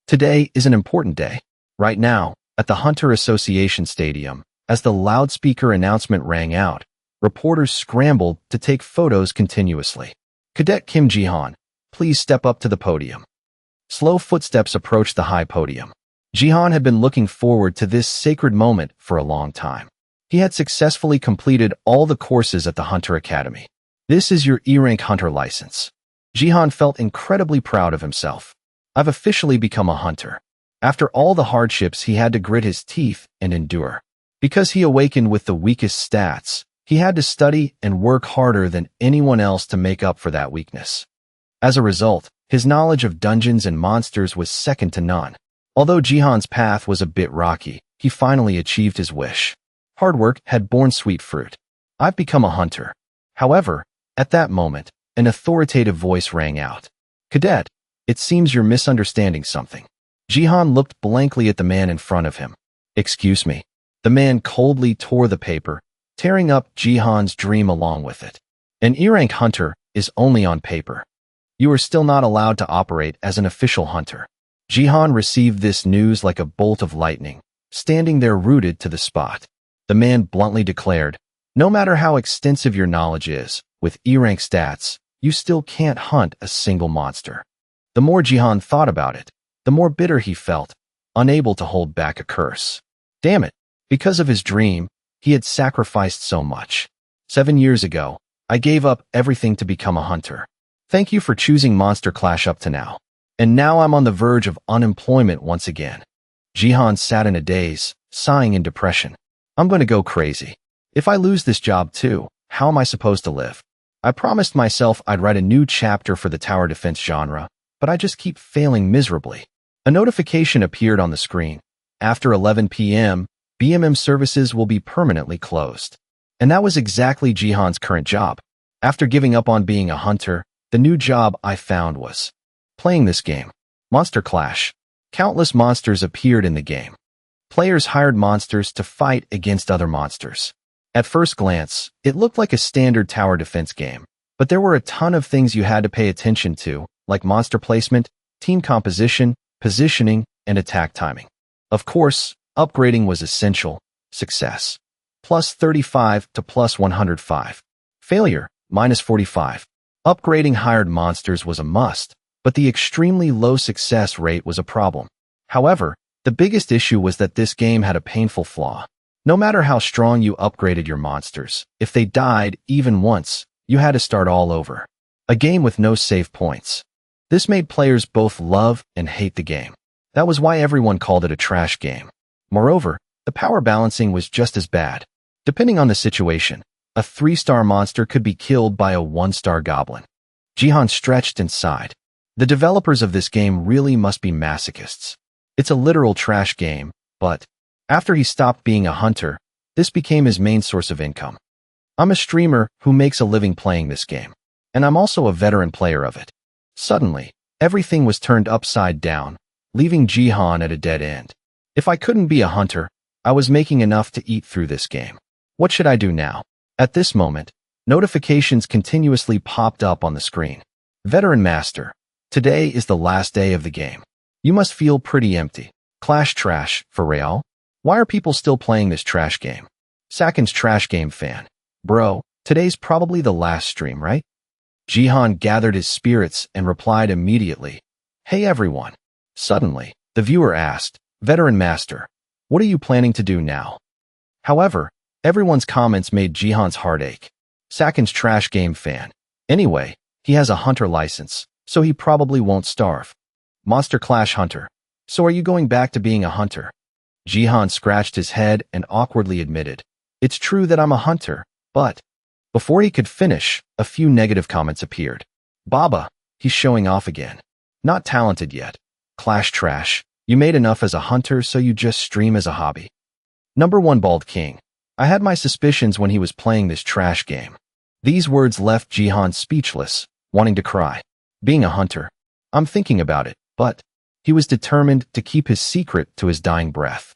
Today is an important day. Right now, at the Hunter Association Stadium, as the loudspeaker announcement rang out, reporters scrambled to take photos continuously. Cadet Kim Jihan, please step up to the podium. Slow footsteps approached the high podium. Jihan had been looking forward to this sacred moment for a long time. He had successfully completed all the courses at the Hunter Academy. This is your E-rank Hunter license. Jihan felt incredibly proud of himself. I've officially become a hunter. After all the hardships he had to grit his teeth and endure. Because he awakened with the weakest stats, he had to study and work harder than anyone else to make up for that weakness. As a result, his knowledge of dungeons and monsters was second to none. Although Jihan's path was a bit rocky, he finally achieved his wish. Hard work had borne sweet fruit. I've become a hunter. However, at that moment, an authoritative voice rang out. Cadet, it seems you're misunderstanding something. Jihan looked blankly at the man in front of him. Excuse me. The man coldly tore the paper, tearing up Jihan's dream along with it. An E-rank hunter is only on paper. You are still not allowed to operate as an official hunter. Jihan received this news like a bolt of lightning, standing there rooted to the spot. The man bluntly declared, no matter how extensive your knowledge is, with E-rank stats, you still can't hunt a single monster. The more Jihan thought about it, the more bitter he felt, unable to hold back a curse. Damn it, because of his dream, he had sacrificed so much. 7 years ago, I gave up everything to become a hunter. Thank you for choosing Monster Clash up to now. And now I'm on the verge of unemployment once again. Jihan sat in a daze, sighing in depression. I'm going to go crazy. If I lose this job too, how am I supposed to live? I promised myself I'd write a new chapter for the tower defense genre, but I just keep failing miserably. A notification appeared on the screen. After 11 p.m., BMM services will be permanently closed. And that was exactly Jihan's current job. After giving up on being a hunter, the new job I found was playing this game. Monster Clash. Countless monsters appeared in the game. Players hired monsters to fight against other monsters. At first glance, it looked like a standard tower defense game, but there were a ton of things you had to pay attention to, like monster placement, team composition, positioning, and attack timing. Of course, upgrading was essential. Success: plus 35 to plus 105. Failure: minus 45. Upgrading hired monsters was a must, but the extremely low success rate was a problem. However, the biggest issue was that this game had a painful flaw. No matter how strong you upgraded your monsters, if they died even once, you had to start all over. A game with no save points. This made players both love and hate the game. That was why everyone called it a trash game. Moreover, the power balancing was just as bad. Depending on the situation, a 3-star monster could be killed by a 1-star goblin. Jihan stretched and sighed. The developers of this game really must be masochists. It's a literal trash game, but after he stopped being a hunter, this became his main source of income. I'm a streamer who makes a living playing this game, and I'm also a veteran player of it. Suddenly, everything was turned upside down, leaving Jihan at a dead end. If I couldn't be a hunter, I was making enough to eat through this game. What should I do now? At this moment, notifications continuously popped up on the screen. Veteran Master, today is the last day of the game. You must feel pretty empty. Clash trash, for real? Why are people still playing this trash game? Sakin's trash game fan. Bro, today's probably the last stream, right? Jihan gathered his spirits and replied immediately. Hey everyone. Suddenly, the viewer asked, Veteran Master, what are you planning to do now? However, everyone's comments made Jihan's heart ache. Sakin's trash game fan. Anyway, he has a hunter license, so he probably won't starve. Monster Clash Hunter. So are you going back to being a hunter? Jihan scratched his head and awkwardly admitted, it's true that I'm a hunter, but before he could finish, a few negative comments appeared. Baba, he's showing off again. Not talented yet. Clash trash. You made enough as a hunter, so you just stream as a hobby. Number 1 Bald King. I had my suspicions when he was playing this trash game. These words left Jihan speechless, wanting to cry. Being a hunter. I'm thinking about it, but he was determined to keep his secret to his dying breath.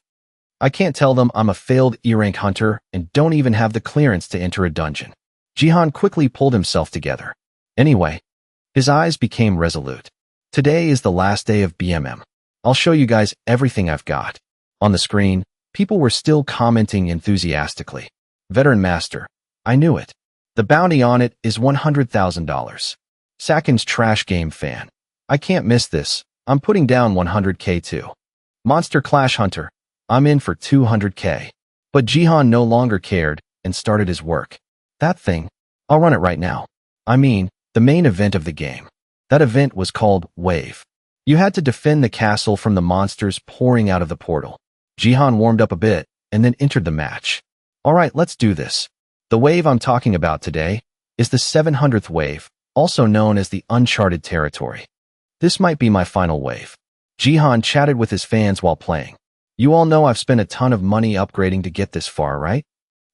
I can't tell them I'm a failed E-rank hunter and don't even have the clearance to enter a dungeon. Jihan quickly pulled himself together. Anyway, his eyes became resolute. Today is the last day of BMM. I'll show you guys everything I've got. On the screen, people were still commenting enthusiastically. Veteran Master. I knew it. The bounty on it is $100,000. Sakin's Trash Game Fan. I can't miss this. I'm putting down 100K too. Monster Clash Hunter. I'm in for 200K. But Jihan no longer cared and started his work. That thing. I'll run it right now. I mean, the main event of the game. That event was called Wave. You had to defend the castle from the monsters pouring out of the portal. Jihan warmed up a bit and then entered the match. Alright, let's do this. The wave I'm talking about today is the 700th wave, also known as the Uncharted Territory. This might be my final wave. Jihan chatted with his fans while playing. You all know I've spent a ton of money upgrading to get this far, right?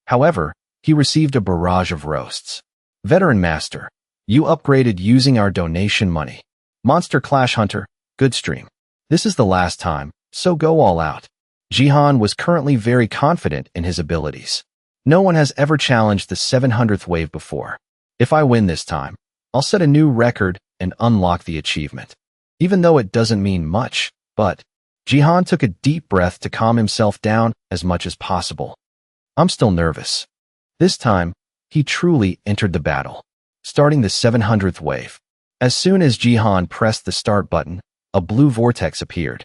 However, he received a barrage of roasts. Veteran Master, you upgraded using our donation money. Monster Clash Hunter, good stream. This is the last time, so go all out. Jihan was currently very confident in his abilities. No one has ever challenged the 700th wave before. If I win this time, I'll set a new record and unlock the achievement. Even though it doesn't mean much, but Jihan took a deep breath to calm himself down as much as possible. I'm still nervous. This time, he truly entered the battle, starting the 700th wave. As soon as Jihan pressed the start button, a blue vortex appeared.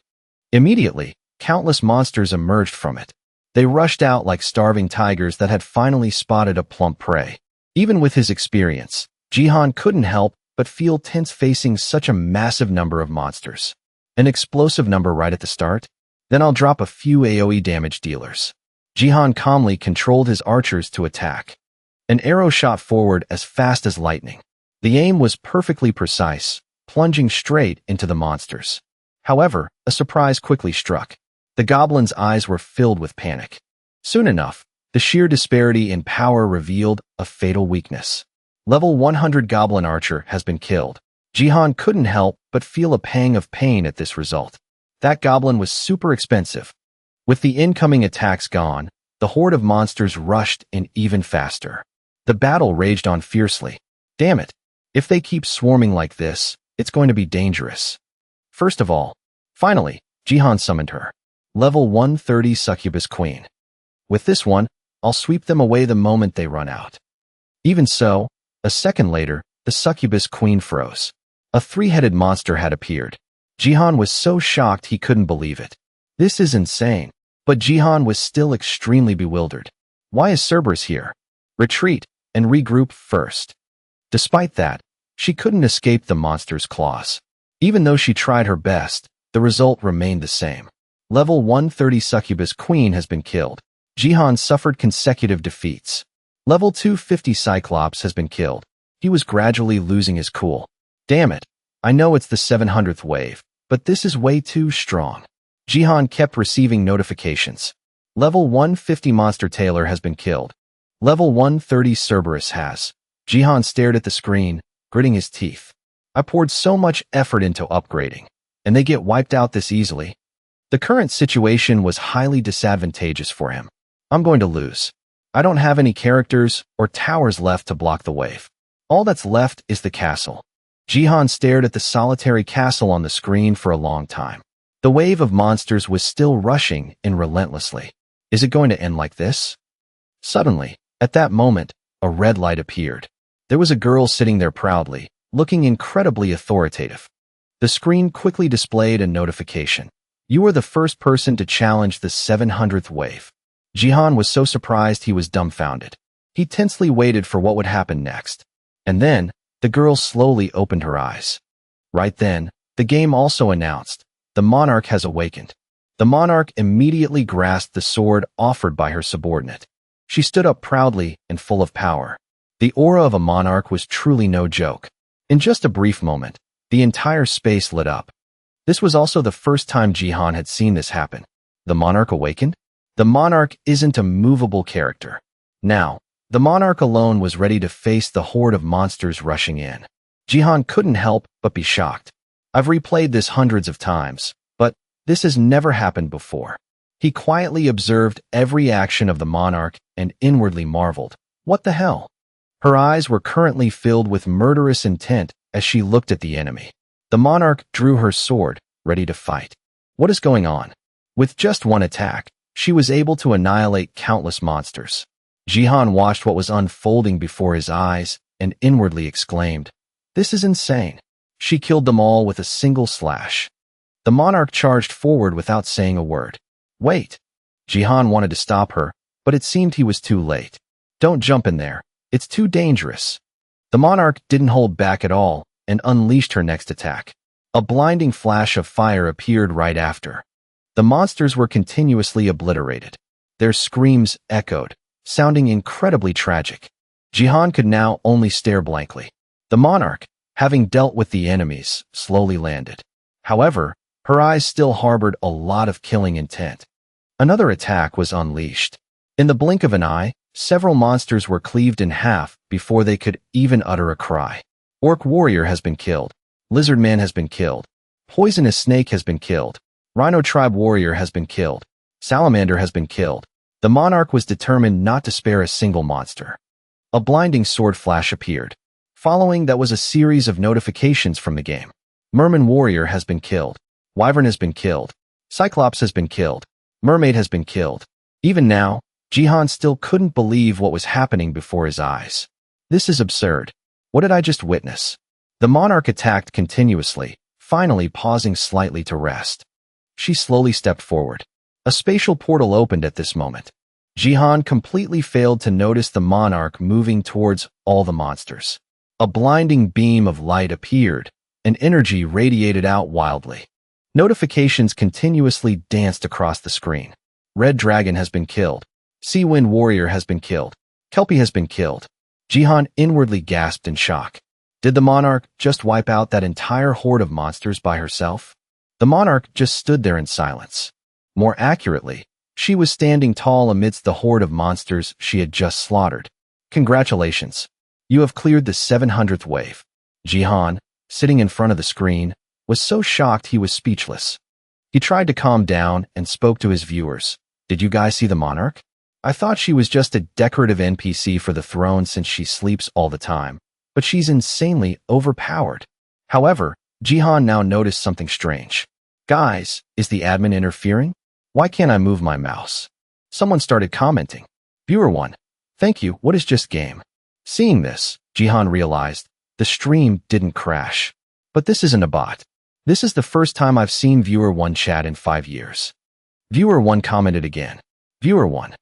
Immediately, countless monsters emerged from it. They rushed out like starving tigers that had finally spotted a plump prey. Even with his experience, Jihan couldn't help but feel tense facing such a massive number of monsters. An explosive number right at the start? Then I'll drop a few AoE damage dealers. Jihan calmly controlled his archers to attack. An arrow shot forward as fast as lightning. The aim was perfectly precise, plunging straight into the monsters. However, a surprise quickly struck. The goblin's eyes were filled with panic. Soon enough, the sheer disparity in power revealed a fatal weakness. Level 100 Goblin Archer has been killed. Jihan couldn't help but feel a pang of pain at this result. That goblin was super expensive. With the incoming attacks gone, the horde of monsters rushed in even faster. The battle raged on fiercely. Damn it! If they keep swarming like this, it's going to be dangerous. First of all, finally, Jihan summoned her. Level 130 Succubus Queen. With this one, I'll sweep them away the moment they run out. Even so, a second later, the Succubus Queen froze. A three-headed monster had appeared. Jihan was so shocked he couldn't believe it. This is insane. But Jihan was still extremely bewildered. Why is Cerberus here? Retreat and regroup first. Despite that, she couldn't escape the monster's claws. Even though she tried her best, the result remained the same. Level 130 Succubus Queen has been killed. Jihan suffered consecutive defeats. Level 250 Cyclops has been killed. He was gradually losing his cool. Damn it. I know it's the 700th wave, but this is way too strong. Jihan kept receiving notifications. Level 150 Monster Tailor has been killed. Level 130 Cerberus has. Jihan stared at the screen, gritting his teeth. I poured so much effort into upgrading, and they get wiped out this easily. The current situation was highly disadvantageous for him. I'm going to lose. I don't have any characters or towers left to block the wave. All that's left is the castle. Jihan stared at the solitary castle on the screen for a long time. The wave of monsters was still rushing in relentlessly. Is it going to end like this? Suddenly, at that moment, a red light appeared. There was a girl sitting there proudly, looking incredibly authoritative. The screen quickly displayed a notification. You are the first person to challenge the 700th wave. Jihan was so surprised he was dumbfounded. He tensely waited for what would happen next. And then, the girl slowly opened her eyes. Right then, the game also announced, the monarch has awakened. The monarch immediately grasped the sword offered by her subordinate. She stood up proudly and full of power. The aura of a monarch was truly no joke. In just a brief moment, the entire space lit up. This was also the first time Jihan had seen this happen. The monarch awakened? The monarch isn't a movable character. Now, the monarch alone was ready to face the horde of monsters rushing in. Jihan couldn't help but be shocked. I've replayed this hundreds of times, but this has never happened before. He quietly observed every action of the monarch and inwardly marveled. What the hell? Her eyes were currently filled with murderous intent as she looked at the enemy. The monarch drew her sword, ready to fight. What is going on? With just one attack, she was able to annihilate countless monsters. Jihan watched what was unfolding before his eyes and inwardly exclaimed, "This is insane." She killed them all with a single slash. The monarch charged forward without saying a word. "Wait." Jihan wanted to stop her, but it seemed he was too late. "Don't jump in there. It's too dangerous." The monarch didn't hold back at all and unleashed her next attack. A blinding flash of fire appeared right after. The monsters were continuously obliterated. Their screams echoed, sounding incredibly tragic. Jihan could now only stare blankly. The monarch, having dealt with the enemies, slowly landed. However, her eyes still harbored a lot of killing intent. Another attack was unleashed. In the blink of an eye, several monsters were cleaved in half before they could even utter a cry. Orc warrior has been killed. Lizard man has been killed. Poisonous snake has been killed. Rhino tribe warrior has been killed. Salamander has been killed. The monarch was determined not to spare a single monster. A blinding sword flash appeared. Following that was a series of notifications from the game. Merman warrior has been killed. Wyvern has been killed. Cyclops has been killed. Mermaid has been killed. Even now, Jihan still couldn't believe what was happening before his eyes. This is absurd. What did I just witness? The monarch attacked continuously, finally pausing slightly to rest. She slowly stepped forward. A spatial portal opened at this moment. Jihan completely failed to notice the monarch moving towards all the monsters. A blinding beam of light appeared, and energy radiated out wildly. Notifications continuously danced across the screen. Red dragon has been killed. Sea wind warrior has been killed. Kelpie has been killed. Jihan inwardly gasped in shock. Did the monarch just wipe out that entire horde of monsters by herself? The monarch just stood there in silence. More accurately, she was standing tall amidst the horde of monsters she had just slaughtered. Congratulations. You have cleared the 700th wave. Jihan, sitting in front of the screen, was so shocked he was speechless. He tried to calm down and spoke to his viewers. Did you guys see the monarch? I thought she was just a decorative NPC for the throne since she sleeps all the time, but she's insanely overpowered. However, Jihan now noticed something strange. Guys, is the admin interfering? Why can't I move my mouse? Someone started commenting. Viewer 1. Thank you, what is just game? Seeing this, Jihan realized the stream didn't crash. But this isn't a bot. This is the first time I've seen Viewer 1 chat in 5 years. Viewer 1 commented again. Viewer 1.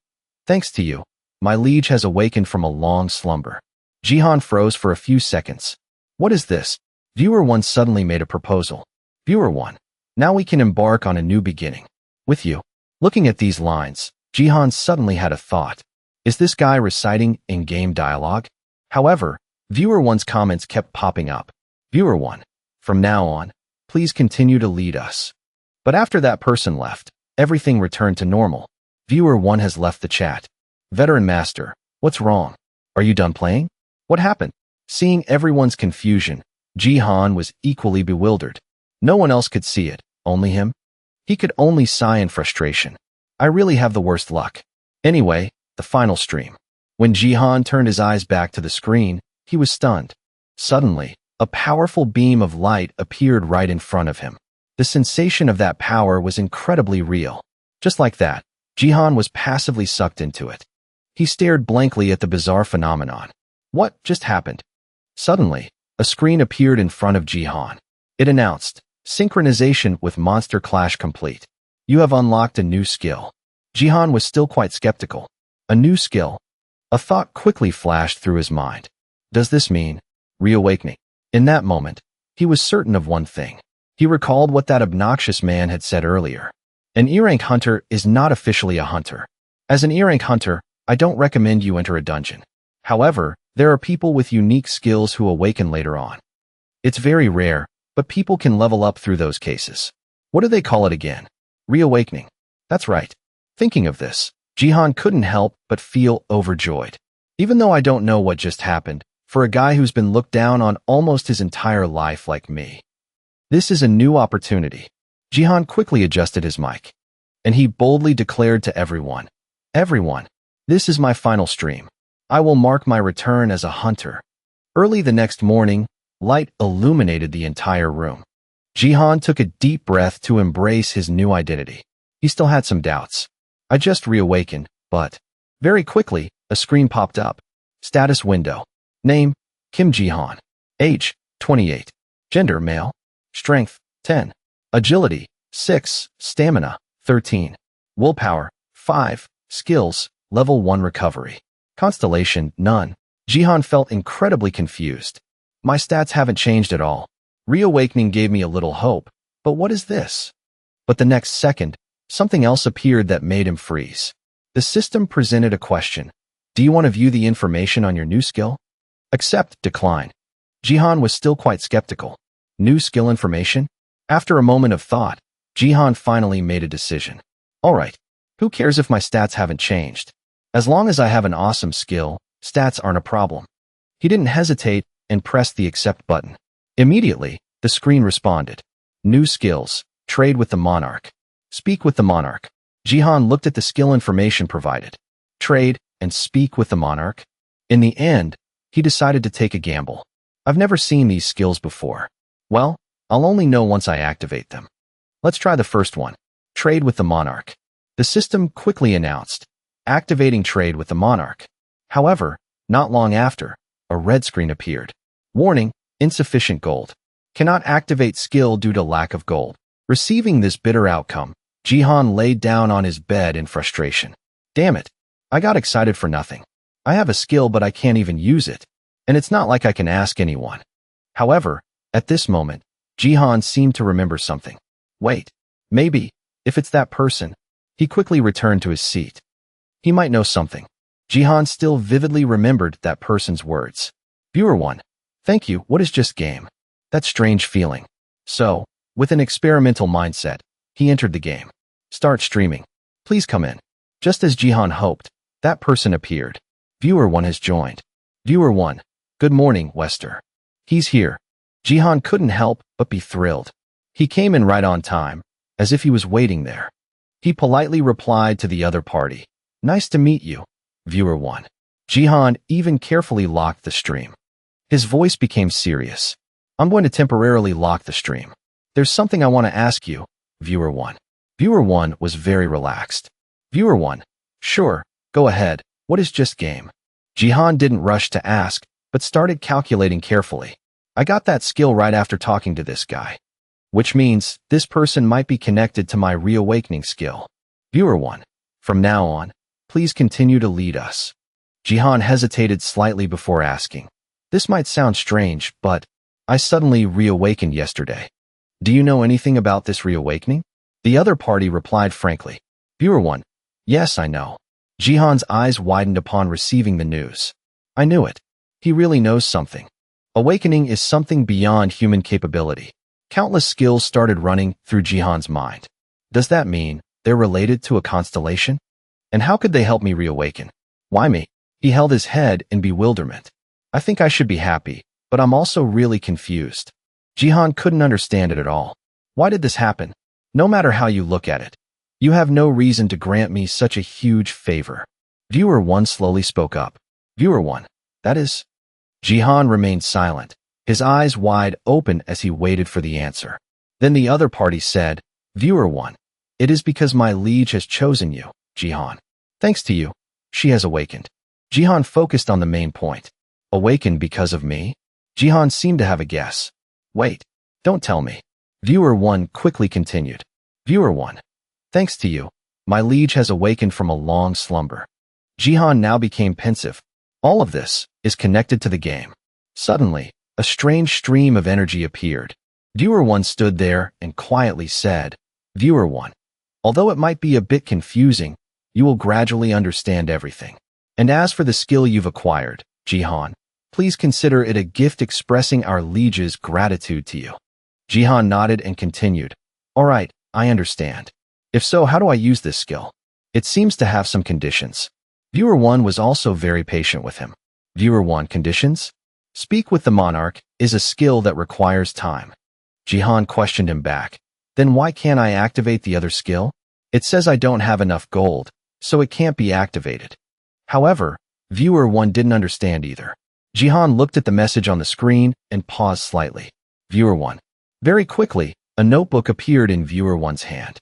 Thanks to you, my liege has awakened from a long slumber. Jihan froze for a few seconds. What is this? Viewer 1 suddenly made a proposal. Viewer 1. Now we can embark on a new beginning. With you. Looking at these lines, Jihan suddenly had a thought. Is this guy reciting in-game dialogue? However, Viewer 1's comments kept popping up. Viewer 1. From now on, please continue to lead us. But after that person left, everything returned to normal. Viewer 1 has left the chat. Veteran Master, what's wrong? Are you done playing? What happened? Seeing everyone's confusion, Jihan was equally bewildered. No one else could see it, only him. He could only sigh in frustration. I really have the worst luck. Anyway, the final stream. When Jihan turned his eyes back to the screen, he was stunned. Suddenly, a powerful beam of light appeared right in front of him. The sensation of that power was incredibly real. Just like that, Jihan was passively sucked into it. He stared blankly at the bizarre phenomenon. What just happened? Suddenly, a screen appeared in front of Jihan. It announced, Synchronization with Monster Clash complete. You have unlocked a new skill. Jihan was still quite skeptical. A new skill? A thought quickly flashed through his mind. Does this mean reawakening? In that moment, he was certain of one thing. He recalled what that obnoxious man had said earlier. An E-rank hunter is not officially a hunter. As an E-rank hunter, I don't recommend you enter a dungeon. However, there are people with unique skills who awaken later on. It's very rare, but people can level up through those cases. What do they call it again? Reawakening. That's right. Thinking of this, Jihan couldn't help but feel overjoyed. Even though I don't know what just happened, for a guy who's been looked down on almost his entire life like me. This is a new opportunity. Jihan quickly adjusted his mic, and he boldly declared to everyone, Everyone, this is my final stream. I will mark my return as a hunter. Early the next morning, light illuminated the entire room. Jihan took a deep breath to embrace his new identity. He still had some doubts. I just reawakened, but... Very quickly, a screen popped up. Status window. Name, Kim Jihan. Age, 28. Gender, male. Strength, 10. Agility, 6. Stamina, 13. Willpower, 5. Skills, level 1 recovery. Constellation, none. Jihan felt incredibly confused. My stats haven't changed at all. Reawakening gave me a little hope, but what is this? But the next second, something else appeared that made him freeze. The system presented a question. Do you want to view the information on your new skill? Accept, decline. Jihan was still quite skeptical. New skill information? After a moment of thought, Jihan finally made a decision. Alright, who cares if my stats haven't changed? As long as I have an awesome skill, stats aren't a problem. He didn't hesitate and pressed the accept button. Immediately, the screen responded. New skills. Trade with the monarch. Speak with the monarch. Jihan looked at the skill information provided. Trade and speak with the monarch. In the end, he decided to take a gamble. I've never seen these skills before. Well, I'll only know once I activate them. Let's try the first one. Trade with the monarch. The system quickly announced, activating trade with the monarch. However, not long after, a red screen appeared. Warning, insufficient gold. Cannot activate skill due to lack of gold. Receiving this bitter outcome, Jihan laid down on his bed in frustration. Damn it. I got excited for nothing. I have a skill but I can't even use it. And it's not like I can ask anyone. However, at this moment, Jihan seemed to remember something. Wait, maybe, if it's that person. He quickly returned to his seat. He might know something. Jihan still vividly remembered that person's words. Viewer 1. Thank you, what is just game? That strange feeling. So, with an experimental mindset, he entered the game. Start streaming. Please come in. Just as Jihan hoped, that person appeared. Viewer 1 has joined. Viewer 1. Good morning, Wester. He's here. Jihan couldn't help but be thrilled. He came in right on time, as if he was waiting there. He politely replied to the other party. Nice to meet you, Viewer 1. Jihan even carefully locked the stream. His voice became serious. I'm going to temporarily lock the stream. There's something I want to ask you, Viewer 1. Viewer 1 was very relaxed. Viewer 1. Sure, go ahead. What is just game? Jihan didn't rush to ask, but started calculating carefully. I got that skill right after talking to this guy. Which means this person might be connected to my reawakening skill. Viewer 1. From now on, please continue to lead us. Jihan hesitated slightly before asking. This might sound strange, but I suddenly reawakened yesterday. Do you know anything about this reawakening? The other party replied frankly. Viewer 1. Yes, I know. Jihan's eyes widened upon receiving the news. I knew it. He really knows something. Awakening is something beyond human capability. Countless skills started running through Jihan's mind. Does that mean they're related to a constellation? And how could they help me reawaken? Why me? He held his head in bewilderment. I think I should be happy, but I'm also really confused. Jihan couldn't understand it at all. Why did this happen? No matter how you look at it, you have no reason to grant me such a huge favor. Viewer 1 slowly spoke up. Viewer 1. That is... Jihan remained silent, his eyes wide open as he waited for the answer. Then the other party said, Viewer 1. It is because my liege has chosen you, Jihan. Thanks to you, she has awakened. Jihan focused on the main point. Awakened because of me? Jihan seemed to have a guess. Wait, don't tell me. Viewer 1 quickly continued. Viewer 1. Thanks to you, my liege has awakened from a long slumber. Jihan now became pensive. All of this is connected to the game. Suddenly, a strange stream of energy appeared. Viewer 1 stood there and quietly said, Viewer 1. Although it might be a bit confusing, you will gradually understand everything. And as for the skill you've acquired, Jihan, please consider it a gift expressing our liege's gratitude to you. Jihan nodded and continued. All right, I understand. If so, how do I use this skill? It seems to have some conditions. Viewer 1 was also very patient with him. Viewer 1 conditions? Speak with the monarch is a skill that requires time. Jihan questioned him back. Then why can't I activate the other skill? It says I don't have enough gold, so it can't be activated. However, Viewer 1 didn't understand either. Jihan looked at the message on the screen and paused slightly. Viewer 1. Very quickly, A notebook appeared in Viewer 1's hand.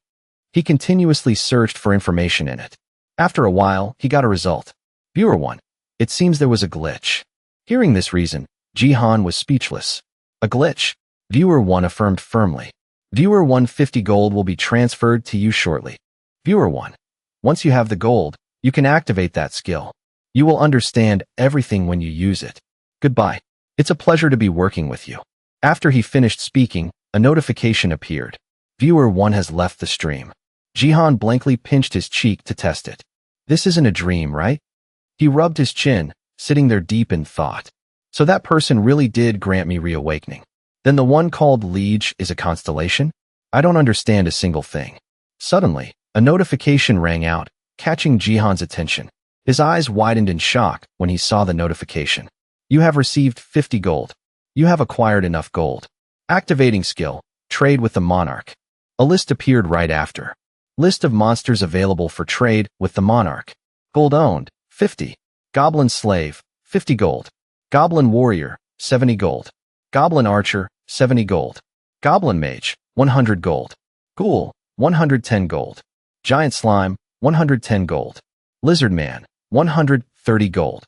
He continuously searched for information in it. After a while, he got a result. Viewer 1. It seems there was a glitch. Hearing this reason, Jihan was speechless. A glitch? Viewer 1 affirmed firmly. Viewer 1, 50 gold will be transferred to you shortly. Viewer 1. Once you have the gold, you can activate that skill. You will understand everything when you use it. Goodbye. It's a pleasure to be working with you. After he finished speaking, a notification appeared. Viewer 1 has left the stream. Jihan blankly pinched his cheek to test it. This isn't a dream, right? He rubbed his chin, sitting there deep in thought. So that person really did grant me reawakening. Then the one called Liege is a constellation? I don't understand a single thing. Suddenly, a notification rang out, catching Jihan's attention. His eyes widened in shock when he saw the notification. You have received 50 gold. You have acquired enough gold. Activating skill, trade with the monarch. A list appeared right after. List of monsters available for trade with the monarch. Gold owned, 50. Goblin slave, 50 gold. Goblin warrior, 70 gold. Goblin archer, 70 gold. Goblin mage, 100 gold. Ghoul, 110 gold. Giant slime, 110 gold. Lizard man, 130 gold.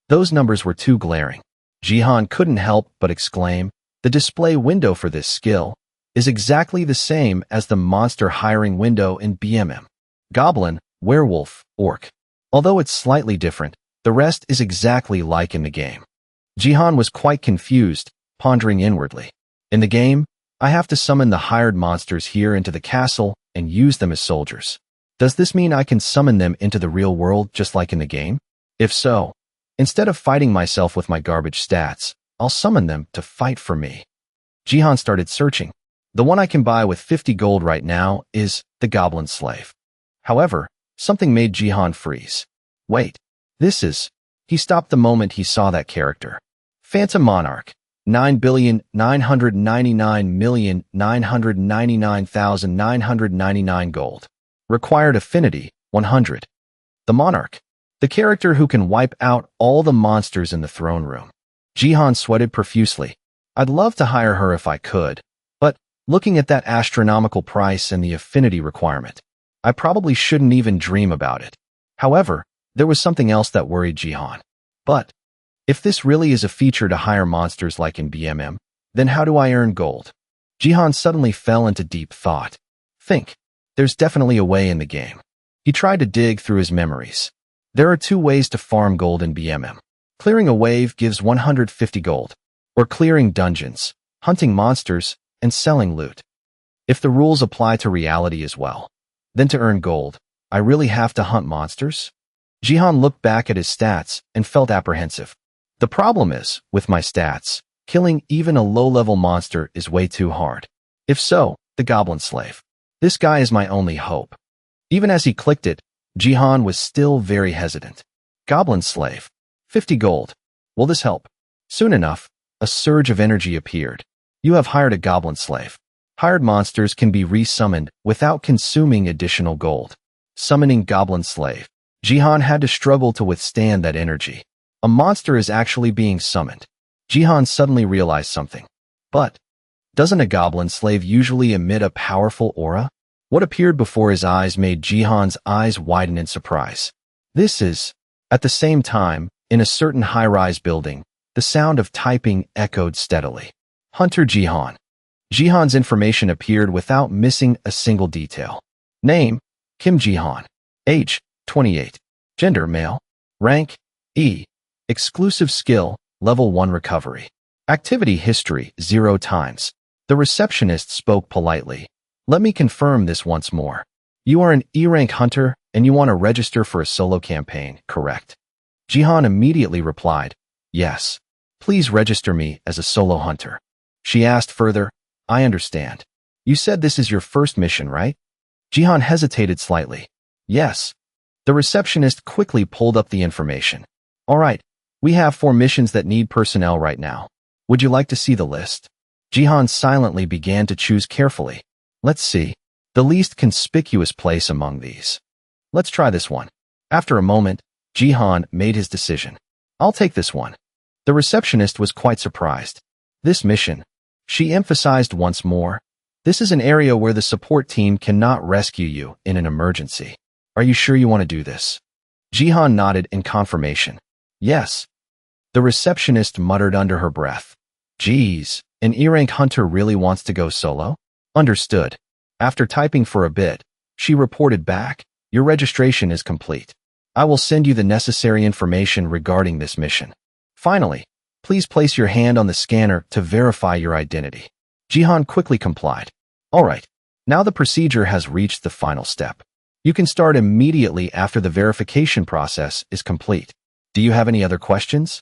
Those numbers were too glaring. Jihan couldn't help but exclaim, the display window for this skill is exactly the same as the monster hiring window in BMM. Goblin, werewolf, orc. Although it's slightly different, the rest is exactly like in the game. Jihan was quite confused, pondering inwardly. In the game, I have to summon the hired monsters here into the castle and use them as soldiers. Does this mean I can summon them into the real world just like in the game? If so, instead of fighting myself with my garbage stats, I'll summon them to fight for me. Jihan started searching. The one I can buy with 50 gold right now is the Goblin Slave. However, something made Jihan freeze. Wait, this is... He stopped the moment he saw that character. Phantom Monarch, 9,999,999,999 gold. Required affinity, 100. The Monarch, the character who can wipe out all the monsters in the throne room. Jihan sweated profusely. I'd love to hire her if I could, but looking at that astronomical price and the affinity requirement, I probably shouldn't even dream about it. However, there was something else that worried Jihan. But if this really is a feature to hire monsters like in BMM, then how do I earn gold? Jihan suddenly fell into deep thought. Think, there's definitely a way in the game. He tried to dig through his memories. There are two ways to farm gold in BMM. Clearing a wave gives 150 gold, or clearing dungeons, hunting monsters, and selling loot. If the rules apply to reality as well, then to earn gold, I really have to hunt monsters? Jihan looked back at his stats and felt apprehensive. The problem is, with my stats, killing even a low-level monster is way too hard. If so, the Goblin Slave. This guy is my only hope. Even as he clicked it, Jihan was still very hesitant. Goblin Slave. 50 gold. Will this help? Soon enough, a surge of energy appeared. You have hired a Goblin Slave. Hired monsters can be resummoned without consuming additional gold. Summoning Goblin Slave. Jihan had to struggle to withstand that energy. A monster is actually being summoned. Jihan suddenly realized something. But, doesn't a Goblin Slave usually emit a powerful aura? What appeared before his eyes made Jihan's eyes widen in surprise. This is, at the same time, in a certain high-rise building, the sound of typing echoed steadily. Hunter Jihan. Jihan's information appeared without missing a single detail. Name, Kim Jihan. Age, 28. Gender, male. Rank, E. Exclusive skill, level 1 recovery. Activity history, 0 times. The receptionist spoke politely. Let me confirm this once more. You are an E-rank hunter and you want to register for a solo campaign, correct? Jihan immediately replied, yes. Please register me as a solo hunter. She asked further, I understand. You said this is your first mission, right? Jihan hesitated slightly. Yes. The receptionist quickly pulled up the information. All right, we have 4 missions that need personnel right now. Would you like to see the list? Jihan silently began to choose carefully. Let's see. The least conspicuous place among these. Let's try this one. After a moment, Jihan made his decision. I'll take this one. The receptionist was quite surprised. This mission, she emphasized once more, This is an area where the support team cannot rescue you in an emergency. Are you sure you want to do this? Jihan nodded in confirmation. Yes. The receptionist muttered under her breath. Geez, an E-rank hunter really wants to go solo? Understood. After typing for a bit, she reported back, your registration is complete. I will send you the necessary information regarding this mission. Finally, please place your hand on the scanner to verify your identity. Jihan quickly complied. All right, now the procedure has reached the final step. You can start immediately after the verification process is complete. Do you have any other questions?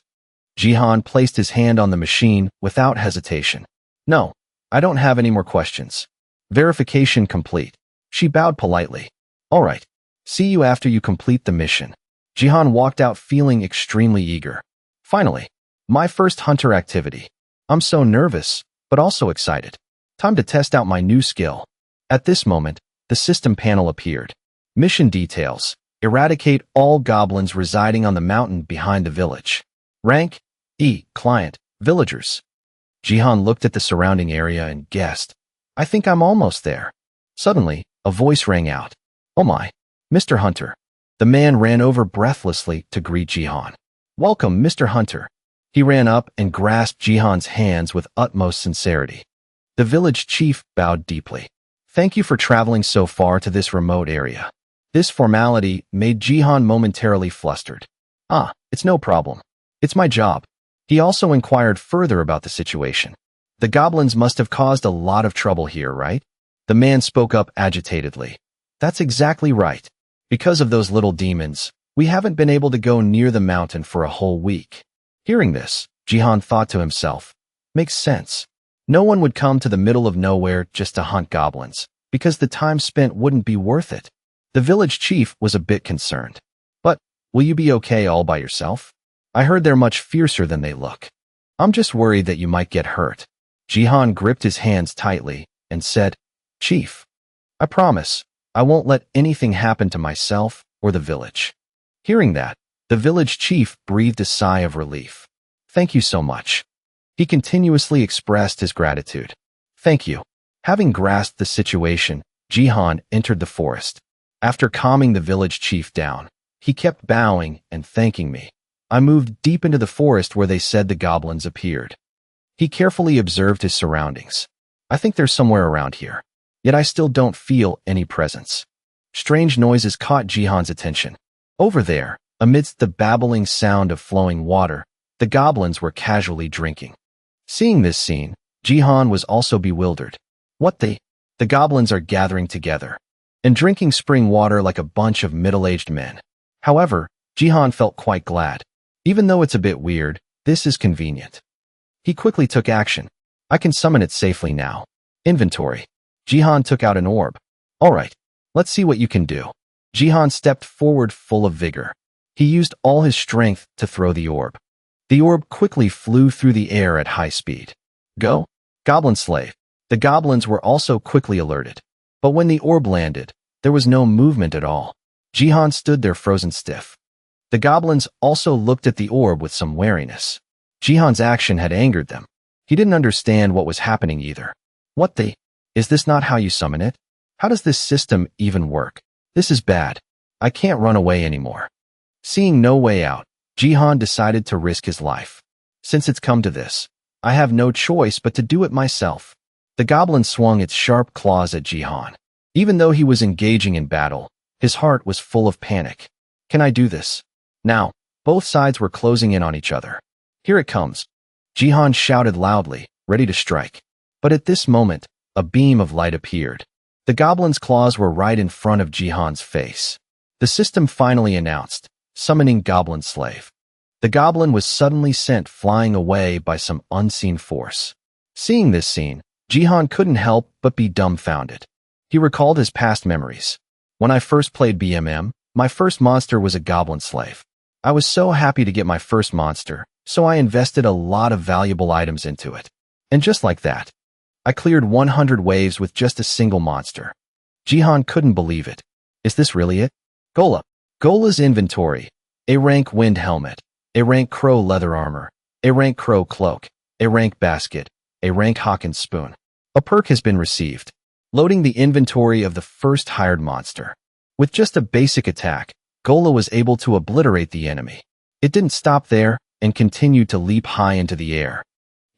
Jihan placed his hand on the machine without hesitation. No, I don't have any more questions. Verification complete. She bowed politely. All right, see you after you complete the mission. Jihan walked out feeling extremely eager. Finally, my first hunter activity. I'm so nervous, but also excited. Time to test out my new skill. At this moment, the system panel appeared. Mission details. Eradicate all goblins residing on the mountain behind the village. Rank, E, client, villagers. Jihan looked at the surrounding area and guessed. I think I'm almost there. Suddenly, a voice rang out. Oh my, Mr. Hunter. The man ran over breathlessly to greet Jihan. Welcome, Mr. Hunter. He ran up and grasped Jihan's hands with utmost sincerity. The village chief bowed deeply. Thank you for traveling so far to this remote area. This formality made Jihan momentarily flustered. Ah, it's no problem. It's my job. He also inquired further about the situation. The goblins must have caused a lot of trouble here, right? The man spoke up agitatedly. That's exactly right. Because of those little demons, we haven't been able to go near the mountain for a whole week. Hearing this, Jihan thought to himself, makes sense. No one would come to the middle of nowhere just to hunt goblins, because the time spent wouldn't be worth it. The village chief was a bit concerned. But, will you be okay all by yourself? I heard they're much fiercer than they look. I'm just worried that you might get hurt. Jihan gripped his hands tightly and said, Chief, I promise, I won't let anything happen to myself or the village. Hearing that, the village chief breathed a sigh of relief. Thank you so much. He continuously expressed his gratitude. Thank you. Having grasped the situation, Jihan entered the forest. After calming the village chief down, he kept bowing and thanking me. I moved deep into the forest where they said the goblins appeared. He carefully observed his surroundings. I think they're somewhere around here. Yet I still don't feel any presence. Strange noises caught Jihan's attention. Over there, amidst the babbling sound of flowing water, the goblins were casually drinking. Seeing this scene, Jihan was also bewildered. What the goblins are gathering together and drinking spring water like a bunch of middle-aged men. However, Jihan felt quite glad. Even though it's a bit weird, this is convenient. He quickly took action. I can summon it safely now. Inventory. Jihan took out an orb. All right, let's see what you can do. Jihan stepped forward full of vigor. He used all his strength to throw the orb. The orb quickly flew through the air at high speed. Go, Goblin Slave. The goblins were also quickly alerted. But when the orb landed, there was no movement at all. Jihan stood there frozen stiff. The goblins also looked at the orb with some wariness. Jihan's action had angered them. He didn't understand what was happening either. What the? Is this not how you summon it? How does this system even work? This is bad. I can't run away anymore. Seeing no way out, Jihan decided to risk his life. Since it's come to this, I have no choice but to do it myself. The goblin swung its sharp claws at Jihan. Even though he was engaging in battle, his heart was full of panic. Can I do this? Now, both sides were closing in on each other. Here it comes. Jihan shouted loudly, ready to strike. But at this moment, a beam of light appeared. The goblin's claws were right in front of Jihan's face. The system finally announced, summoning Goblin Slave. The goblin was suddenly sent flying away by some unseen force. Seeing this scene, Jihan couldn't help but be dumbfounded. He recalled his past memories. When I first played BMM, my first monster was a Goblin Slave. I was so happy to get my first monster, so I invested a lot of valuable items into it. And just like that, I cleared 100 waves with just a single monster. Jihan couldn't believe it. Is this really it? Gola. Gola's inventory. A rank wind helmet. A rank crow leather armor. A rank crow cloak. A rank basket. A rank Hawkins spoon. A perk has been received. Loading the inventory of the first hired monster. With just a basic attack, Gola was able to obliterate the enemy. It didn't stop there and continued to leap high into the air,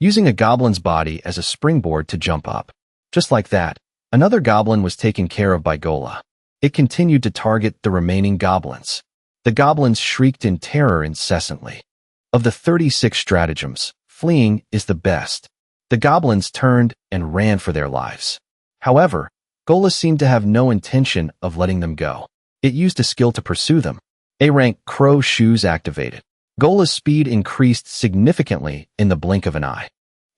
using a goblin's body as a springboard to jump up. Just like that, another goblin was taken care of by Gola. It continued to target the remaining goblins. The goblins shrieked in terror incessantly. Of the 36 stratagems, fleeing is the best. The goblins turned and ran for their lives. However, Gola seemed to have no intention of letting them go. It used a skill to pursue them. A-rank Crow Shoes activated. Gola's speed increased significantly in the blink of an eye.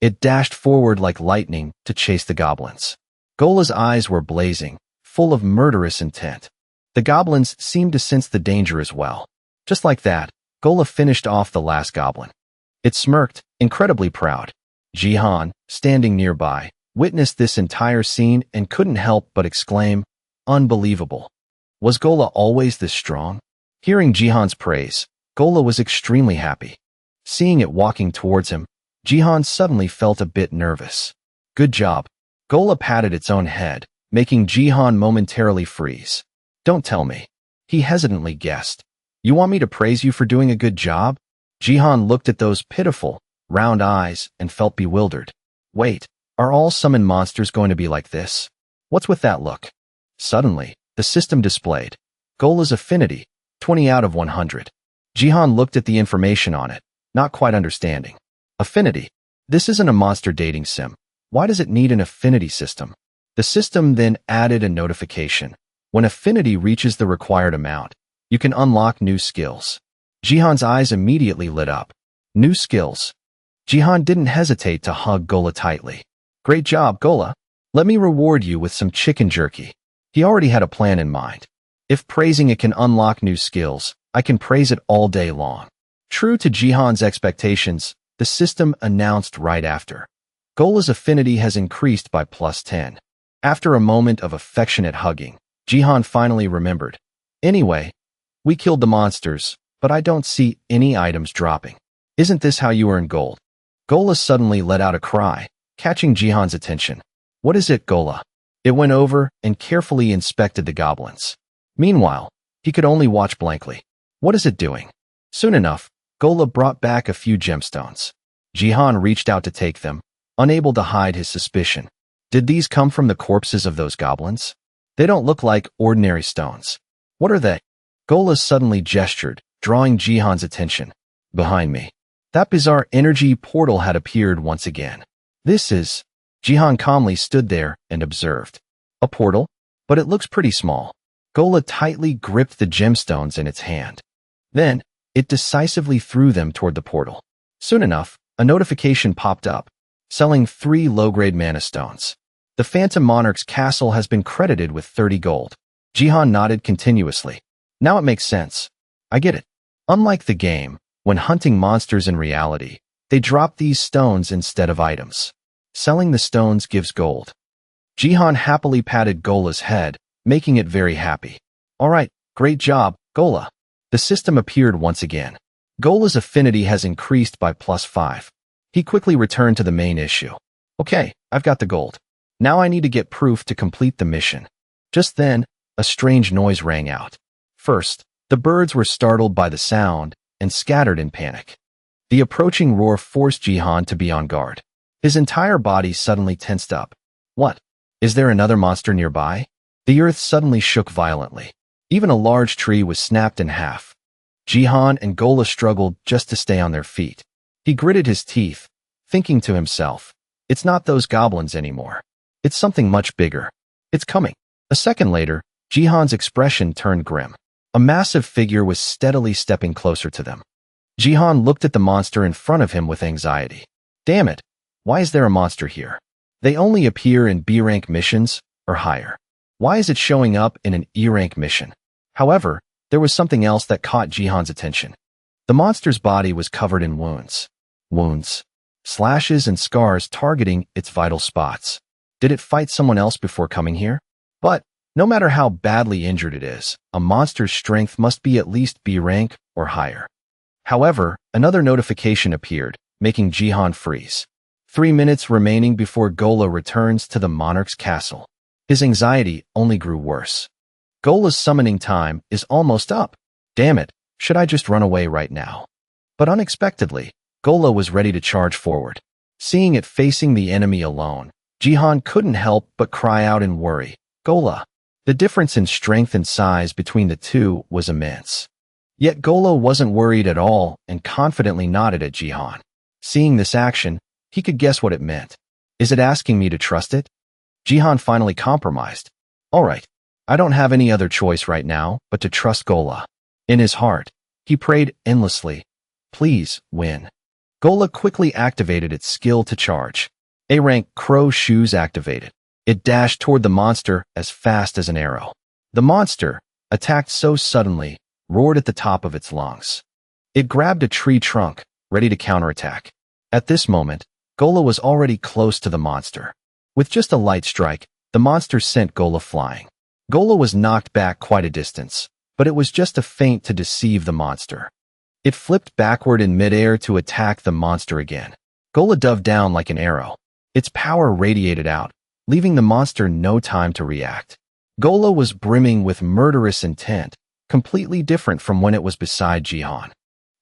It dashed forward like lightning to chase the goblins. Gola's eyes were blazing, full of murderous intent. The goblins seemed to sense the danger as well. Just like that, Gola finished off the last goblin. It smirked, incredibly proud. Jihan, standing nearby, witnessed this entire scene and couldn't help but exclaim, "Unbelievable." Was Gola always this strong? Hearing Jihan's praise, Gola was extremely happy. Seeing it walking towards him, Jihan suddenly felt a bit nervous. Good job. Gola patted its own head, making Jihan momentarily freeze. Don't tell me. He hesitantly guessed. You want me to praise you for doing a good job? Jihan looked at those pitiful, round eyes and felt bewildered. Wait, are all summoned monsters going to be like this? What's with that look? Suddenly, the system displayed Gola's affinity, 20 out of 100. Jihan looked at the information on it, not quite understanding. Affinity. This isn't a monster dating sim. Why does it need an affinity system? The system then added a notification. When affinity reaches the required amount, you can unlock new skills. Jihan's eyes immediately lit up. New skills. Jihan didn't hesitate to hug Gola tightly. Great job, Gola. Let me reward you with some chicken jerky. He already had a plan in mind. If praising it can unlock new skills, I can praise it all day long. True to Jihan's expectations, the system announced right after. Gola's affinity has increased by +10. After a moment of affectionate hugging, Jihan finally remembered. Anyway, we killed the monsters, but I don't see any items dropping. Isn't this how you earn gold? Gola suddenly let out a cry, catching Jihan's attention. What is it, Gola? It went over and carefully inspected the goblins. Meanwhile, he could only watch blankly. What is it doing? Soon enough, Gola brought back a few gemstones. Jihan reached out to take them, unable to hide his suspicion. Did these come from the corpses of those goblins? They don't look like ordinary stones. What are they? Gola suddenly gestured, drawing Jihan's attention. Behind me. That bizarre energy portal had appeared once again. This is... Jihan calmly stood there and observed. A portal? But it looks pretty small. Gola tightly gripped the gemstones in its hand. Then, it decisively threw them toward the portal. Soon enough, a notification popped up, selling 3 low-grade mana stones. The Phantom Monarch's castle has been credited with 30 gold. Jihan nodded continuously. Now it makes sense. I get it. Unlike the game, when hunting monsters in reality, they drop these stones instead of items. Selling the stones gives gold. Jihan happily patted Gola's head, making it very happy. All right, great job, Gola. The system appeared once again. Gola's affinity has increased by +5. He quickly returned to the main issue. Okay, I've got the gold. Now I need to get proof to complete the mission. Just then, a strange noise rang out. First, the birds were startled by the sound and scattered in panic. The approaching roar forced Jihan to be on guard. His entire body suddenly tensed up. What? Is there another monster nearby? The earth suddenly shook violently. Even a large tree was snapped in half. Jihan and Gola struggled just to stay on their feet. He gritted his teeth, thinking to himself, it's not those goblins anymore. It's something much bigger. It's coming. A second later, Jihan's expression turned grim. A massive figure was steadily stepping closer to them. Jihan looked at the monster in front of him with anxiety. Damn it, why is there a monster here? They only appear in B-rank missions or higher. Why is it showing up in an E-rank mission? However, there was something else that caught Jihan's attention. The monster's body was covered in wounds. Wounds. Slashes and scars targeting its vital spots. Did it fight someone else before coming here? But, no matter how badly injured it is, a monster's strength must be at least B-rank or higher. However, another notification appeared, making Jihan freeze. 3 minutes remaining before Gola returns to the monarch's castle. His anxiety only grew worse. Gola's summoning time is almost up. Damn it, should I just run away right now? But unexpectedly, Gola was ready to charge forward. Seeing it facing the enemy alone, Jihan couldn't help but cry out in worry. Gola. The difference in strength and size between the two was immense. Yet Gola wasn't worried at all and confidently nodded at Jihan. Seeing this action, he could guess what it meant. Is it asking me to trust it? Jihan finally compromised. All right, I don't have any other choice right now but to trust Gola. In his heart, he prayed endlessly. Please, win. Gola quickly activated its skill to charge. A-rank Crow Shoes activated. It dashed toward the monster as fast as an arrow. The monster, attacked so suddenly, roared at the top of its lungs. It grabbed a tree trunk, ready to counterattack. At this moment, Gola was already close to the monster. With just a light strike, the monster sent Gola flying. Gola was knocked back quite a distance, but it was just a feint to deceive the monster. It flipped backward in midair to attack the monster again. Gola dove down like an arrow. Its power radiated out, leaving the monster no time to react. Gola was brimming with murderous intent, completely different from when it was beside Jihan.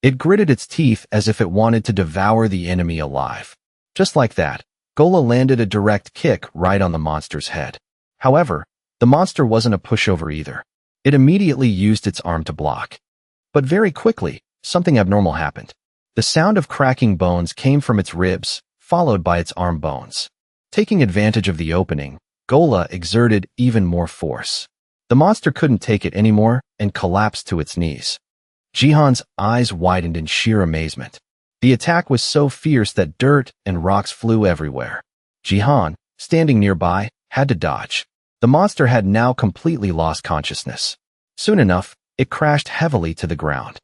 It gritted its teeth as if it wanted to devour the enemy alive. Just like that, Gola landed a direct kick right on the monster's head. However, the monster wasn't a pushover either. It immediately used its arm to block. But very quickly, something abnormal happened. The sound of cracking bones came from its ribs, followed by its arm bones. Taking advantage of the opening, Gola exerted even more force. The monster couldn't take it anymore and collapsed to its knees. Jihan's eyes widened in sheer amazement. The attack was so fierce that dirt and rocks flew everywhere. Jihan, standing nearby, had to dodge. The monster had now completely lost consciousness. Soon enough, it crashed heavily to the ground.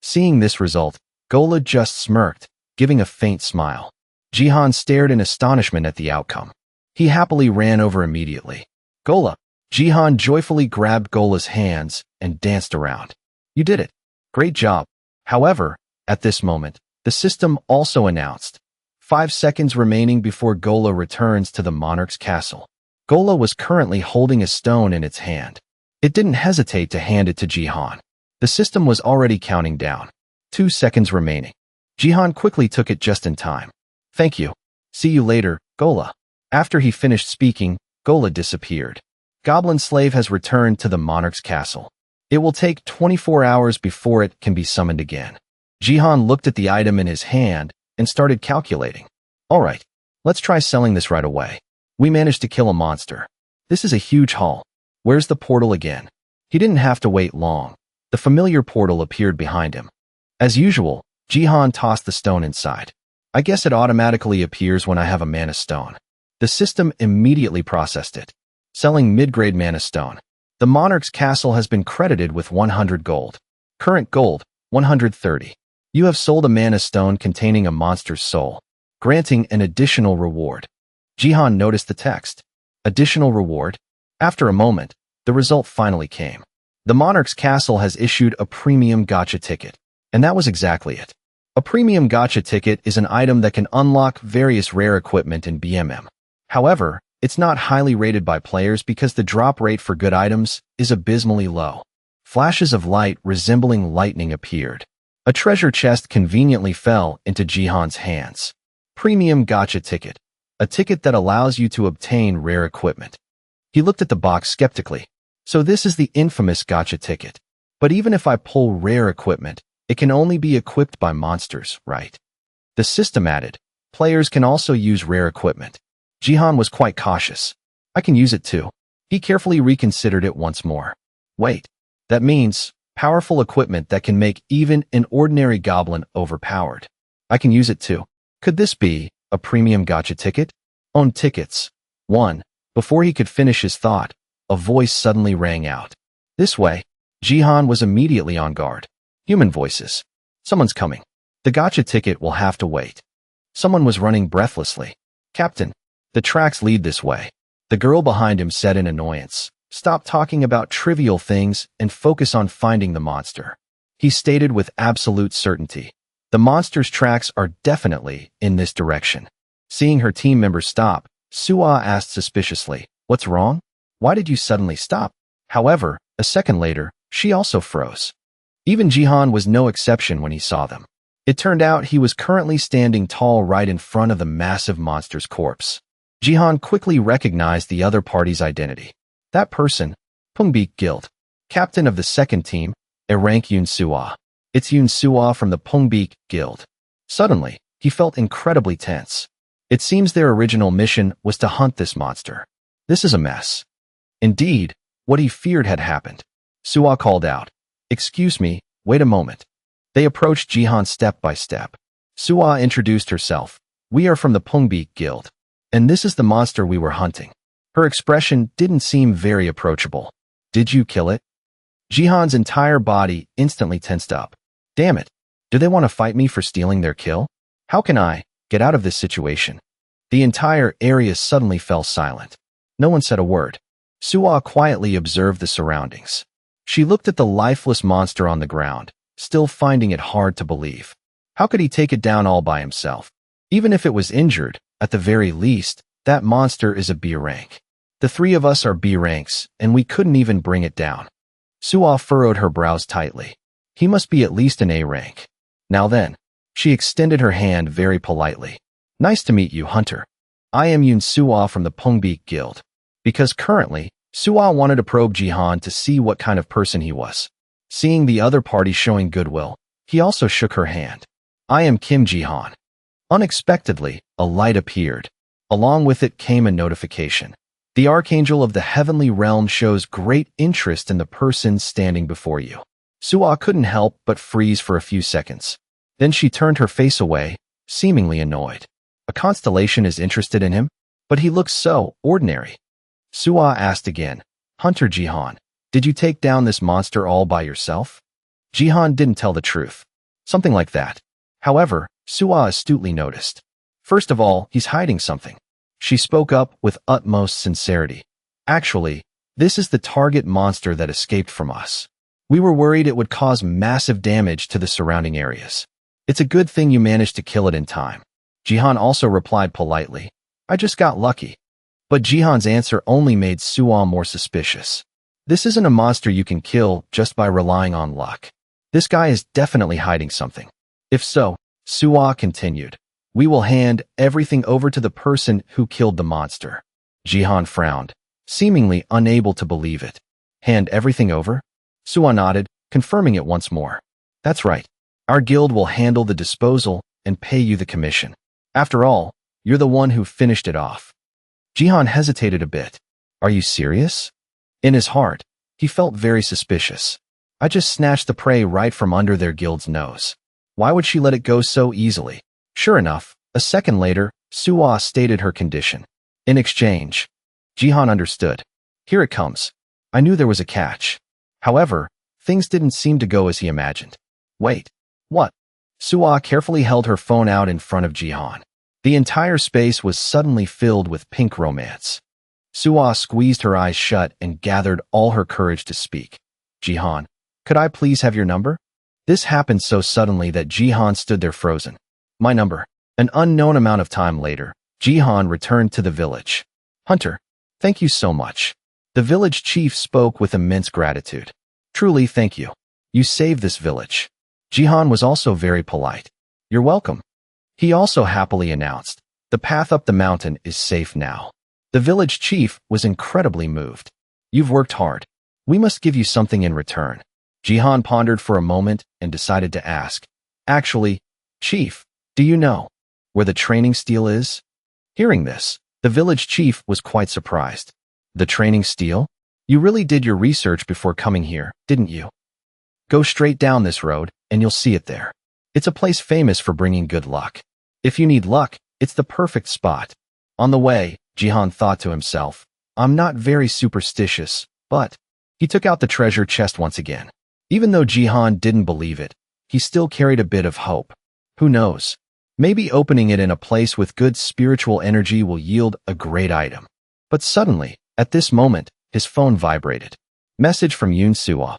Seeing this result, Gola just smirked, giving a faint smile. Jihan stared in astonishment at the outcome. He happily ran over immediately. Gola. Jihan joyfully grabbed Gola's hands and danced around. You did it. Great job. However, at this moment, the system also announced 5 seconds remaining before Gola returns to the monarch's castle. Gola was currently holding a stone in its hand. It didn't hesitate to hand it to Jihan. The system was already counting down. 2 seconds remaining. Jihan quickly took it just in time. Thank you. See you later, Gola. After he finished speaking, Gola disappeared. Goblin Slave has returned to the monarch's castle. It will take 24 hours before it can be summoned again. Jihan looked at the item in his hand and started calculating. All right, let's try selling this right away. We managed to kill a monster. This is a huge haul. Where's the portal again? He didn't have to wait long. The familiar portal appeared behind him. As usual, Jihan tossed the stone inside. I guess it automatically appears when I have a mana stone. The system immediately processed it. Selling mid-grade mana stone. The monarch's castle has been credited with 100 gold. Current gold, 130. You have sold a mana stone containing a monster's soul, granting an additional reward. Jihan noticed the text. Additional reward? After a moment, the result finally came. The monarch's castle has issued a premium gacha ticket. And that was exactly it. A premium gacha ticket is an item that can unlock various rare equipment in BMM. However, it's not highly rated by players because the drop rate for good items is abysmally low. Flashes of light resembling lightning appeared. A treasure chest conveniently fell into Jihan's hands. Premium gacha ticket. A ticket that allows you to obtain rare equipment. He looked at the box skeptically. So this is the infamous gacha ticket. But even if I pull rare equipment, it can only be equipped by monsters, right? The system added, players can also use rare equipment. Jihan was quite cautious. I can use it too. He carefully reconsidered it once more. Wait, that means powerful equipment that can make even an ordinary goblin overpowered. I can use it too. Could this be a premium gacha ticket? Own tickets. 1. Before he could finish his thought, a voice suddenly rang out. This way. Jihan was immediately on guard. Human voices. Someone's coming. The gacha ticket will have to wait. Someone was running breathlessly. Captain, the tracks lead this way. The girl behind him said in annoyance. Stop talking about trivial things and focus on finding the monster. He stated with absolute certainty. The monster's tracks are definitely in this direction. Seeing her team members stop, Suwa asked suspiciously, "What's wrong? Why did you suddenly stop?" However, a second later, she also froze. Even Jihan was no exception when he saw them. It turned out he was currently standing tall right in front of the massive monster's corpse. Jihan quickly recognized the other party's identity. That person, Pungbik Guild, captain of the second team, a rank Yoon Suwa. It's Yoon Suwa from the Pungbik Guild. Suddenly, he felt incredibly tense. It seems their original mission was to hunt this monster. This is a mess. Indeed, what he feared had happened. Suwa called out, "Excuse me, wait a moment." They approached Jihan step by step. Suwa introduced herself. "We are from the Pungbik Guild, and this is the monster we were hunting." Her expression didn't seem very approachable. "Did you kill it?" Jihan's entire body instantly tensed up. Damn it. Do they want to fight me for stealing their kill? How can I get out of this situation? The entire area suddenly fell silent. No one said a word. Suwa quietly observed the surroundings. She looked at the lifeless monster on the ground, still finding it hard to believe. How could he take it down all by himself? Even if it was injured, at the very least, that monster is a B rank. The three of us are B ranks, and we couldn't even bring it down. Suwa furrowed her brows tightly. He must be at least an A rank. Now then, she extended her hand very politely. "Nice to meet you, Hunter. I am Yoon Suwa from the Pungbik Guild." Because currently, Suwa wanted to probe Jihan to see what kind of person he was. Seeing the other party showing goodwill, he also shook her hand. "I am Kim Jihan." Unexpectedly, a light appeared. Along with it came a notification. The Archangel of the Heavenly Realm shows great interest in the person standing before you. Suwa couldn't help but freeze for a few seconds. Then she turned her face away, seemingly annoyed. A constellation is interested in him? But he looks so ordinary. Suwa asked again, "Hunter Jihan, did you take down this monster all by yourself?" Jihan didn't tell the truth. Something like that. However, Suwa astutely noticed. First of all, he's hiding something. She spoke up with utmost sincerity. "Actually, this is the target monster that escaped from us. We were worried it would cause massive damage to the surrounding areas. It's a good thing you managed to kill it in time." Jihan also replied politely, "I just got lucky." But Jihan's answer only made Suwa more suspicious. This isn't a monster you can kill just by relying on luck. This guy is definitely hiding something. If so, Suwa continued, "We will hand everything over to the person who killed the monster." Jihan frowned, seemingly unable to believe it. "Hand everything over?" Suwa nodded, confirming it once more. "That's right. Our guild will handle the disposal and pay you the commission. After all, you're the one who finished it off." Jihan hesitated a bit. "Are you serious?" In his heart, he felt very suspicious. I just snatched the prey right from under their guild's nose. Why would she let it go so easily? Sure enough, a second later, Suwa stated her condition. In exchange, Jihan understood. Here it comes. I knew there was a catch. However, things didn't seem to go as he imagined. Wait, what? Suwa carefully held her phone out in front of Jihan. The entire space was suddenly filled with pink romance. Suwa squeezed her eyes shut and gathered all her courage to speak. "Jihan, could I please have your number?" This happened so suddenly that Jihan stood there frozen. "My number." An unknown amount of time later, Jihan returned to the village. "Hunter, thank you so much." The village chief spoke with immense gratitude. "Truly thank you. You saved this village." Jihan was also very polite. "You're welcome." He also happily announced, "The path up the mountain is safe now." The village chief was incredibly moved. "You've worked hard. We must give you something in return." Jihan pondered for a moment and decided to ask, "Actually, Chief, do you know where the training steel is?" Hearing this, the village chief was quite surprised. "The training steel? You really did your research before coming here, didn't you? Go straight down this road, and you'll see it there. It's a place famous for bringing good luck. If you need luck, it's the perfect spot." On the way, Jihan thought to himself, "I'm not very superstitious, but..." He took out the treasure chest once again. Even though Jihan didn't believe it, he still carried a bit of hope. Who knows? Maybe opening it in a place with good spiritual energy will yield a great item. But suddenly, at this moment, his phone vibrated. Message from Yoon Suwa.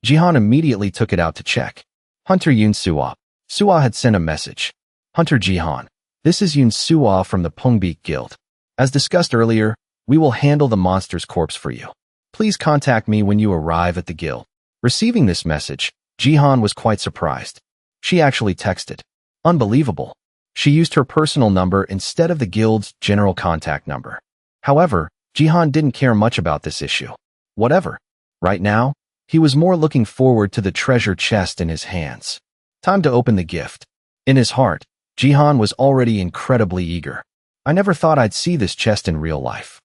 Jihan immediately took it out to check. Hunter Yoon Suwa. Suwa had sent a message. "Hunter Jihan, This is Yun Suo from the Pungbeak Guild. As discussed earlier, we will handle the monster's corpse for you. Please contact me when you arrive at the guild. Receiving this message, Jihan was quite surprised. She actually texted. Unbelievable. She used her personal number instead of the guild's general contact number. However, Jihan didn't care much about this issue. Whatever. Right now, he was more looking forward to the treasure chest in his hands. Time to open the gift. In his heart, Jihan was already incredibly eager. I never thought I'd see this chest in real life.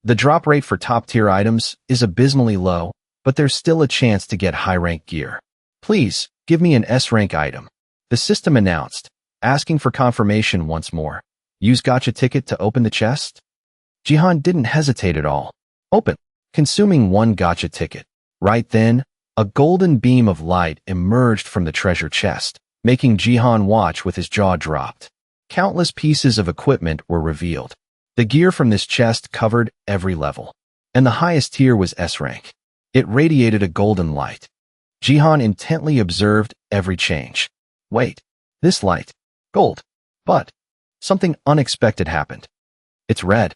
The drop rate for top-tier items is abysmally low, but there's still a chance to get high-rank gear. Please, give me an S-rank item. The system announced, asking for confirmation once more. Use gacha ticket to open the chest? Jihan didn't hesitate at all. Open. Consuming one gacha ticket. Right then, a golden beam of light emerged from the treasure chest, making Jihan watch with his jaw dropped. Countless pieces of equipment were revealed. The gear from this chest covered every level, and the highest tier was S-rank. It radiated a golden light. Jihan intently observed every change. Wait, this light. Gold. But something unexpected happened. It's red.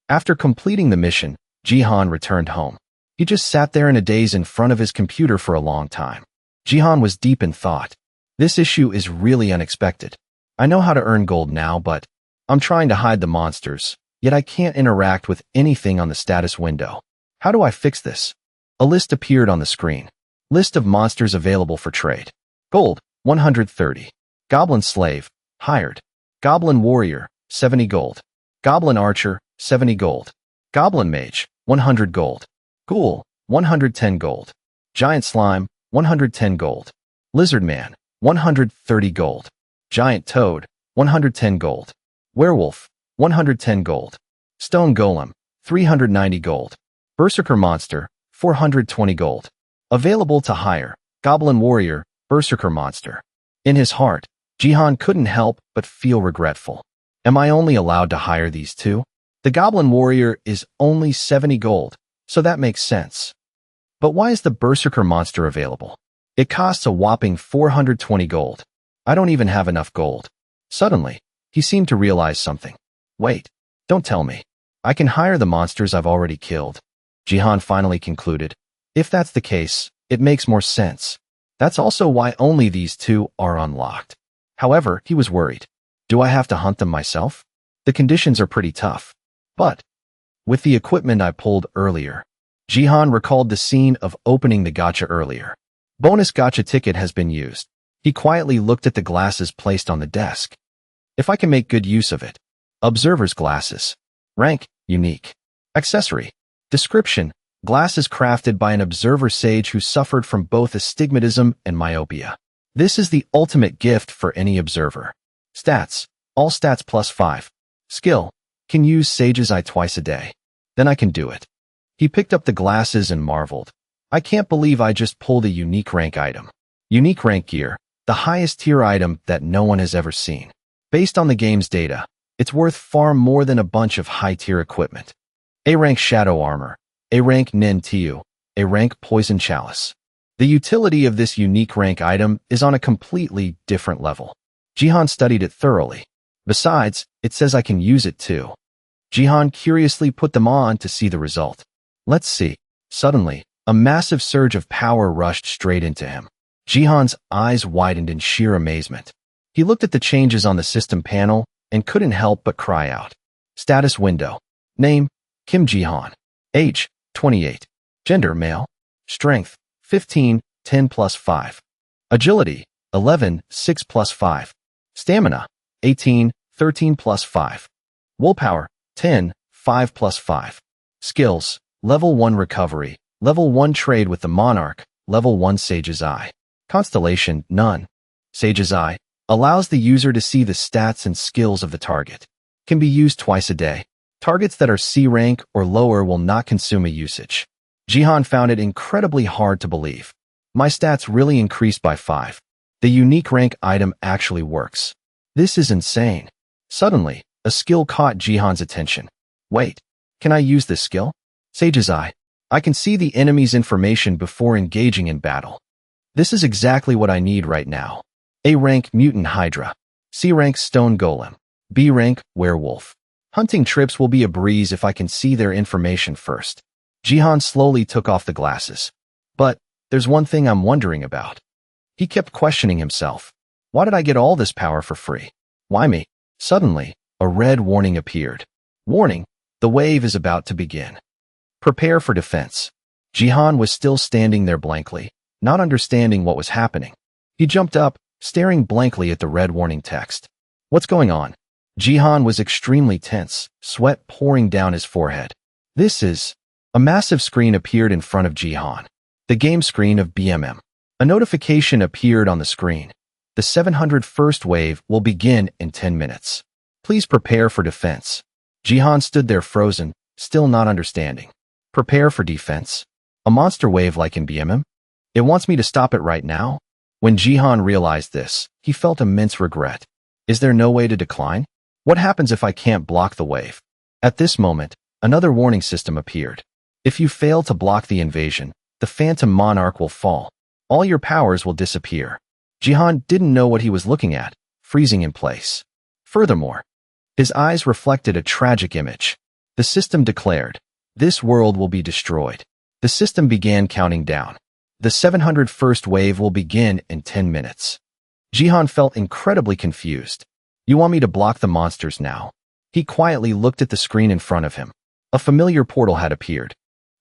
After completing the mission, Jihan returned home. He just sat there in a daze in front of his computer for a long time. Jihan was deep in thought. This issue is really unexpected. I know how to earn gold now, but I'm trying to hide the monsters, yet I can't interact with anything on the status window. How do I fix this? A list appeared on the screen. List of monsters available for trade. Gold, 130. Goblin Slave, hired. Goblin Warrior, 70 gold. Goblin Archer, 70 gold. Goblin Mage, 100 gold. Ghoul, 110 gold. Giant Slime, 110 gold. Lizard Man, 130 gold. Giant Toad, 110 gold. Werewolf, 110 gold. Stone Golem, 390 gold. Berserker Monster, 420 gold. Available to hire. Goblin Warrior, Berserker Monster. In his heart, Jihan couldn't help but feel regretful. Am I only allowed to hire these two? The Goblin Warrior is only 70 gold, so that makes sense. But why is the Berserker Monster available? It costs a whopping 420 gold. I don't even have enough gold. Suddenly, he seemed to realize something. Wait, don't tell me. I can hire the monsters I've already killed. Jihan finally concluded. If that's the case, it makes more sense. That's also why only these two are unlocked. However, he was worried. Do I have to hunt them myself? The conditions are pretty tough. But with the equipment I pulled earlier, Jihan recalled the scene of opening the gacha earlier. Bonus gacha ticket has been used. He quietly looked at the glasses placed on the desk. If I can make good use of it. Observer's glasses. Rank, unique. Accessory. Description, glasses crafted by an observer sage who suffered from both astigmatism and myopia. This is the ultimate gift for any observer. Stats, all stats plus 5. Skill, can use Sage's Eye twice a day. Then I can do it. He picked up the glasses and marveled. I can't believe I just pulled a unique rank item. Unique rank gear, the highest tier item that no one has ever seen. Based on the game's data, it's worth far more than a bunch of high-tier equipment. A-rank Shadow Armor, A-rank Nin Tiu, A-rank Poison Chalice. The utility of this unique rank item is on a completely different level. Jihan studied it thoroughly. Besides, it says I can use it too. Jihan curiously put them on to see the result. Let's see. Suddenly, a massive surge of power rushed straight into him. Jihan's eyes widened in sheer amazement. He looked at the changes on the system panel and couldn't help but cry out. Status window. Name, Kim Jihan. Age, 28. Gender, male. Strength, 15, 10 plus 5. Agility, 11, 6 plus 5. Stamina, 18, 13 plus 5. Willpower, 10, 5 plus 5. Skills, Level 1 Recovery, Level 1 Trade with the Monarch, Level 1 Sage's Eye. Constellation, none. Sage's Eye allows the user to see the stats and skills of the target. Can be used twice a day. Targets that are C rank or lower will not consume a usage. Jihan found it incredibly hard to believe. My stats really increased by 5. The unique rank item actually works. This is insane. Suddenly, a skill caught Jihan's attention. Wait, can I use this skill? Sage's Eye. I can see the enemy's information before engaging in battle. This is exactly what I need right now. A-rank Mutant Hydra. C-rank Stone Golem. B rank, werewolf. Hunting trips will be a breeze if I can see their information first. Jihan slowly took off the glasses. But there's one thing I'm wondering about. He kept questioning himself. Why did I get all this power for free? Why me? Suddenly, a red warning appeared. Warning, the wave is about to begin. Prepare for defense. Jihan was still standing there blankly, not understanding what was happening. He jumped up, staring blankly at the red warning text. What's going on? Jihan was extremely tense, sweat pouring down his forehead. This is... A massive screen appeared in front of Jihan. The game screen of BMM. A notification appeared on the screen. The 701st wave will begin in 10 minutes. Please prepare for defense. Jihan stood there frozen, still not understanding. Prepare for defense? A monster wave like in BMM? It wants me to stop it right now? When Jihan realized this, he felt immense regret. Is there no way to decline? What happens if I can't block the wave? At this moment, another warning system appeared. If you fail to block the invasion, the Phantom Monarch will fall. All your powers will disappear. Jihan didn't know what he was looking at, freezing in place. Furthermore, his eyes reflected a tragic image. The system declared, this world will be destroyed. The system began counting down. The 701st wave will begin in 10 minutes. Jihan felt incredibly confused. You want me to block the monsters now? He quietly looked at the screen in front of him. A familiar portal had appeared.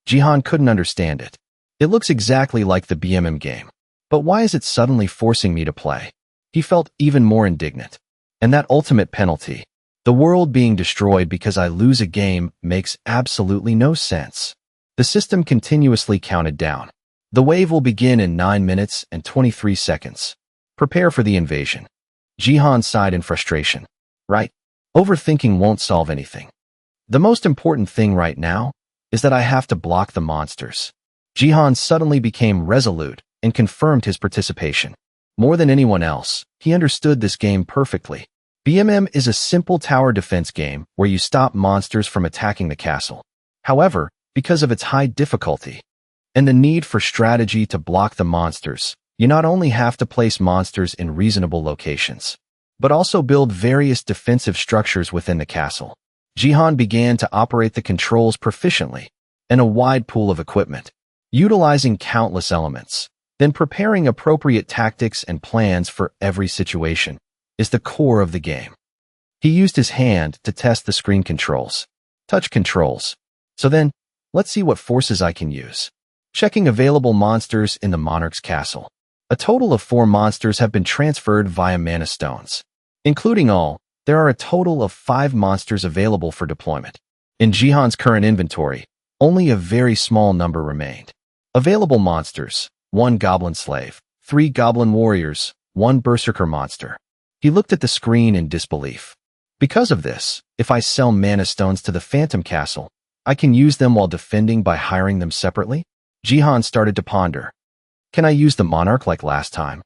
Jihan couldn't understand it. It looks exactly like the BMM game. But why is it suddenly forcing me to play? He felt even more indignant. And that ultimate penalty, the world being destroyed because I lose a game, makes absolutely no sense. The system continuously counted down. The wave will begin in 9 minutes and 23 seconds. Prepare for the invasion. Jihan sighed in frustration. Right? Overthinking won't solve anything. The most important thing right now is that I have to block the monsters. Jihan suddenly became resolute and confirmed his participation. More than anyone else, he understood this game perfectly. BMM is a simple tower defense game where you stop monsters from attacking the castle. However, because of its high difficulty and the need for strategy to block the monsters, you not only have to place monsters in reasonable locations, but also build various defensive structures within the castle. Jihan began to operate the controls proficiently and a wide pool of equipment, utilizing countless elements, then preparing appropriate tactics and plans for every situation is the core of the game. He used his hand to test the screen controls, touch controls. So then, let's see what forces I can use. Checking available monsters in the Monarch's castle. A total of 4 monsters have been transferred via mana stones. Including all, there are a total of 5 monsters available for deployment. In Jihan's current inventory, only a very small number remained. Available monsters: 1 goblin slave, 3 goblin warriors, 1 berserker monster. He looked at the screen in disbelief. Because of this, if I sell mana stones to the Phantom Castle, I can use them while defending by hiring them separately? Jihan started to ponder. Can I use the Monarch like last time?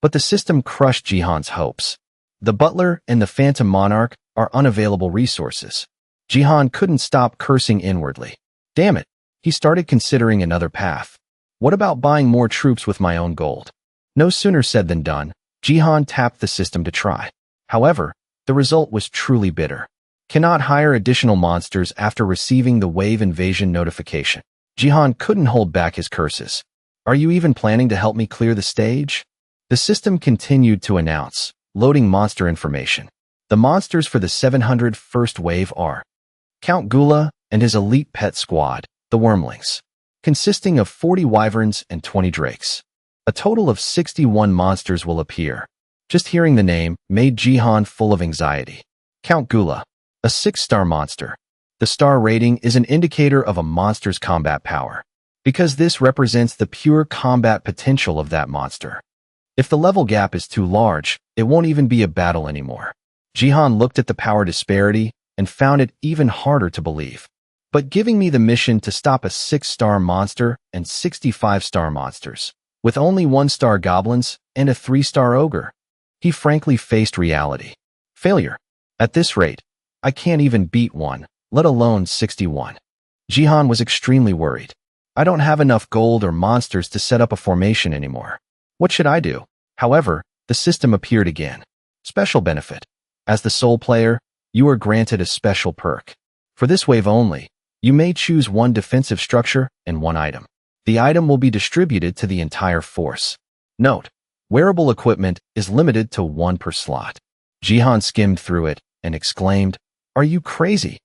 But the system crushed Jihan's hopes. The Butler and the Phantom Monarch are unavailable resources. Jihan couldn't stop cursing inwardly. Damn it, he started considering another path. What about buying more troops with my own gold? No sooner said than done. Jihan tapped the system to try. However, the result was truly bitter. Cannot hire additional monsters after receiving the wave invasion notification. Jihan couldn't hold back his curses. Are you even planning to help me clear the stage? The system continued to announce, loading monster information. The monsters for the 701st wave are Count Gula and his elite pet squad, the Wormlings, consisting of 40 wyverns and 20 drakes. A total of 61 monsters will appear. Just hearing the name made Jihan full of anxiety. Count Gula, a 6-star monster. The star rating is an indicator of a monster's combat power, because this represents the pure combat potential of that monster. If the level gap is too large, it won't even be a battle anymore. Jihan looked at the power disparity and found it even harder to believe. But giving me the mission to stop a 6-star monster and 65-star monsters, with only 1-star goblins and a 3-star ogre, he frankly faced reality. Failure. At this rate, I can't even beat 1, let alone 61. Jihan was extremely worried. I don't have enough gold or monsters to set up a formation anymore. What should I do? However, the system appeared again. Special benefit. As the sole player, you are granted a special perk. For this wave only, you may choose one defensive structure and one item. The item will be distributed to the entire force. Note, wearable equipment is limited to one per slot. Jihan skimmed through it and exclaimed, "Are you crazy?"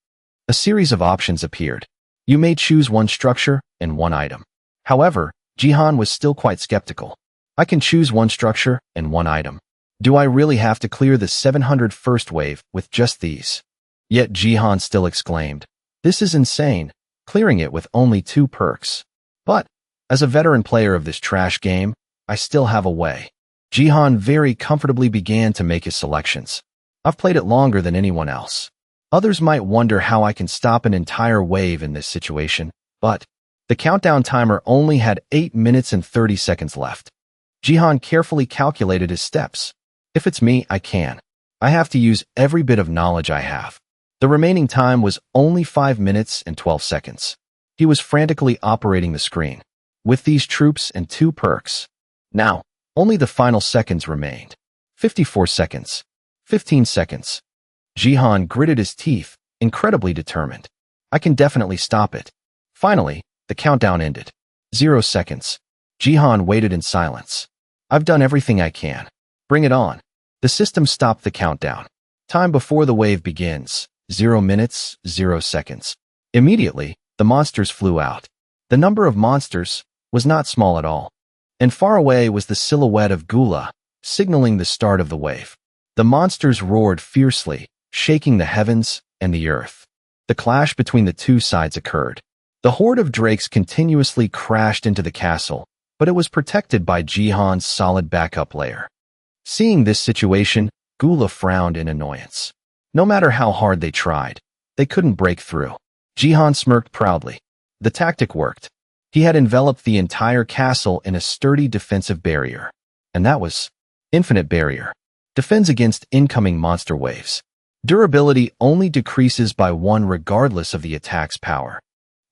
A series of options appeared. You may choose one structure and one item. However, Jihan was still quite skeptical. I can choose one structure and one item. Do I really have to clear the 701st wave with just these? Yet Jihan still exclaimed, "This is insane, clearing it with only 2 perks." But, as a veteran player of this trash game, I still have a way. Jihan very comfortably began to make his selections. I've played it longer than anyone else. Others might wonder how I can stop an entire wave in this situation, but the countdown timer only had 8 minutes and 30 seconds left. Jihan carefully calculated his steps. If it's me, I can. I have to use every bit of knowledge I have. The remaining time was only 5 minutes and 12 seconds. He was frantically operating the screen. With these troops and 2 perks. Now, only the final seconds remained. 54 seconds. 15 seconds. Jihan gritted his teeth, incredibly determined. I can definitely stop it. Finally, the countdown ended. 0 seconds. Jihan waited in silence. I've done everything I can. Bring it on. The system stopped the countdown. Time before the wave begins. 0 minutes, 0 seconds. Immediately, the monsters flew out. The number of monsters was not small at all. And far away was the silhouette of Gula, signaling the start of the wave. The monsters roared fiercely, shaking the heavens and the earth. The clash between the two sides occurred. The horde of drakes continuously crashed into the castle, but it was protected by Jihan's solid backup layer. Seeing this situation, Gula frowned in annoyance. No matter how hard they tried, they couldn't break through. Jihan smirked proudly. The tactic worked. He had enveloped the entire castle in a sturdy defensive barrier. And that was Infinite Barrier. Defends against incoming monster waves. Durability only decreases by 1 regardless of the attack's power.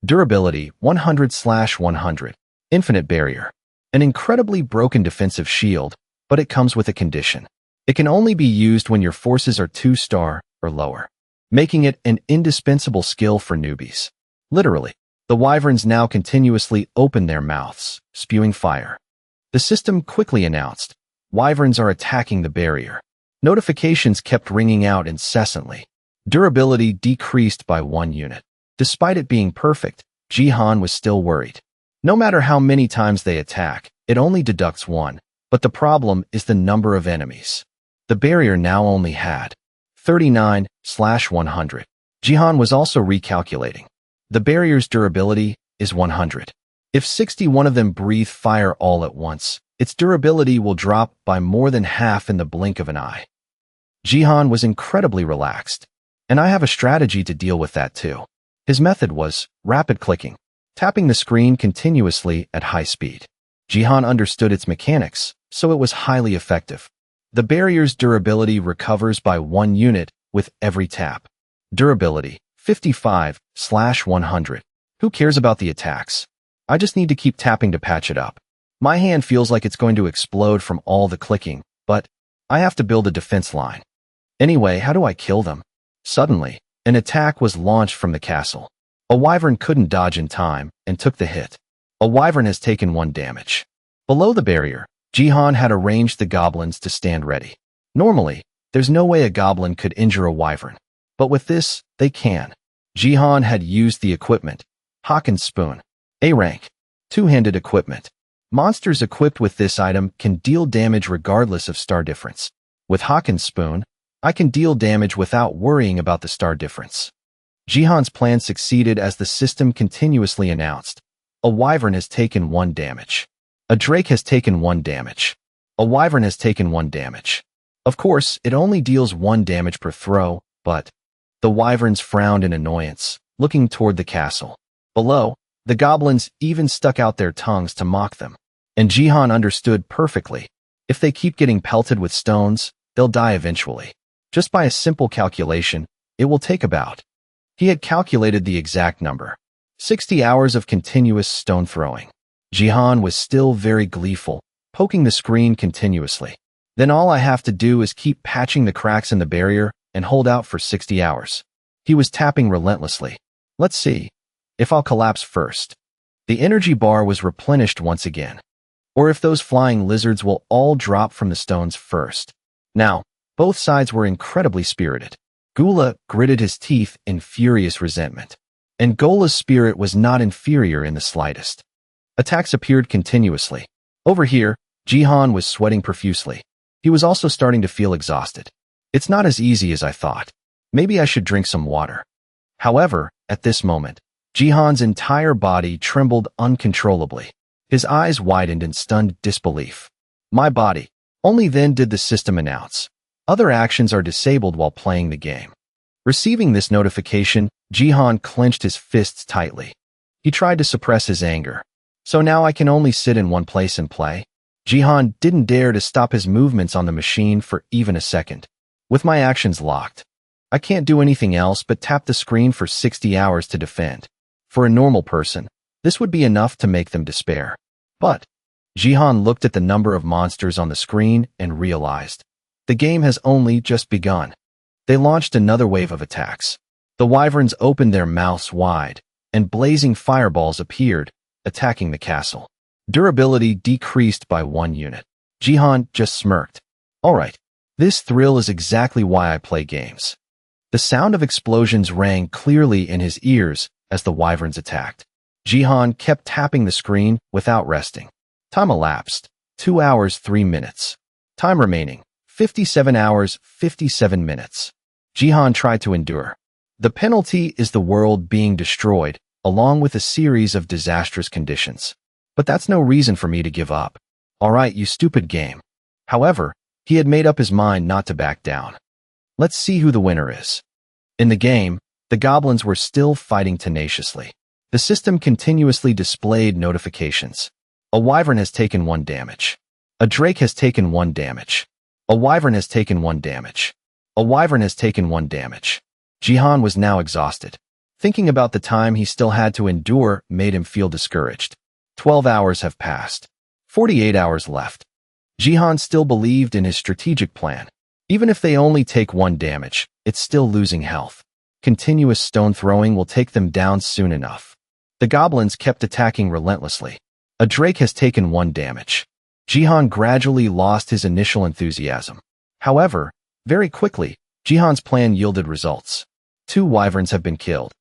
Durability 100/100. Infinite Barrier. An incredibly broken defensive shield, but it comes with a condition. It can only be used when your forces are 2-star or lower, making it an indispensable skill for newbies. Literally, the wyverns now continuously open their mouths, spewing fire. The system quickly announced, "Wyverns are attacking the barrier." Notifications kept ringing out incessantly. Durability decreased by 1 unit. Despite it being perfect, Jihan was still worried. No matter how many times they attack, it only deducts 1, but the problem is the number of enemies. The barrier now only had 39/100. Jihan was also recalculating. The barrier's durability is 100. If 61 of them breathe fire all at once, its durability will drop by more than half in the blink of an eye. Jihan was incredibly relaxed, and I have a strategy to deal with that too. His method was rapid clicking, tapping the screen continuously at high speed. Jihan understood its mechanics, so it was highly effective. The barrier's durability recovers by 1 unit with every tap. Durability 55/100. Who cares about the attacks? I just need to keep tapping to patch it up. My hand feels like it's going to explode from all the clicking, but I have to build a defense line. Anyway, how do I kill them? Suddenly, an attack was launched from the castle. A wyvern couldn't dodge in time and took the hit. A wyvern has taken 1 damage. Below the barrier, Jihan had arranged the goblins to stand ready. Normally, there's no way a goblin could injure a wyvern, but with this, they can. Jihan had used the equipment, Hawken's Spoon, A rank, 2-handed equipment. Monsters equipped with this item can deal damage regardless of star difference. With Hawken's Spoon, I can deal damage without worrying about the star difference. Jihan's plan succeeded as the system continuously announced. A wyvern has taken 1 damage. A drake has taken 1 damage. A wyvern has taken 1 damage. Of course, it only deals 1 damage per throw, but the wyverns frowned in annoyance, looking toward the castle. Below, the goblins even stuck out their tongues to mock them. And Jihan understood perfectly. If they keep getting pelted with stones, they'll die eventually. Just by a simple calculation, it will take about. He had calculated the exact number. 60 hours of continuous stone throwing. Jihan was still very gleeful, poking the screen continuously. Then all I have to do is keep patching the cracks in the barrier and hold out for 60 hours. He was tapping relentlessly. Let's see if I'll collapse first. The energy bar was replenished once again. Or if those flying lizards will all drop from the stones first. Now, both sides were incredibly spirited. Gula gritted his teeth in furious resentment. And Gola's spirit was not inferior in the slightest. Attacks appeared continuously. Over here, Jihan was sweating profusely. He was also starting to feel exhausted. It's not as easy as I thought. Maybe I should drink some water. However, at this moment, Jihan's entire body trembled uncontrollably. His eyes widened in stunned disbelief. My body. Only then did the system announce. Other actions are disabled while playing the game. Receiving this notification, Jihan clenched his fists tightly. He tried to suppress his anger. So now I can only sit in one place and play? Jihan didn't dare to stop his movements on the machine for even a second. With my actions locked, I can't do anything else but tap the screen for 60 hours to defend. For a normal person, this would be enough to make them despair. But Jihan looked at the number of monsters on the screen and realized the game has only just begun. They launched another wave of attacks. The wyverns opened their mouths wide, and blazing fireballs appeared, attacking the castle. Durability decreased by 1 unit. Jihan just smirked. Alright, this thrill is exactly why I play games. The sound of explosions rang clearly in his ears as the wyverns attacked. Jihan kept tapping the screen without resting. Time elapsed. 2 hours, 3 minutes. Time remaining. 57 hours, 57 minutes. Jihan tried to endure. The penalty is the world being destroyed, along with a series of disastrous conditions. But that's no reason for me to give up. Alright, you stupid game. However, he had made up his mind not to back down. Let's see who the winner is. In the game, the goblins were still fighting tenaciously. The system continuously displayed notifications. A wyvern has taken 1 damage. A drake has taken 1 damage. A wyvern has taken 1 damage. A wyvern has taken 1 damage. Jihan was now exhausted. Thinking about the time he still had to endure made him feel discouraged. 12 hours have passed. 48 hours left. Jihan still believed in his strategic plan. Even if they only take 1 damage, it's still losing health. Continuous stone throwing will take them down soon enough. The goblins kept attacking relentlessly. A drake has taken 1 damage. Jihan gradually lost his initial enthusiasm. However, very quickly, Jihan's plan yielded results. 2 wyverns have been killed.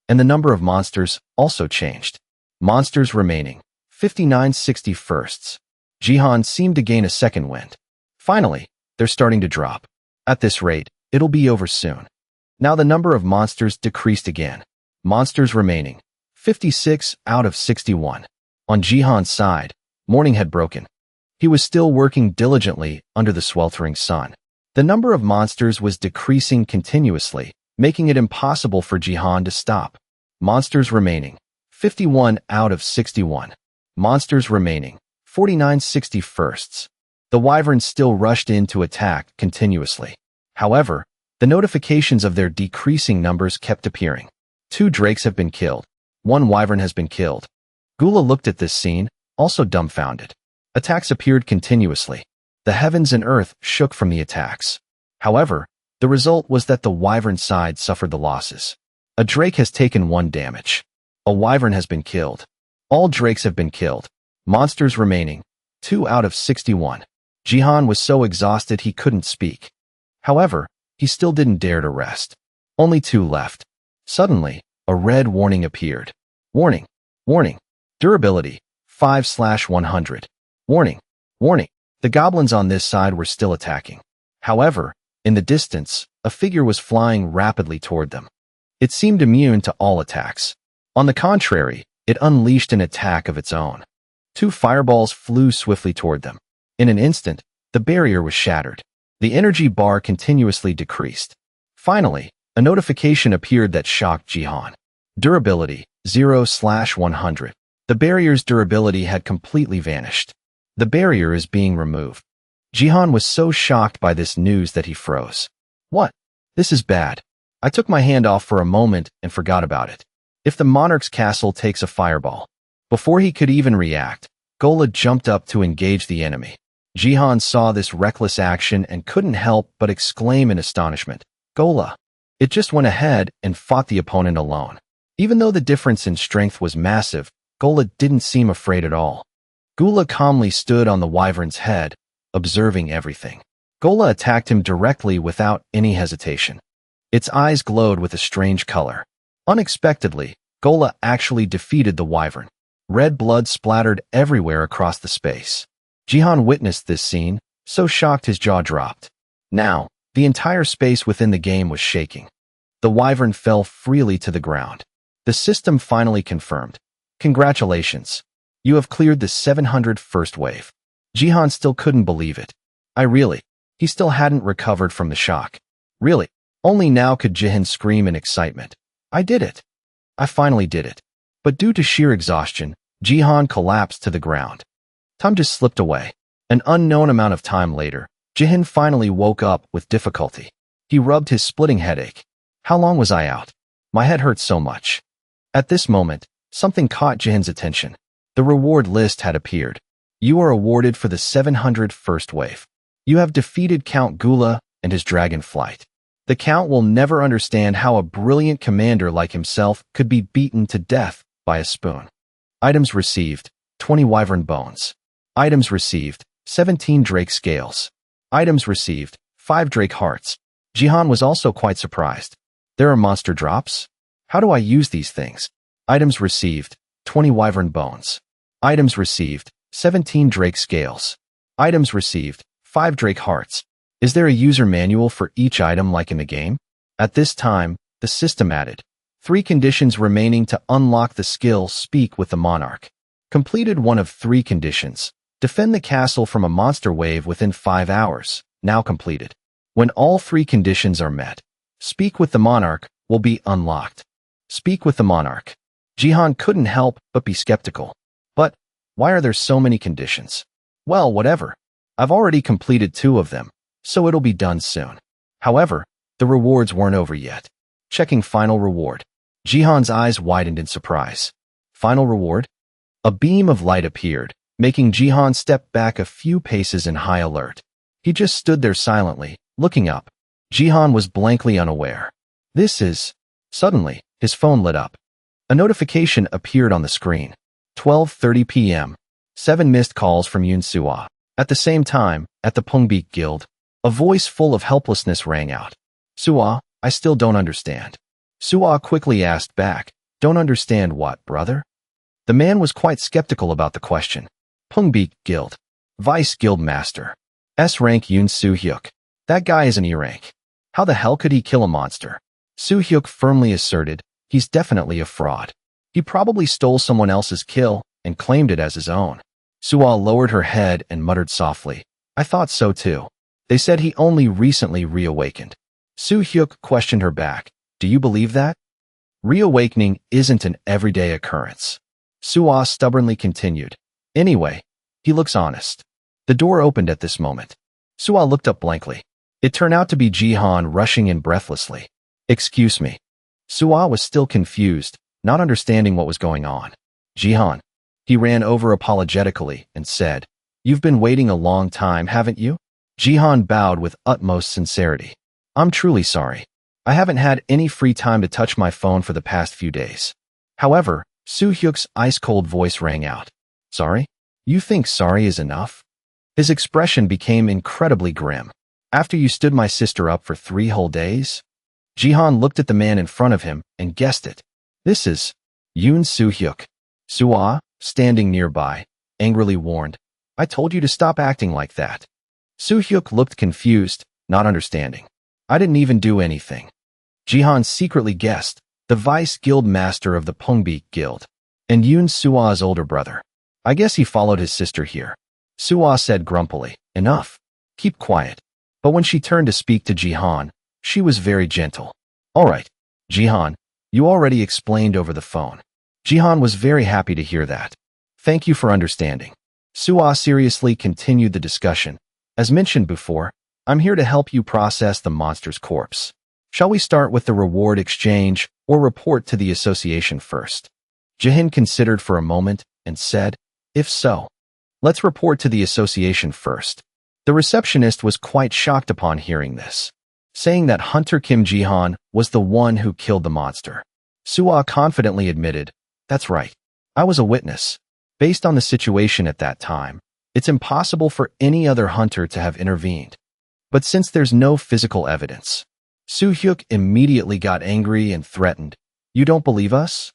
And the number of monsters also changed. Monsters remaining. 59/61. Jihan seemed to gain a second wind. Finally, they're starting to drop. At this rate, it'll be over soon. Now the number of monsters decreased again. Monsters remaining. 56 out of 61. On Jihan's side, morning had broken. He was still working diligently under the sweltering sun. The number of monsters was decreasing continuously, making it impossible for Jihan to stop. Monsters remaining. 51 out of 61. Monsters remaining. 49/61. The wyverns still rushed in to attack continuously. However, the notifications of their decreasing numbers kept appearing. 2 drakes have been killed. 1 wyvern has been killed. Gula looked at this scene, also dumbfounded. Attacks appeared continuously. The heavens and earth shook from the attacks. However, the result was that the wyvern side suffered the losses. A drake has taken 1 damage. A wyvern has been killed. All drakes have been killed. Monsters remaining. 2 out of 61. Jihan was so exhausted he couldn't speak. However, he still didn't dare to rest. Only 2 left. Suddenly, a red warning appeared. Warning. Warning. Durability. 5/100. Warning. Warning. The goblins on this side were still attacking. However, in the distance, a figure was flying rapidly toward them. It seemed immune to all attacks. On the contrary, it unleashed an attack of its own. 2 fireballs flew swiftly toward them. In an instant, the barrier was shattered. The energy bar continuously decreased. Finally, a notification appeared that shocked Jihan. Durability, 0/100. The barrier's durability had completely vanished. The barrier is being removed. Jihan was so shocked by this news that he froze. What? This is bad. I took my hand off for a moment and forgot about it. If the monarch's castle takes a fireball. Before he could even react, Gola jumped up to engage the enemy. Jihan saw this reckless action and couldn't help but exclaim in astonishment. Gola. It just went ahead and fought the opponent alone. Even though the difference in strength was massive, Gola didn't seem afraid at all. Gula calmly stood on the wyvern's head, observing everything. Gola attacked him directly without any hesitation. Its eyes glowed with a strange color. Unexpectedly, Gola actually defeated the wyvern. Red blood splattered everywhere across the space. Jihan witnessed this scene, so shocked his jaw dropped. Now, the entire space within the game was shaking. The wyvern fell freely to the ground. The system finally confirmed. Congratulations. You have cleared the 701st wave. Jihan still couldn't believe it. He still hadn't recovered from the shock. Really? Only now could Jihan scream in excitement. I did it. I finally did it. But due to sheer exhaustion, Jihan collapsed to the ground. Time just slipped away. An unknown amount of time later, Jihan finally woke up with difficulty. He rubbed his splitting headache. How long was I out? My head hurt so much. At this moment, something caught Jihan's attention. The reward list had appeared. You are awarded for the 701st wave. You have defeated Count Gula and his dragon flight. The Count will never understand how a brilliant commander like himself could be beaten to death by a spoon. Items received, 20 wyvern bones. Items received, 17 drake scales. Items received, 5 drake hearts. Jihan was also quite surprised. There are monster drops? How do I use these things? Items received, 20 wyvern bones. Items received, 17 drake scales. Items received, 5 drake hearts. Is there a user manual for each item like in the game? At this time, the system added 3 conditions remaining to unlock the skill Speak with the Monarch. Completed one of 3 conditions. Defend the castle from a monster wave within 5 hours. Now completed. When all 3 conditions are met, Speak with the Monarch will be unlocked. Speak with the Monarch. Jihan couldn't help but be skeptical. But why are there so many conditions? Well, whatever. I've already completed 2 of them, so it'll be done soon. However, the rewards weren't over yet. Checking final reward. Jihan's eyes widened in surprise. Final reward? A beam of light appeared, making Jihan step back a few paces in high alert. He just stood there silently, looking up. Jihan was blankly unaware. This is... Suddenly, his phone lit up. A notification appeared on the screen. 12:30 p.m. 7 missed calls from Yun Suwa. At the same time, at the Pungbeak Guild, a voice full of helplessness rang out. Suwa, I still don't understand. Suwa quickly asked back, don't understand what, brother? The man was quite skeptical about the question. Pungbeak Guild. Vice Guild Master. S-rank Yun Soo-hyuk. That guy is an E-rank. How the hell could he kill a monster? Soo-hyuk firmly asserted, he's definitely a fraud. He probably stole someone else's kill and claimed it as his own. Suwa lowered her head and muttered softly, I thought so too. They said he only recently reawakened. Soo-hyuk questioned her back, do you believe that? Reawakening isn't an everyday occurrence. Suwa stubbornly continued, anyway, he looks honest. The door opened at this moment. Suwa looked up blankly. It turned out to be Jihan rushing in breathlessly. Excuse me. Suwa was still confused, not understanding what was going on. Jihan. He ran over apologetically and said, You've been waiting a long time, haven't you? Jihan bowed with utmost sincerity. I'm truly sorry. I haven't had any free time to touch my phone for the past few days. However, Soo-hyuk's ice-cold voice rang out. Sorry? You think sorry is enough? His expression became incredibly grim. After you stood my sister up for 3 whole days? Jihan looked at the man in front of him and guessed it. This is Yoon Soo-hyuk. Suwa, standing nearby, angrily warned, I told you to stop acting like that. Soo-hyuk looked confused, not understanding. I didn't even do anything. Jihan secretly guessed, the vice guild master of the Pungbeak Guild, and Yoon Suwa's older brother. I guess he followed his sister here. Suwa said grumpily, enough. Keep quiet. But when she turned to speak to Jihan, she was very gentle. All right, Jihan, you already explained over the phone. Jihan was very happy to hear that. Thank you for understanding. Suwa seriously continued the discussion. As mentioned before, I'm here to help you process the monster's corpse. Shall we start with the reward exchange or report to the association first? Jihan considered for a moment and said, if so, let's report to the association first. The receptionist was quite shocked upon hearing this. saying that Hunter Kim Jihan was the one who killed the monster. Suwa confidently admitted, "That's right. I was a witness. Based on the situation at that time, it's impossible for any other hunter to have intervened. But since there's no physical evidence." Soo-hyuk immediately got angry and threatened, "You don't believe us?"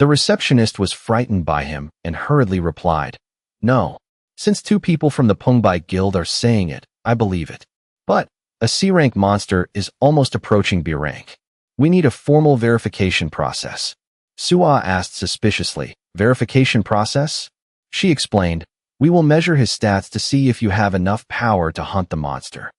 The receptionist was frightened by him and hurriedly replied, "No. Since 2 people from the Pungbai Guild are saying it, I believe it. But a C-rank monster is almost approaching B rank. We need a formal verification process." Suwa asked suspiciously, "Verification process?" She explained, "We will measure his stats to see if you have enough power to hunt the monster."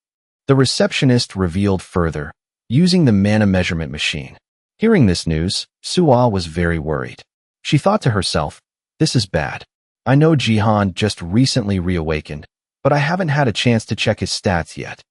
The receptionist revealed further, using the mana measurement machine. Hearing this news, Suwa was very worried. She thought to herself, "This is bad. I know Jihan just recently reawakened, but I haven't had a chance to check his stats yet."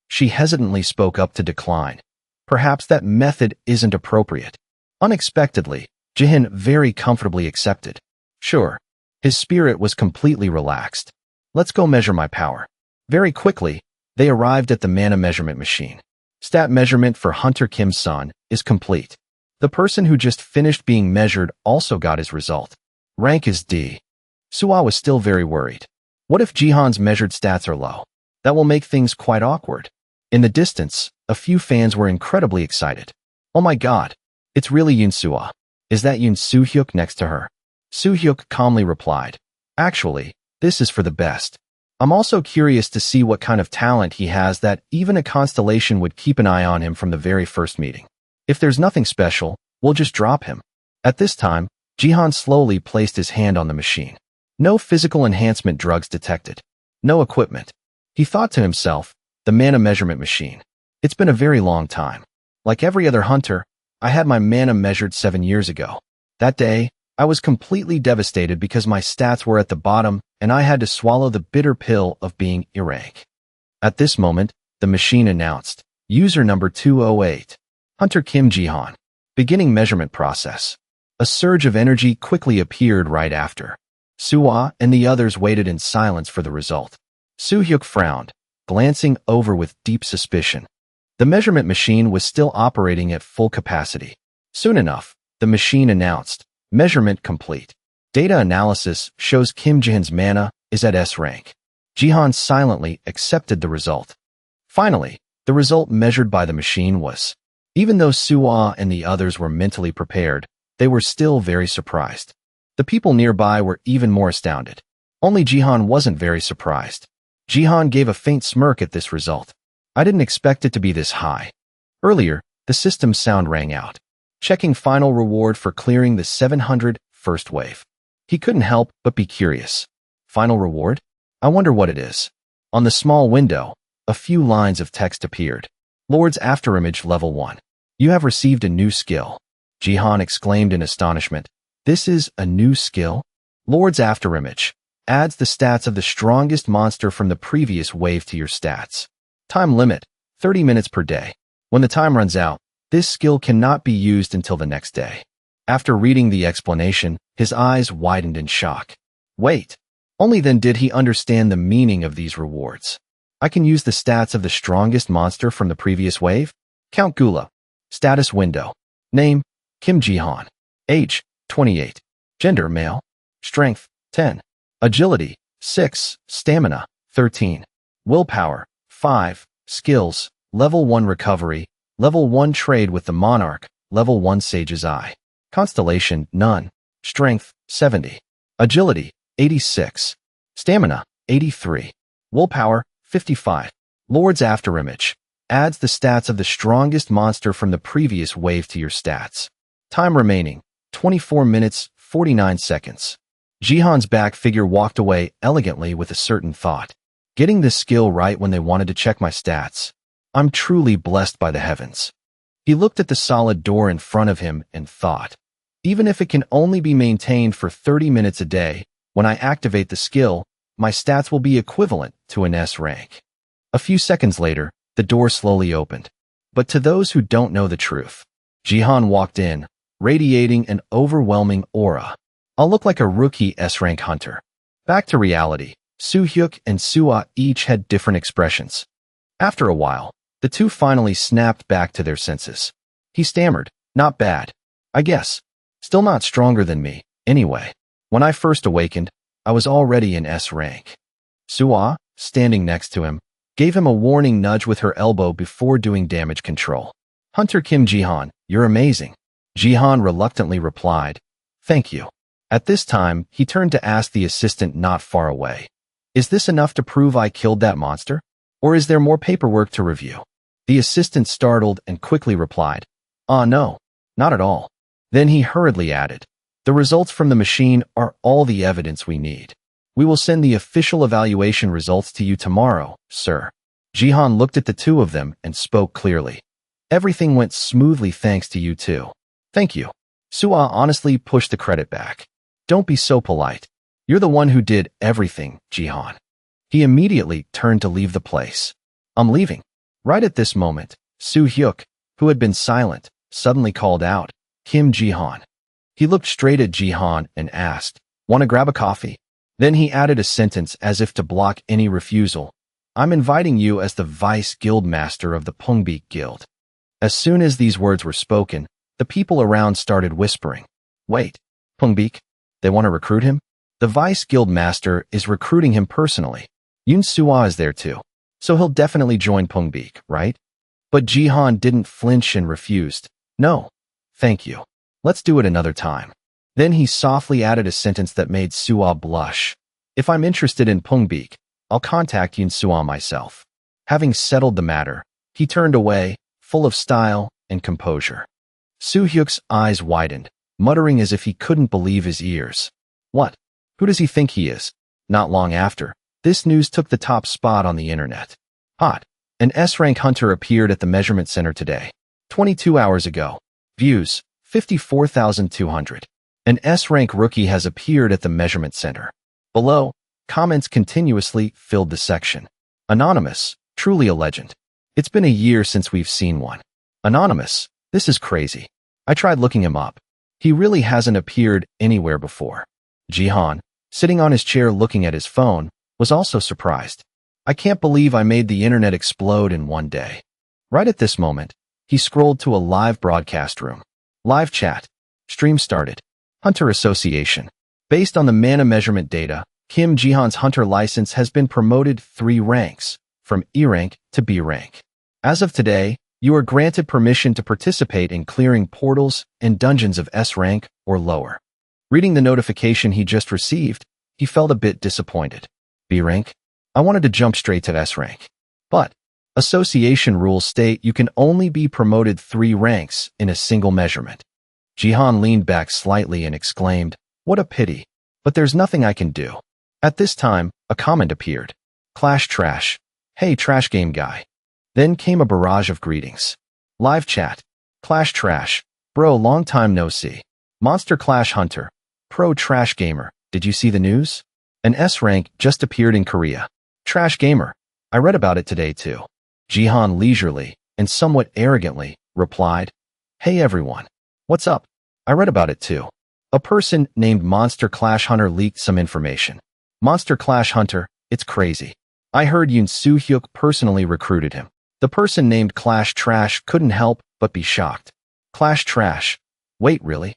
She hesitantly spoke up to decline. Perhaps that method isn't appropriate. Unexpectedly, Jihan very comfortably accepted. Sure. His spirit was completely relaxed. "Let's go measure my power." Very quickly, they arrived at the mana measurement machine. Stat measurement for Hunter Kim's son is complete. The person who just finished being measured also got his result. Rank is D. Suwa was still very worried. What if Jihan's measured stats are low? That will make things quite awkward. In the distance, a few fans were incredibly excited. "Oh my god, it's really Yoon Suwa. Is that Yoon Soo-hyuk next to her?" Soo-hyuk calmly replied, "Actually, this is for the best. I'm also curious to see what kind of talent he has that even a constellation would keep an eye on him from the very first meeting. If there's nothing special, we'll just drop him." At this time, Jihan slowly placed his hand on the machine. No physical enhancement drugs detected. No equipment. He thought to himself, the mana measurement machine. It's been a very long time. Like every other hunter, I had my mana measured 7 years ago. That day, I was completely devastated because my stats were at the bottom and I had to swallow the bitter pill of being E rank. At this moment, the machine announced, "User number 208, Hunter Kim Jihan. Beginning measurement process." A surge of energy quickly appeared right after. Suwa and the others waited in silence for the result. Soo-hyuk frowned, glancing over with deep suspicion. The measurement machine was still operating at full capacity. Soon enough, the machine announced, "Measurement complete. Data analysis shows Kim Jihan's mana is at S rank." Jihan silently accepted the result. Finally, the result measured by the machine was. Even though Suwa and the others were mentally prepared, they were still very surprised. The people nearby were even more astounded. Only Jihan wasn't very surprised. Jihan gave a faint smirk at this result. "I didn't expect it to be this high." Earlier, the system's sound rang out, checking final reward for clearing the 700 first wave. He couldn't help but be curious. Final reward? I wonder what it is. On the small window, a few lines of text appeared. Lord's Afterimage Level 1. You have received a new skill. Jihan exclaimed in astonishment. This is a new skill? Lord's Afterimage adds the stats of the strongest monster from the previous wave to your stats. Time limit, 30 minutes per day. When the time runs out, this skill cannot be used until the next day. After reading the explanation, his eyes widened in shock. Wait, only then did he understand the meaning of these rewards. I can use the stats of the strongest monster from the previous wave? Count Gula. Status window. Name, Kim Jihan. Age, 28. Gender, male. Strength, 10. Agility, 6. Stamina, 13. Willpower, 5. Skills, Level 1 Recovery, Level 1 Trade with the Monarch, Level 1 Sage's Eye. Constellation, none. Strength, 70. Agility, 86. Stamina, 83. Willpower, 55. Lord's Afterimage adds the stats of the strongest monster from the previous wave to your stats. Time remaining, 24 minutes, 49 seconds. Jihan's back figure walked away elegantly with a certain thought. Getting this skill right when they wanted to check my stats. I'm truly blessed by the heavens. He looked at the solid door in front of him and thought, even if it can only be maintained for 30 minutes a day, when I activate the skill, my stats will be equivalent to an S rank. A few seconds later, the door slowly opened. But to those who don't know the truth, Jihan walked in, radiating an overwhelming aura. I'll look like a rookie S-rank hunter. Back to reality, Soo-hyuk and Suwa each had different expressions. After a while, The two finally snapped back to their senses. He stammered, "Not bad, I guess. Still not stronger than me, anyway. When I first awakened, I was already in S rank." Suwa, standing next to him, gave him a warning nudge with her elbow before doing damage control. "Hunter Kim Jihan, you're amazing." Jihan reluctantly replied, "Thank you." At this time, he turned to ask the assistant not far away, "Is this enough to prove I killed that monster? Or is there more paperwork to review?" The assistant startled and quickly replied, No, not at all." Then he hurriedly added, "The results from the machine are all the evidence we need. We will send the official evaluation results to you tomorrow, sir." Jihan looked at the two of them and spoke clearly. "Everything went smoothly thanks to you too." "Thank you." Suwa honestly pushed the credit back. "Don't be so polite. You're the one who did everything, Jihan." He immediately turned to leave the place. "I'm leaving." Right at this moment, Soo Hyuk, who had been silent, suddenly called out, "Kim Jihan." He looked straight at Jihan and asked, "Want to grab a coffee?" Then he added a sentence as if to block any refusal. "I'm inviting you as the vice guild master of the Pungbeak Guild." As soon as these words were spoken, the people around started whispering, "Wait, Pungbeak? They want to recruit him? The vice guild master is recruiting him personally. Yoon Suwa is there too, so he'll definitely join Pungbeak, right?" But Jihan didn't flinch and refused. "No, thank you. Let's do it another time." Then he softly added a sentence that made Suwa blush. "If I'm interested in Pungbeak, I'll contact Yoon Suwa myself." Having settled the matter, he turned away, full of style and composure. Soo Hyuk's eyes widened, muttering as if he couldn't believe his ears. "What? Who does he think he is?" Not long after, this news took the top spot on the internet. Hot. An S-rank hunter appeared at the measurement center today. 22 hours ago. Views, 54,200. An S-rank rookie has appeared at the measurement center. Below, comments continuously filled the section. Anonymous, truly a legend. It's been a year since we've seen one. Anonymous, this is crazy. I tried looking him up. He really hasn't appeared anywhere before. Jihan, sitting on his chair looking at his phone, was also surprised. I can't believe I made the internet explode in one day. Right at this moment, he scrolled to a live broadcast room. Live chat. Stream started. Hunter Association. Based on the mana measurement data, Kim Jihan's hunter license has been promoted 3 ranks, from E rank to B rank. As of today, you are granted permission to participate in clearing portals and dungeons of S rank or lower. Reading the notification he just received, he felt a bit disappointed. B rank? I wanted to jump straight to S rank. But association rules state you can only be promoted 3 ranks in a single measurement. Jihan leaned back slightly and exclaimed, "What a pity. But there's nothing I can do." At this time, a comment appeared. "Clash Trash. Hey Trash Game Guy." Then came a barrage of greetings. Live chat. Clash Trash. Bro, long time no see. Monster Clash Hunter. Pro Trash Gamer. Did you see the news? An S rank just appeared in Korea. Trash Gamer. I read about it today too. Jihan leisurely, and somewhat arrogantly, replied, "Hey everyone. What's up? I read about it too." A person named Monster Clash Hunter leaked some information. Monster Clash Hunter, it's crazy. I heard Yoon Soo Hyuk personally recruited him. The person named Clash Trash couldn't help but be shocked. Clash Trash. Wait, really?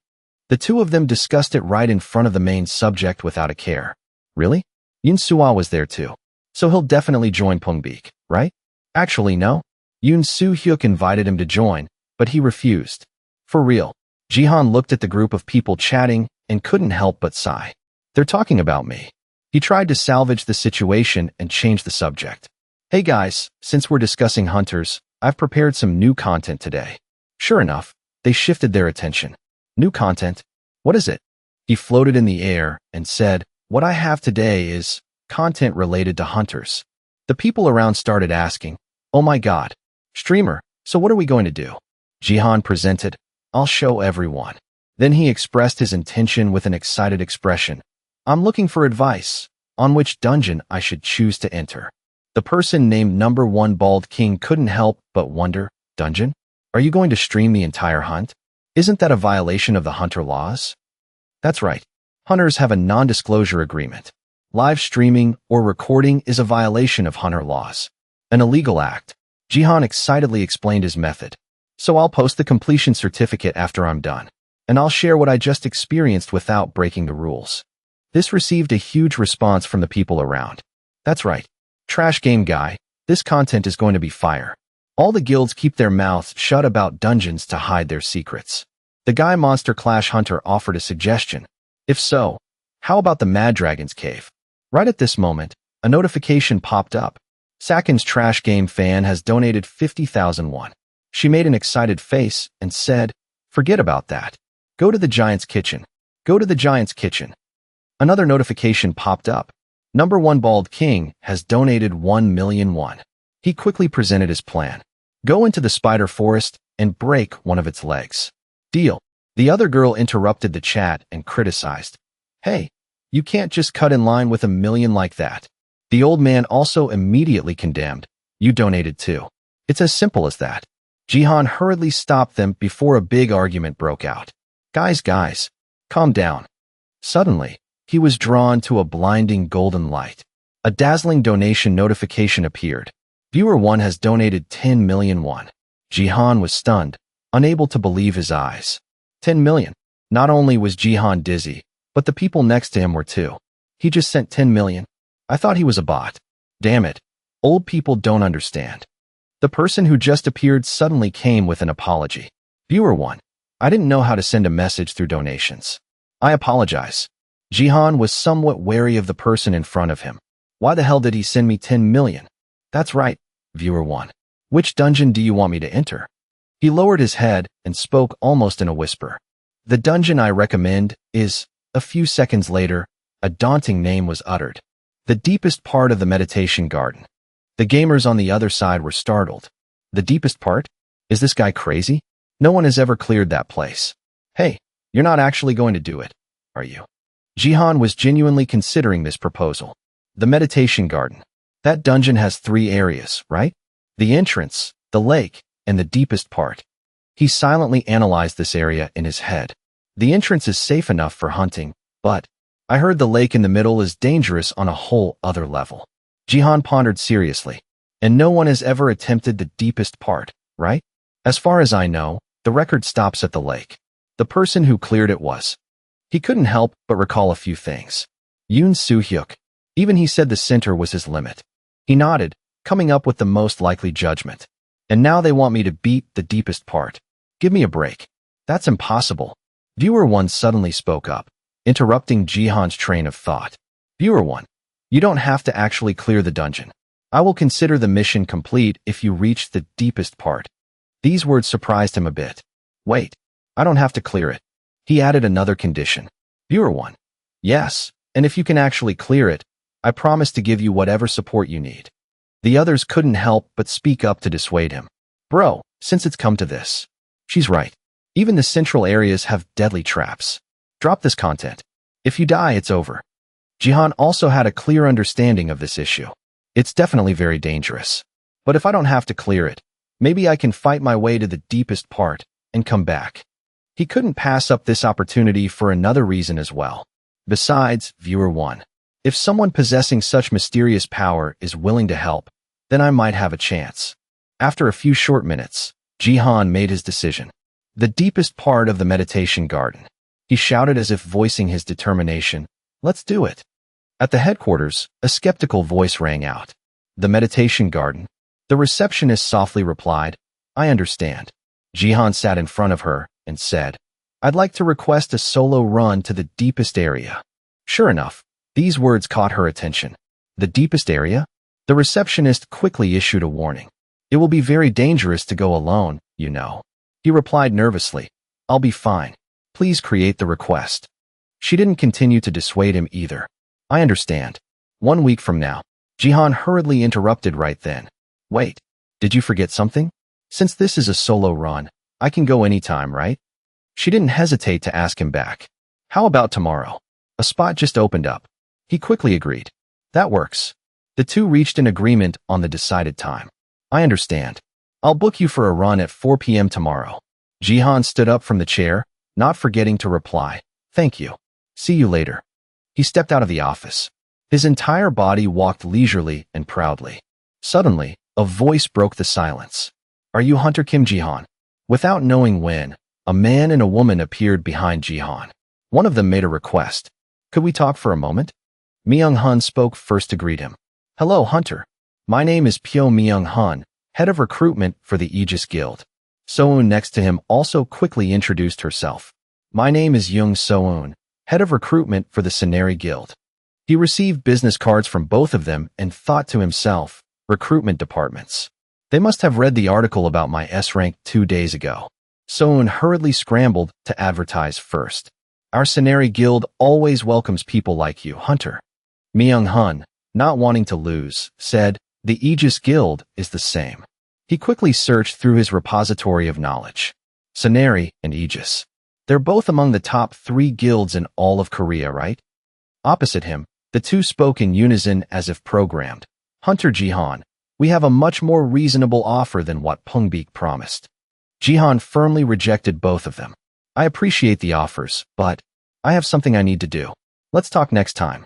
The two of them discussed it right in front of the main subject without a care. Really? Yoon Suwa was there too. So he'll definitely join Pungbeak, right? Actually, no. Yoon Soo Hyuk invited him to join, but he refused. For real. Jihan looked at the group of people chatting and couldn't help but sigh. They're talking about me. He tried to salvage the situation and change the subject. Hey guys, since we're discussing hunters, I've prepared some new content today. Sure enough, they shifted their attention. New content? What is it? He floated in the air and said, "What I have today is content related to hunters." The people around started asking, "Oh my god, streamer, so what are we going to do?" Jihan presented, "I'll show everyone." Then he expressed his intention with an excited expression. "I'm looking for advice on which dungeon I should choose to enter." The person named Number 1 Bald King couldn't help but wonder, "Dungeon? Are you going to stream the entire hunt? Isn't that a violation of the hunter laws?" That's right. Hunters have a non-disclosure agreement. Live streaming or recording is a violation of hunter laws. An illegal act. Jihan excitedly explained his method. So I'll post the completion certificate after I'm done. And I'll share what I just experienced without breaking the rules. This received a huge response from the people around. That's right. Trash game guy, this content is going to be fire. All the guilds keep their mouths shut about dungeons to hide their secrets. The guy Monster Clash Hunter offered a suggestion. If so, how about the Mad Dragon's Cave? Right at this moment, a notification popped up. Sakin's Trash Game fan has donated 50,000 won. She made an excited face and said, "Forget about that. Go to the Giant's Kitchen. Go to the Giant's Kitchen." Another notification popped up. Number 1 Bald King has donated 1 million won. He quickly presented his plan. Go into the spider forest and break one of its legs. Deal. The other girl interrupted the chat and criticized. Hey, you can't just cut in line with 1 million like that. The old man also immediately condemned. You donated too. It's as simple as that. Jihan hurriedly stopped them before a big argument broke out. Guys, calm down. Suddenly, he was drawn to a blinding golden light. A dazzling donation notification appeared. Viewer 1 has donated 10 million won. Jihan was stunned, unable to believe his eyes. 10 million. Not only was Jihan dizzy, but the people next to him were too. He just sent 10 million. I thought he was a bot. Damn it. Old people don't understand. The person who just appeared suddenly came with an apology. Viewer 1. I didn't know how to send a message through donations. I apologize. Jihan was somewhat wary of the person in front of him. Why the hell did he send me 10 million? That's right, Viewer 1. Which dungeon do you want me to enter? He lowered his head and spoke almost in a whisper. The dungeon I recommend is, a few seconds later, a daunting name was uttered. The deepest part of the meditation garden. The gamers on the other side were startled. The deepest part? Is this guy crazy? No one has ever cleared that place. Hey, you're not actually going to do it, are you? Jihan was genuinely considering this proposal. The meditation garden. That dungeon has 3 areas, right? The entrance, the lake, and the deepest part. He silently analyzed this area in his head. The entrance is safe enough for hunting, but I heard the lake in the middle is dangerous on a whole other level. Jihan pondered seriously. And no one has ever attempted the deepest part, right? As far as I know, the record stops at the lake. The person who cleared it was. He couldn't help but recall a few things. Yoon Soo-hyuk. Even he said the center was his limit. He nodded, coming up with the most likely judgment. And now they want me to beat the deepest part. Give me a break. That's impossible. Viewer 1 suddenly spoke up, interrupting Jihan's train of thought. Viewer 1, you don't have to actually clear the dungeon. I will consider the mission complete if you reach the deepest part. These words surprised him a bit. Wait, I don't have to clear it. He added another condition. Viewer 1, yes, and if you can actually clear it, I promise to give you whatever support you need. The others couldn't help but speak up to dissuade him. Bro, since it's come to this. She's right. Even the central areas have deadly traps. Drop this content. If you die, it's over. Jihan also had a clear understanding of this issue. It's definitely very dangerous. But if I don't have to clear it, maybe I can fight my way to the deepest part and come back. He couldn't pass up this opportunity for another reason as well. Besides, Viewer 1, if someone possessing such mysterious power is willing to help, then I might have a chance. After a few short minutes, Jihan made his decision. The deepest part of the meditation garden. He shouted as if voicing his determination. Let's do it. At the headquarters, a skeptical voice rang out. The meditation garden. The receptionist softly replied, I understand. Jihan sat in front of her and said, I'd like to request a solo run to the deepest area. Sure enough, these words caught her attention. The deepest area? The receptionist quickly issued a warning. It will be very dangerous to go alone, you know. He replied nervously, I'll be fine. Please create the request. She didn't continue to dissuade him either. I understand. 1 week from now. Jihan hurriedly interrupted right then. Wait, did you forget something? Since this is a solo run, I can go anytime, right? She didn't hesitate to ask him back. How about tomorrow? A spot just opened up. He quickly agreed. That works. The two reached an agreement on the decided time. I understand. I'll book you for a run at 4 p.m. tomorrow. Jihan stood up from the chair, not forgetting to reply, Thank you. See you later. He stepped out of the office. His entire body walked leisurely and proudly. Suddenly, A voice broke the silence. Are you Hunter Kim Jihan? Without knowing when, a man and a woman appeared behind Jihan. One of them made a request. Could we talk for a moment? Myung-hun spoke first to greet him. Hello, Hunter. My name is Pyo Myung-hun, head of recruitment for the Aegis Guild. So-eun next to him also quickly introduced herself. My name is Young So-eun, head of recruitment for the Mercenary Guild. He received business cards from both of them and thought to himself, recruitment departments. They must have read the article about my S-rank 2 days ago. So-eun hurriedly scrambled to advertise first. Our Mercenary Guild always welcomes people like you, Hunter. Myung-hun, not wanting to lose, said, the Aegis Guild is the same. He quickly searched through his repository of knowledge. Mercenary and Aegis. They're both among the top 3 guilds in all of Korea, right? Opposite him, the two spoke in unison as if programmed. Hunter Jihan, we have a much more reasonable offer than what Pungbeek promised. Jihan firmly rejected both of them. I appreciate the offers, but I have something I need to do. Let's talk next time.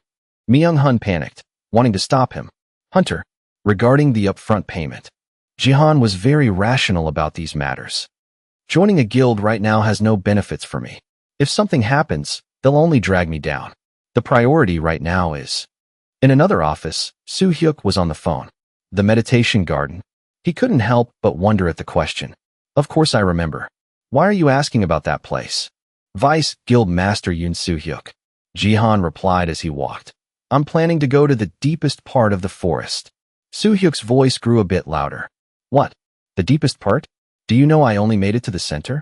Myung-hun panicked, wanting to stop him. Hunter, regarding the upfront payment. Jihan was very rational about these matters. Joining a guild right now has no benefits for me. If something happens, they'll only drag me down. The priority right now is... In another office, Soo-hyuk was on the phone. The meditation garden. He couldn't help but wonder at the question. Of course I remember. Why are you asking about that place? Vice Guild Master Yoon Soo-hyuk. Jihan replied as he walked. I'm planning to go to the deepest part of the forest. Soo-hyuk's voice grew a bit louder. What? The deepest part? Do you know I only made it to the center?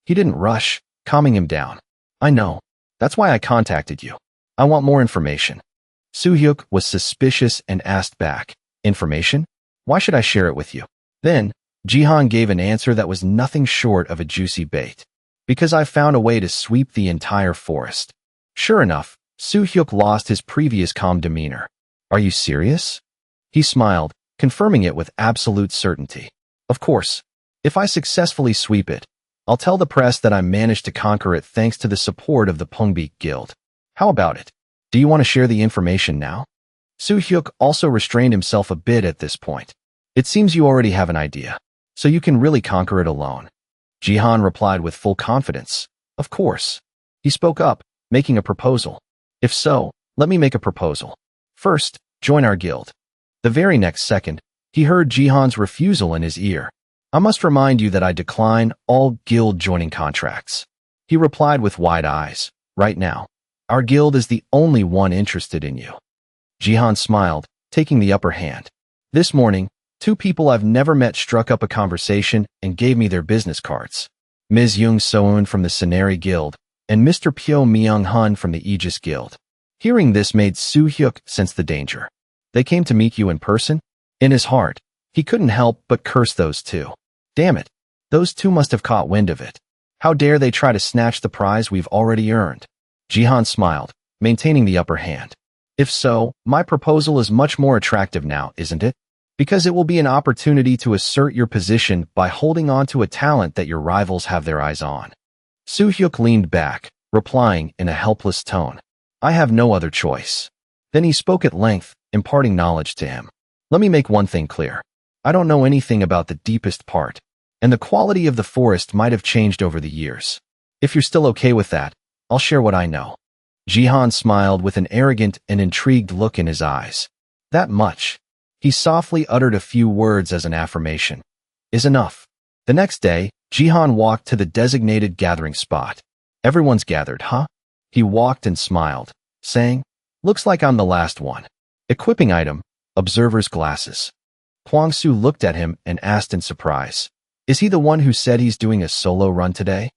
He didn't rush, calming him down. I know. That's why I contacted you. I want more information. Soo-hyuk was suspicious and asked back. Information? Why should I share it with you? Then, Jihan gave an answer that was nothing short of a juicy bait. Because I found a way to sweep the entire forest. Sure enough, Soo-hyuk lost his previous calm demeanor. Are you serious? He smiled, confirming it with absolute certainty. Of course. If I successfully sweep it, I'll tell the press that I managed to conquer it thanks to the support of the Pungbeek Guild. How about it? Do you want to share the information now? Soo-hyuk also restrained himself a bit at this point. It seems you already have an idea, so you can really conquer it alone. Jihan replied with full confidence. Of course. He spoke up, making a proposal. If so, let me make a proposal. First, join our guild. The very next second, he heard Jihan's refusal in his ear. I must remind you that I decline all guild joining contracts. He replied with wide eyes. Right now, our guild is the only one interested in you. Jihan smiled, taking the upper hand. This morning, 2 people I've never met struck up a conversation and gave me their business cards. Ms. Young So-eun from the Mercenary Guild and Mr. Pyo Myung-hun from the Aegis Guild. Hearing this made Soo-hyuk sense the danger. They came to meet you in person? In his heart, he couldn't help but curse those 2. Damn it, those 2 must have caught wind of it. How dare they try to snatch the prize we've already earned? Jihan smiled, maintaining the upper hand. If so, my proposal is much more attractive now, isn't it? Because it will be an opportunity to assert your position by holding on to a talent that your rivals have their eyes on. Soo-hyuk leaned back, replying in a helpless tone. I have no other choice. Then he spoke at length, imparting knowledge to him. Let me make one thing clear. I don't know anything about the deepest part, and the quality of the forest might have changed over the years. If you're still okay with that, I'll share what I know. Jihan smiled with an arrogant and intrigued look in his eyes. That much. He softly uttered a few words as an affirmation. Is enough. The next day, Jihan walked to the designated gathering spot. Everyone's gathered, huh? He walked and smiled, saying, looks like I'm the last one. Equipping item, observer's glasses. Kwang-soo looked at him and asked in surprise, is he the one who said he's doing a solo run today?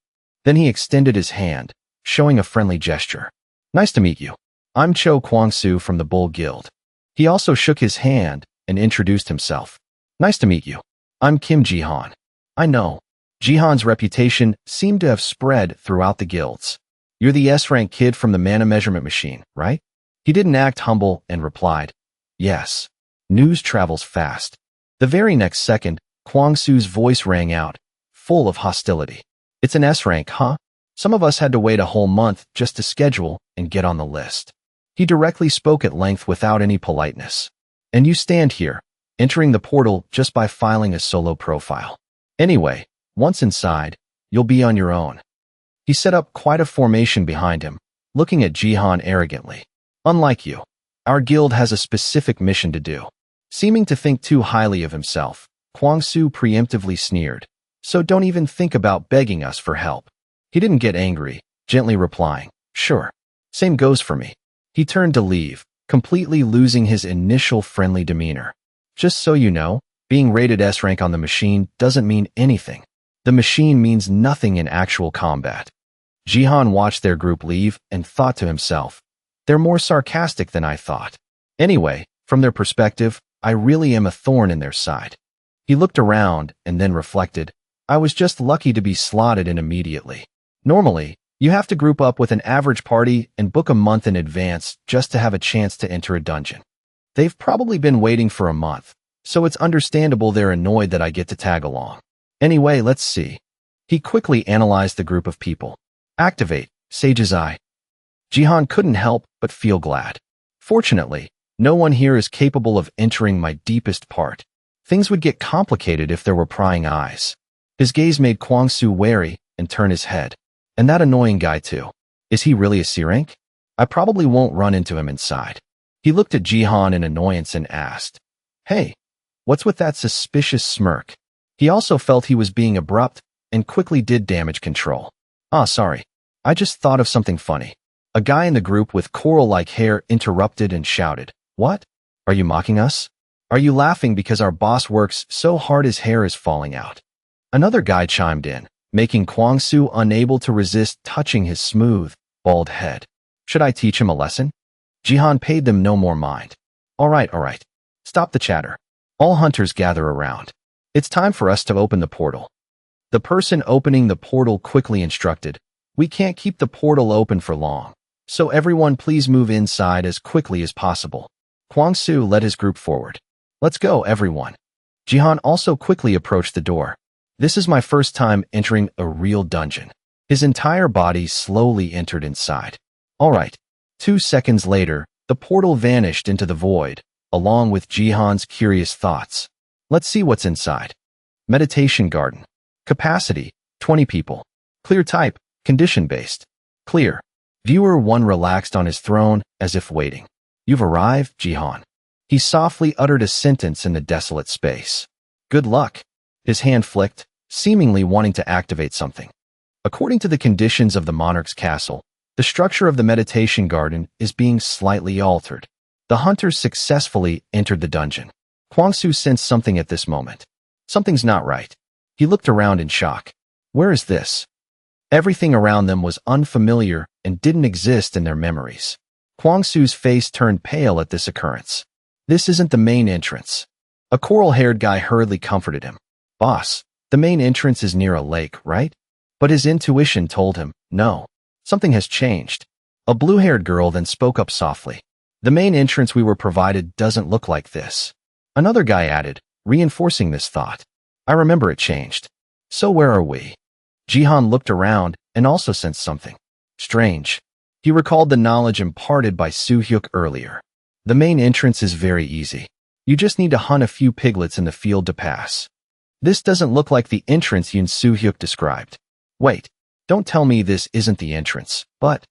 Then he extended his hand, showing a friendly gesture. Nice to meet you. I'm Cho Kwang-soo from the Bull Guild. He also shook his hand and introduced himself. Nice to meet you. I'm Kim Jihan. I know. Jihan's reputation seemed to have spread throughout the guilds. You're the S-rank kid from the mana measurement machine, right? He didn't act humble and replied, yes. News travels fast. The very next second, Kwang-soo's voice rang out, full of hostility. It's an S-rank, huh? Some of us had to wait a whole month just to schedule and get on the list. He directly spoke at length without any politeness. And you stand here, entering the portal just by filing a solo profile. Anyway, once inside, you'll be on your own. He set up quite a formation behind him, looking at Jihan arrogantly. Unlike you, our guild has a specific mission to do. Seeming to think too highly of himself, Kwang-Su preemptively sneered. So don't even think about begging us for help. He didn't get angry, gently replying, sure. Same goes for me. He turned to leave, completely losing his initial friendly demeanor. Just so you know, being rated S rank on the machine doesn't mean anything. The machine means nothing in actual combat. Jihan watched their group leave and thought to himself, they're more sarcastic than I thought. Anyway, from their perspective, I really am a thorn in their side. He looked around and then reflected, I was just lucky to be slotted in immediately. Normally, you have to group up with an average party and book a month in advance just to have a chance to enter a dungeon. They've probably been waiting for a month, so it's understandable they're annoyed that I get to tag along. Anyway, let's see. He quickly analyzed the group of people. Activate, Sage's Eye. Jihan couldn't help but feel glad. Fortunately, no one here is capable of entering my deepest part. Things would get complicated if there were prying eyes. His gaze made Kwang-Su wary and turn his head. And that annoying guy too. Is he really a C rank? I probably won't run into him inside. He looked at Jihan in annoyance and asked, hey, what's with that suspicious smirk? He also felt he was being abrupt and quickly did damage control. Sorry. I just thought of something funny. A guy in the group with coral-like hair interrupted and shouted, what? Are you mocking us? Are you laughing because our boss works so hard his hair is falling out? Another guy chimed in, making Kwang-Su unable to resist touching his smooth, bald head. Should I teach him a lesson? Jihan paid them no more mind. All right. Stop the chatter. All hunters gather around. It's time for us to open the portal. The person opening the portal quickly instructed, we can't keep the portal open for long, so everyone please move inside as quickly as possible. Kwang-Su led his group forward. Let's go, everyone. Jihan also quickly approached the door. This is my first time entering a real dungeon. His entire body slowly entered inside. All right. 2 seconds later, the portal vanished into the void, along with Jihan's curious thoughts. Let's see what's inside. Meditation garden. Capacity, 20 people. Clear type, condition-based. Clear. Viewer 1 relaxed on his throne as if waiting. You've arrived, Jihan. He softly uttered a sentence in the desolate space. Good luck. His hand flicked, seemingly wanting to activate something. According to the conditions of the monarch's castle, the structure of the meditation garden is being slightly altered. The hunters successfully entered the dungeon. Kwang-Su sensed something at this moment. Something's not right. He looked around in shock. Where is this? Everything around them was unfamiliar and didn't exist in their memories. Kwang-Su's face turned pale at this occurrence. This isn't the main entrance. A coral-haired guy hurriedly comforted him. Boss, the main entrance is near a lake, right? But his intuition told him, no. Something has changed. A blue-haired girl then spoke up softly. The main entrance we were provided doesn't look like this. Another guy added, reinforcing this thought. I remember it changed. So where are we? Jihan looked around and also sensed something strange. He recalled the knowledge imparted by Soo-hyuk earlier. The main entrance is very easy. You just need to hunt a few piglets in the field to pass. This doesn't look like the entrance Yoon Soo-hyuk described. Wait. Don't tell me this isn't the entrance, but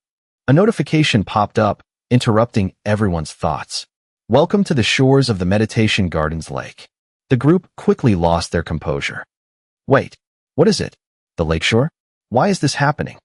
a notification popped up, interrupting everyone's thoughts. Welcome to the shores of the Meditation Gardens Lake. The group quickly lost their composure. Wait, what is it? The lakeshore? Why is this happening?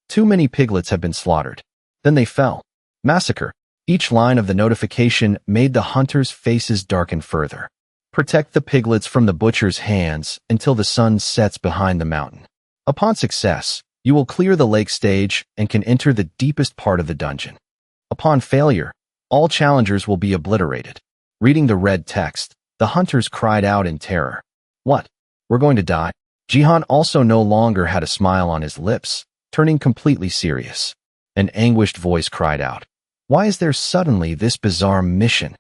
Too many piglets have been slaughtered. Then they fell. Massacre. Each line of the notification made the hunters' faces darken further. Protect the piglets from the butcher's hands until the sun sets behind the mountain. Upon success, you will clear the lake stage and can enter the deepest part of the dungeon. Upon failure, all challengers will be obliterated. Reading the red text, the hunters cried out in terror. What? We're going to die? Jihan also no longer had a smile on his lips, turning completely serious. An anguished voice cried out. Why is there suddenly this bizarre mission?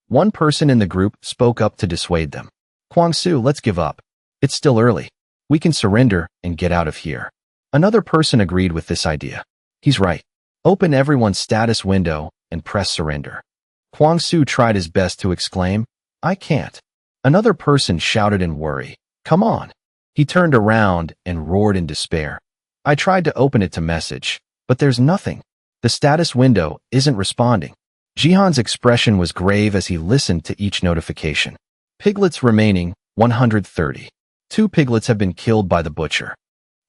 One person in the group spoke up to dissuade them. Kwang-Su, let's give up. It's still early. We can surrender and get out of here. Another person agreed with this idea. He's right. Open everyone's status window and press surrender. Kwang-Su tried his best to exclaim, I can't. Another person shouted in worry. Come on. He turned around and roared in despair. I tried to open it to message, but there's nothing. The status window isn't responding. Jihan's expression was grave as he listened to each notification. Piglets remaining, 130. 2 piglets have been killed by the butcher.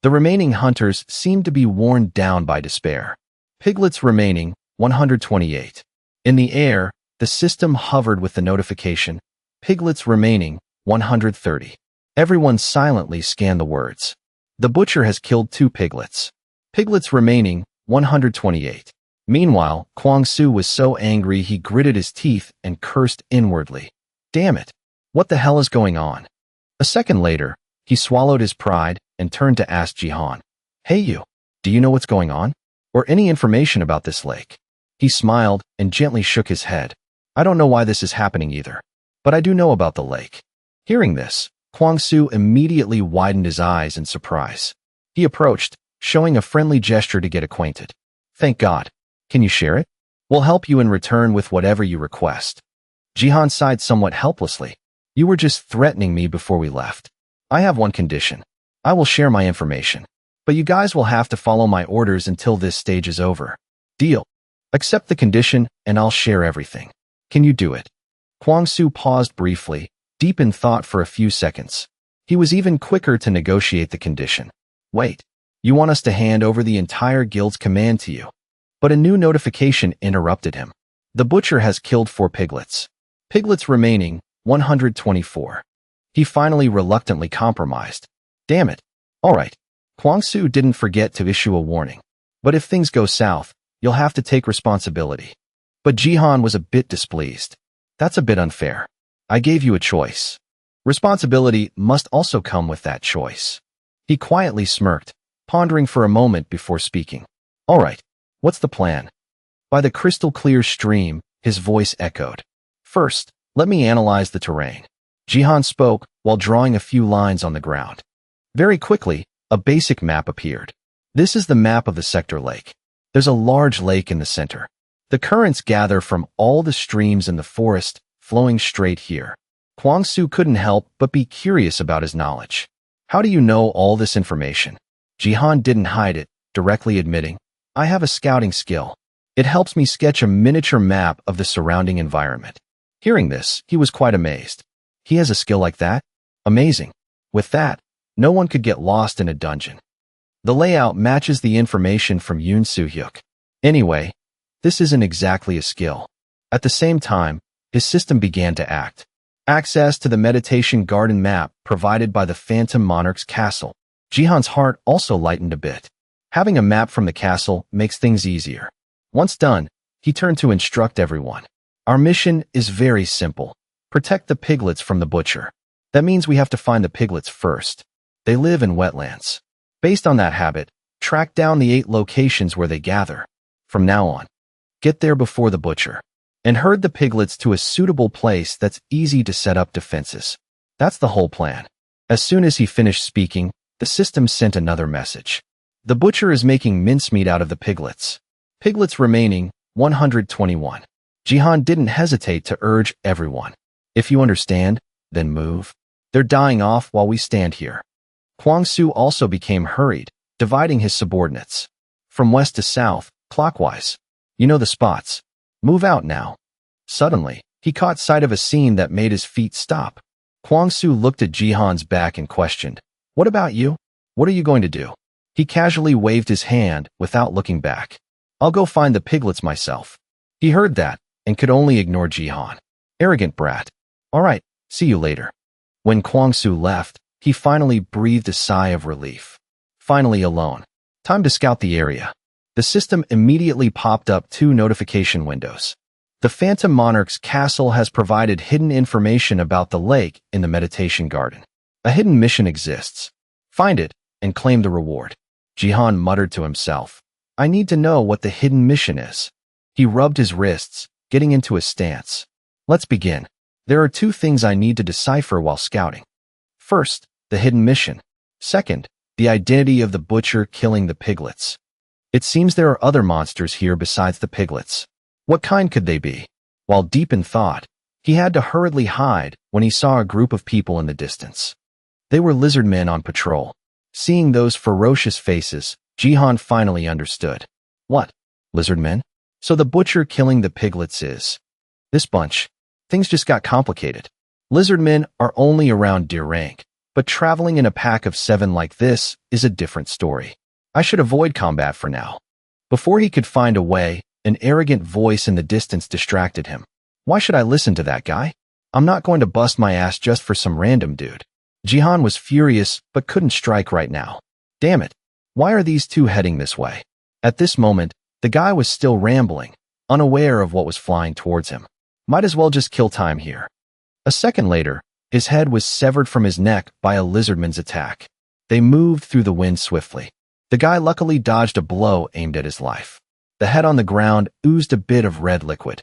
The remaining hunters seemed to be worn down by despair. Piglets remaining, 128. In the air, the system hovered with the notification. Piglets remaining, 130. Everyone silently scanned the words. The butcher has killed 2 piglets. Piglets remaining, 128. Meanwhile, Kwang-soo was so angry he gritted his teeth and cursed inwardly. Damn it! What the hell is going on? A second later, he swallowed his pride and turned to ask Jihan. Hey you, do you know what's going on? Or any information about this lake? He smiled and gently shook his head. I don't know why this is happening either. But I do know about the lake. Hearing this, Kwang-soo immediately widened his eyes in surprise. He approached, showing a friendly gesture to get acquainted. Thank God. Can you share it? We'll help you in return with whatever you request. Jihan sighed somewhat helplessly. You were just threatening me before we left. I have one condition. I will share my information. But you guys will have to follow my orders until this stage is over. Deal. Accept the condition and I'll share everything. Can you do it? Kwang-soo paused briefly, deep in thought for a few seconds. He was even quicker to negotiate the condition. Wait. You want us to hand over the entire guild's command to you? But a new notification interrupted him. The butcher has killed 4 piglets. Piglets remaining, 124. He finally reluctantly compromised. Damn it. All right. Kwang-soo didn't forget to issue a warning. But if things go south, you'll have to take responsibility. But Jihan was a bit displeased. That's a bit unfair. I gave you a choice. Responsibility must also come with that choice. He quietly smirked, pondering for a moment before speaking. All right. What's the plan? By the crystal-clear stream, his voice echoed. First, let me analyze the terrain. Jihan spoke while drawing a few lines on the ground. Very quickly, a basic map appeared. This is the map of the sector lake. There's a large lake in the center. The currents gather from all the streams in the forest, flowing straight here. Kwang-soo couldn't help but be curious about his knowledge. How do you know all this information? Jihan didn't hide it, directly admitting, I have a scouting skill. It helps me sketch a miniature map of the surrounding environment. Hearing this, he was quite amazed. He has a skill like that? Amazing. With that, no one could get lost in a dungeon. The layout matches the information from Yoon Soo-hyuk. Anyway, this isn't exactly a skill. At the same time, his system began to act. Access to the meditation garden map provided by the Phantom Monarch's castle. Jihan's heart also lightened a bit. Having a map from the castle makes things easier. Once done, he turned to instruct everyone. Our mission is very simple. Protect the piglets from the butcher. That means we have to find the piglets first. They live in wetlands. Based on that habit, track down the 8 locations where they gather. From now on, get there before the butcher. And herd the piglets to a suitable place that's easy to set up defenses. That's the whole plan. As soon as he finished speaking, the system sent another message. The butcher is making mincemeat out of the piglets. Piglets remaining, 121. Jihan didn't hesitate to urge everyone. If you understand, then move. They're dying off while we stand here. Kwang-soo also became hurried, dividing his subordinates. From west to south, clockwise. You know the spots. Move out now. Suddenly, he caught sight of a scene that made his feet stop. Kwang-soo looked at Jihan's back and questioned, What about you? What are you going to do? He casually waved his hand without looking back. I'll go find the piglets myself. He heard that and could only ignore Jihan. Arrogant brat. All right, see you later. When Kwang-soo left, he finally breathed a sigh of relief. Finally alone. Time to scout the area. The system immediately popped up 2 notification windows. The Phantom Monarch's castle has provided hidden information about the lake in the meditation garden. A hidden mission exists. Find it and claim the reward. Jihan muttered to himself. I need to know what the hidden mission is. He rubbed his wrists, getting into a stance. Let's begin. There are 2 things I need to decipher while scouting. First, the hidden mission. Second, the identity of the butcher killing the piglets. It seems there are other monsters here besides the piglets. What kind could they be? While deep in thought, He had to hurriedly hide when he saw a group of people in the distance. They were lizard men on patrol. Seeing those ferocious faces, Jihan finally understood. What? Lizard men? So the butcher killing the piglets is this bunch. Things just got complicated. Lizard men are only around deer rank, but traveling in a pack of 7 like this is a different story. I should avoid combat for now. Before he could find a way, an arrogant voice in the distance distracted him. Why should I listen to that guy? I'm not going to bust my ass just for some random dude. Jihan was furious but couldn't strike right now. Damn it. Why are these two heading this way? At this moment, the guy was still rambling, unaware of what was flying towards him. Might as well just kill time here. A second later, his head was severed from his neck by a lizardman's attack. They moved through the wind swiftly. The guy luckily dodged a blow aimed at his life. The head on the ground oozed a bit of red liquid.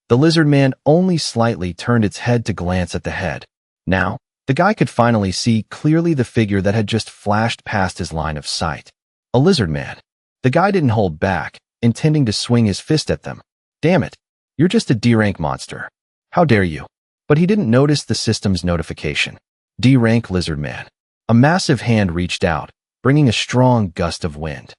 The lizard man only slightly turned its head to glance at the head. Now, the guy could finally see clearly the figure that had just flashed past his line of sight. A lizard man. The guy didn't hold back, intending to swing his fist at them. Damn it. You're just a D-rank monster. How dare you? But he didn't notice the system's notification. D-rank lizard man. A massive hand reached out, bringing a strong gust of wind.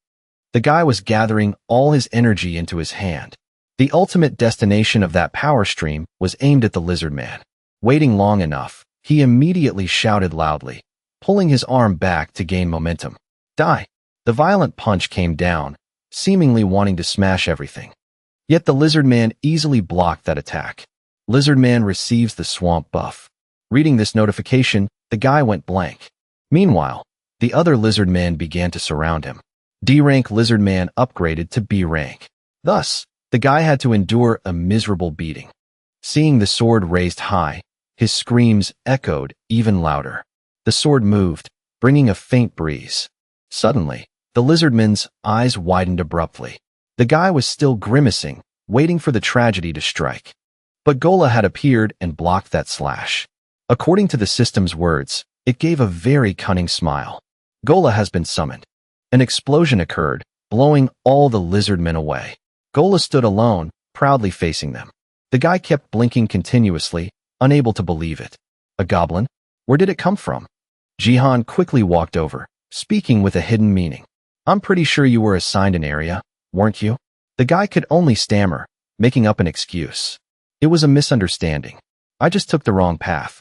The guy was gathering all his energy into his hand. The ultimate destination of that power stream was aimed at the lizard man. Waiting long enough, he immediately shouted loudly, pulling his arm back to gain momentum. Die! The violent punch came down, seemingly wanting to smash everything. Yet the lizard man easily blocked that attack. Lizard man receives the swamp buff. Reading this notification, the guy went blank. Meanwhile, the other lizard men began to surround him. D-rank lizard man upgraded to B rank. Thus, the guy had to endure a miserable beating. Seeing the sword raised high, his screams echoed even louder. The sword moved, bringing a faint breeze. Suddenly, the lizardman's eyes widened abruptly. The guy was still grimacing, waiting for the tragedy to strike. But Gola had appeared and blocked that slash. According to the system's words, it gave a very cunning smile. Gola has been summoned. An explosion occurred, blowing all the lizardmen away. Gola stood alone, proudly facing them. The guy kept blinking continuously, unable to believe it. A goblin? Where did it come from? Jihan quickly walked over, speaking with a hidden meaning. I'm pretty sure you were assigned an area, weren't you? The guy could only stammer, making up an excuse. It was a misunderstanding. I just took the wrong path.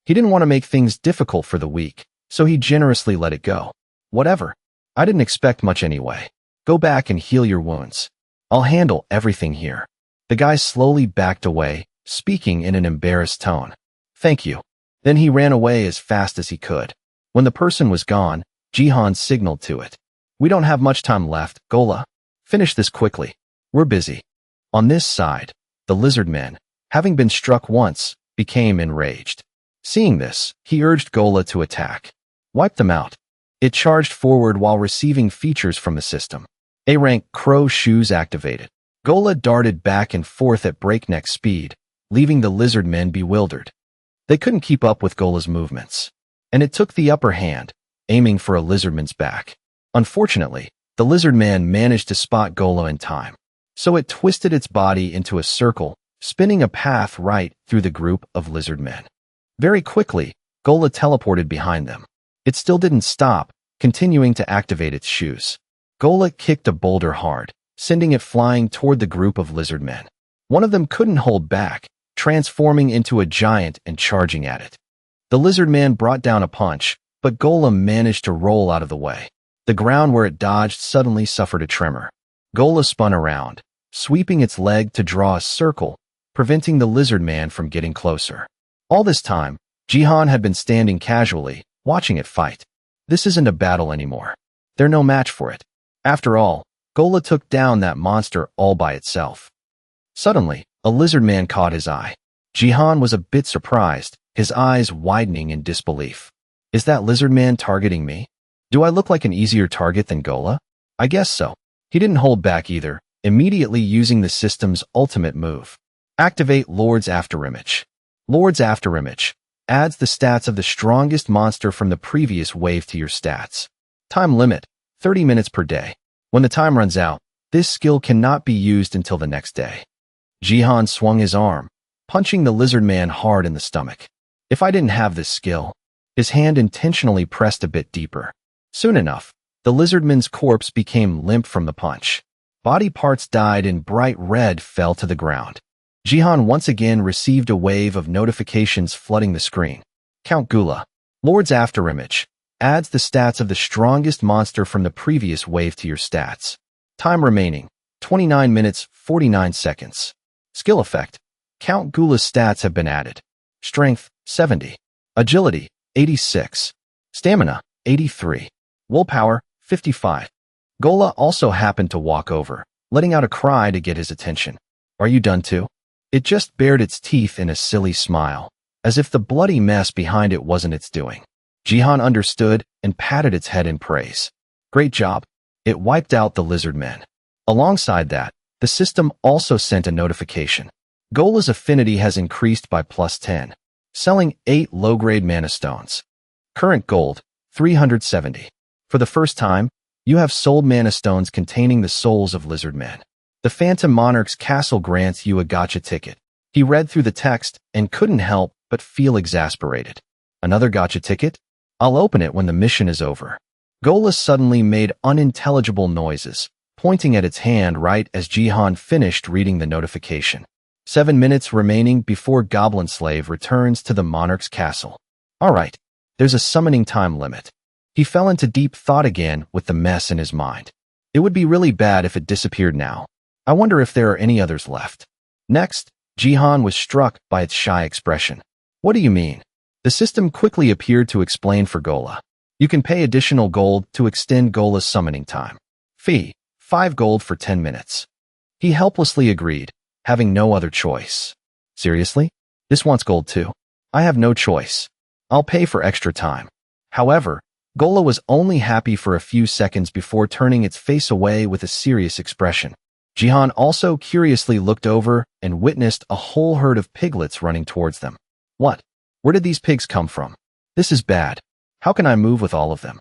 He didn't want to make things difficult for the weak, so he generously let it go. Whatever. I didn't expect much anyway. Go back and heal your wounds. I'll handle everything here. The guy slowly backed away, speaking in an embarrassed tone. Thank you. Then he ran away as fast as he could. When the person was gone, Jihan signaled to it. We don't have much time left, Gola. Finish this quickly. We're busy. On this side, the lizard men, having been struck once, became enraged. Seeing this, he urged Gola to attack. Wipe them out. It charged forward while receiving features from the system. A-rank crow shoes activated. Gola darted back and forth at breakneck speed, leaving the lizard men bewildered. They couldn't keep up with Gola's movements, and it took the upper hand, aiming for a lizardman's back. Unfortunately, the lizard man managed to spot Gola in time, so it twisted its body into a circle, spinning a path right through the group of lizard men. Very quickly, Gola teleported behind them. It still didn't stop, continuing to activate its shoes. Gola kicked a boulder hard, sending it flying toward the group of lizard men. One of them couldn't hold back, transforming into a giant and charging at it. The lizard man brought down a punch, but Gola managed to roll out of the way. The ground where it dodged suddenly suffered a tremor. Gola spun around, sweeping its leg to draw a circle, preventing the lizard man from getting closer. All this time, Jihan had been standing casually, watching it fight. This isn't a battle anymore. They're no match for it. After all, Gola took down that monster all by itself. Suddenly, a lizard man caught his eye. Jihan was a bit surprised, his eyes widening in disbelief. Is that lizard man targeting me? Do I look like an easier target than Gola? I guess so. He didn't hold back either, immediately using the system's ultimate move. Activate Lord's Afterimage. Lord's Afterimage adds the stats of the strongest monster from the previous wave to your stats. Time limit, 30 minutes per day. When the time runs out, this skill cannot be used until the next day. Jihan swung his arm, punching the lizard man hard in the stomach. If I didn't have this skill, his hand intentionally pressed a bit deeper. Soon enough, the lizardman's corpse became limp from the punch. Body parts dyed in bright red fell to the ground. Jihan once again received a wave of notifications flooding the screen. Count Gula, Lord's afterimage, adds the stats of the strongest monster from the previous wave to your stats. Time remaining, 29 minutes, 49 seconds. Skill effect, Count Gula's stats have been added. Strength, 70. Agility, 86. Stamina, 83. Willpower, 55. Gola also happened to walk over, letting out a cry to get his attention. Are you done too? It just bared its teeth in a silly smile, as if the bloody mess behind it wasn't its doing. Jihan understood and patted its head in praise. Great job. It wiped out the lizard men. Alongside that, the system also sent a notification. Gola's affinity has increased by +10, selling 8 low-grade mana stones. Current gold, 370. For the first time, you have sold mana stones containing the souls of lizard men. The Phantom Monarch's castle grants you a gacha ticket. He read through the text and couldn't help but feel exasperated. Another gacha ticket? I'll open it when the mission is over. Gola suddenly made unintelligible noises, pointing at its hand right as Jihan finished reading the notification. 7 minutes remaining before Goblin Slave returns to the Monarch's castle. Alright, there's a summoning time limit. He fell into deep thought again with the mess in his mind. It would be really bad if it disappeared now. I wonder if there are any others left. Next, Jihan was struck by its shy expression. What do you mean? The system quickly appeared to explain for Gola. You can pay additional gold to extend Gola's summoning time. Fee, 5 gold for 10 minutes. He helplessly agreed, having no other choice. Seriously? This wants gold too? I have no choice. I'll pay for extra time. However, Gola was only happy for a few seconds before turning its face away with a serious expression. Jihan also curiously looked over and witnessed a whole herd of piglets running towards them. What? Where did these pigs come from? This is bad. How can I move with all of them?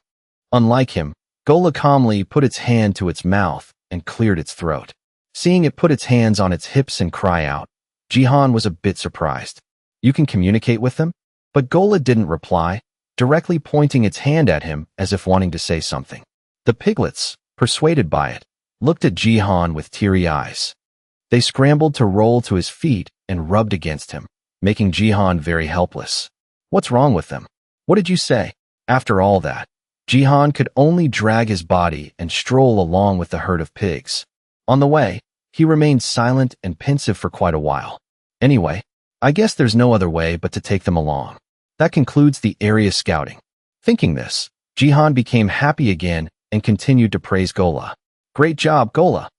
Unlike him, Gola calmly put its hand to its mouth and cleared its throat. Seeing it put its hands on its hips and cry out, Jihan was a bit surprised. You can communicate with them? But Gola didn't reply, directly pointing its hand at him as if wanting to say something. The piglets, persuaded by it, looked at Jihan with teary eyes. They scrambled to roll to his feet and rubbed against him, making Jihan very helpless. What's wrong with them? What did you say? After all that, Jihan could only drag his body and stroll along with the herd of pigs. On the way, he remained silent and pensive for quite a while. Anyway, I guess there's no other way but to take them along. That concludes the area scouting. Thinking this, Jihan became happy again and continued to praise Gola. Great job, Gola.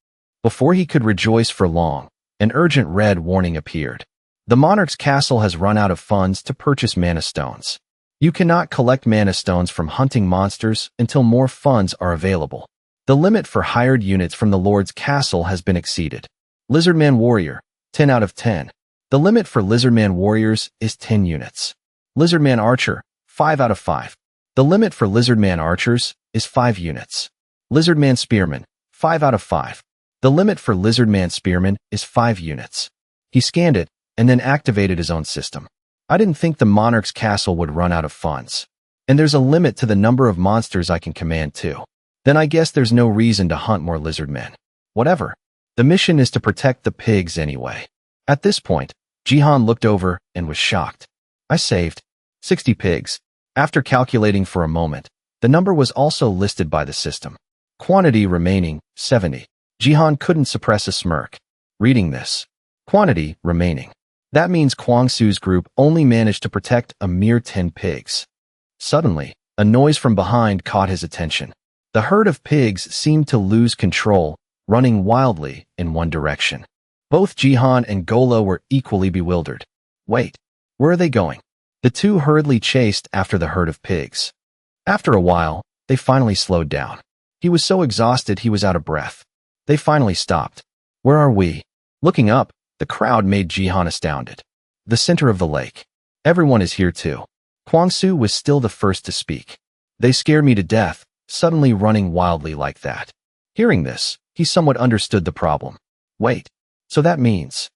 Before he could rejoice for long, an urgent red warning appeared. The Monarch's castle has run out of funds to purchase mana stones. You cannot collect mana stones from hunting monsters until more funds are available. The limit for hired units from the Lord's castle has been exceeded. Lizardman Warrior, 10 out of 10. The limit for Lizardman Warriors is 10 units. Lizardman Archer, 5 out of 5. The limit for Lizardman Archers is 5 units. Lizardman Spearman, 5 out of 5. The limit for Lizardman Spearman is 5 units. He scanned it and then activated his own system. I didn't think the Monarch's castle would run out of funds. And there's a limit to the number of monsters I can command too. Then I guess there's no reason to hunt more lizardmen. Whatever. The mission is to protect the pigs anyway. At this point, Jihan looked over and was shocked. I saved 60 pigs. After calculating for a moment, the number was also listed by the system. Quantity remaining, 70. Jihan couldn't suppress a smirk. Reading this. Quantity remaining. That means Kwangsu's group only managed to protect a mere 10 pigs. Suddenly, a noise from behind caught his attention. The herd of pigs seemed to lose control, running wildly in one direction. Both Jihan and Gola were equally bewildered. Wait, where are they going? The two hurriedly chased after the herd of pigs. After a while, they finally slowed down. He was so exhausted he was out of breath. They finally stopped. Where are we? Looking up, the crowd made Jihan astounded. The center of the lake. Everyone is here too. Kwangsu was still the first to speak. They scared me to death, suddenly running wildly like that. Hearing this, he somewhat understood the problem. Wait, so that means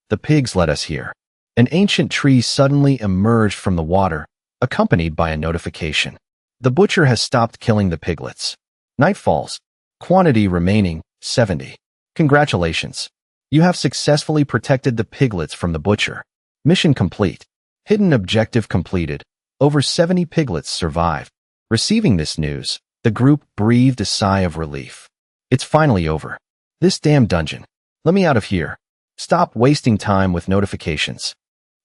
the pigs led us here. An ancient tree suddenly emerged from the water, accompanied by a notification. The butcher has stopped killing the piglets. Night falls. Quantity remaining, 70. Congratulations. You have successfully protected the piglets from the butcher. Mission complete. Hidden objective completed. Over 70 piglets survived. Receiving this news, the group breathed a sigh of relief. It's finally over. This damn dungeon. Let me out of here. Stop wasting time with notifications.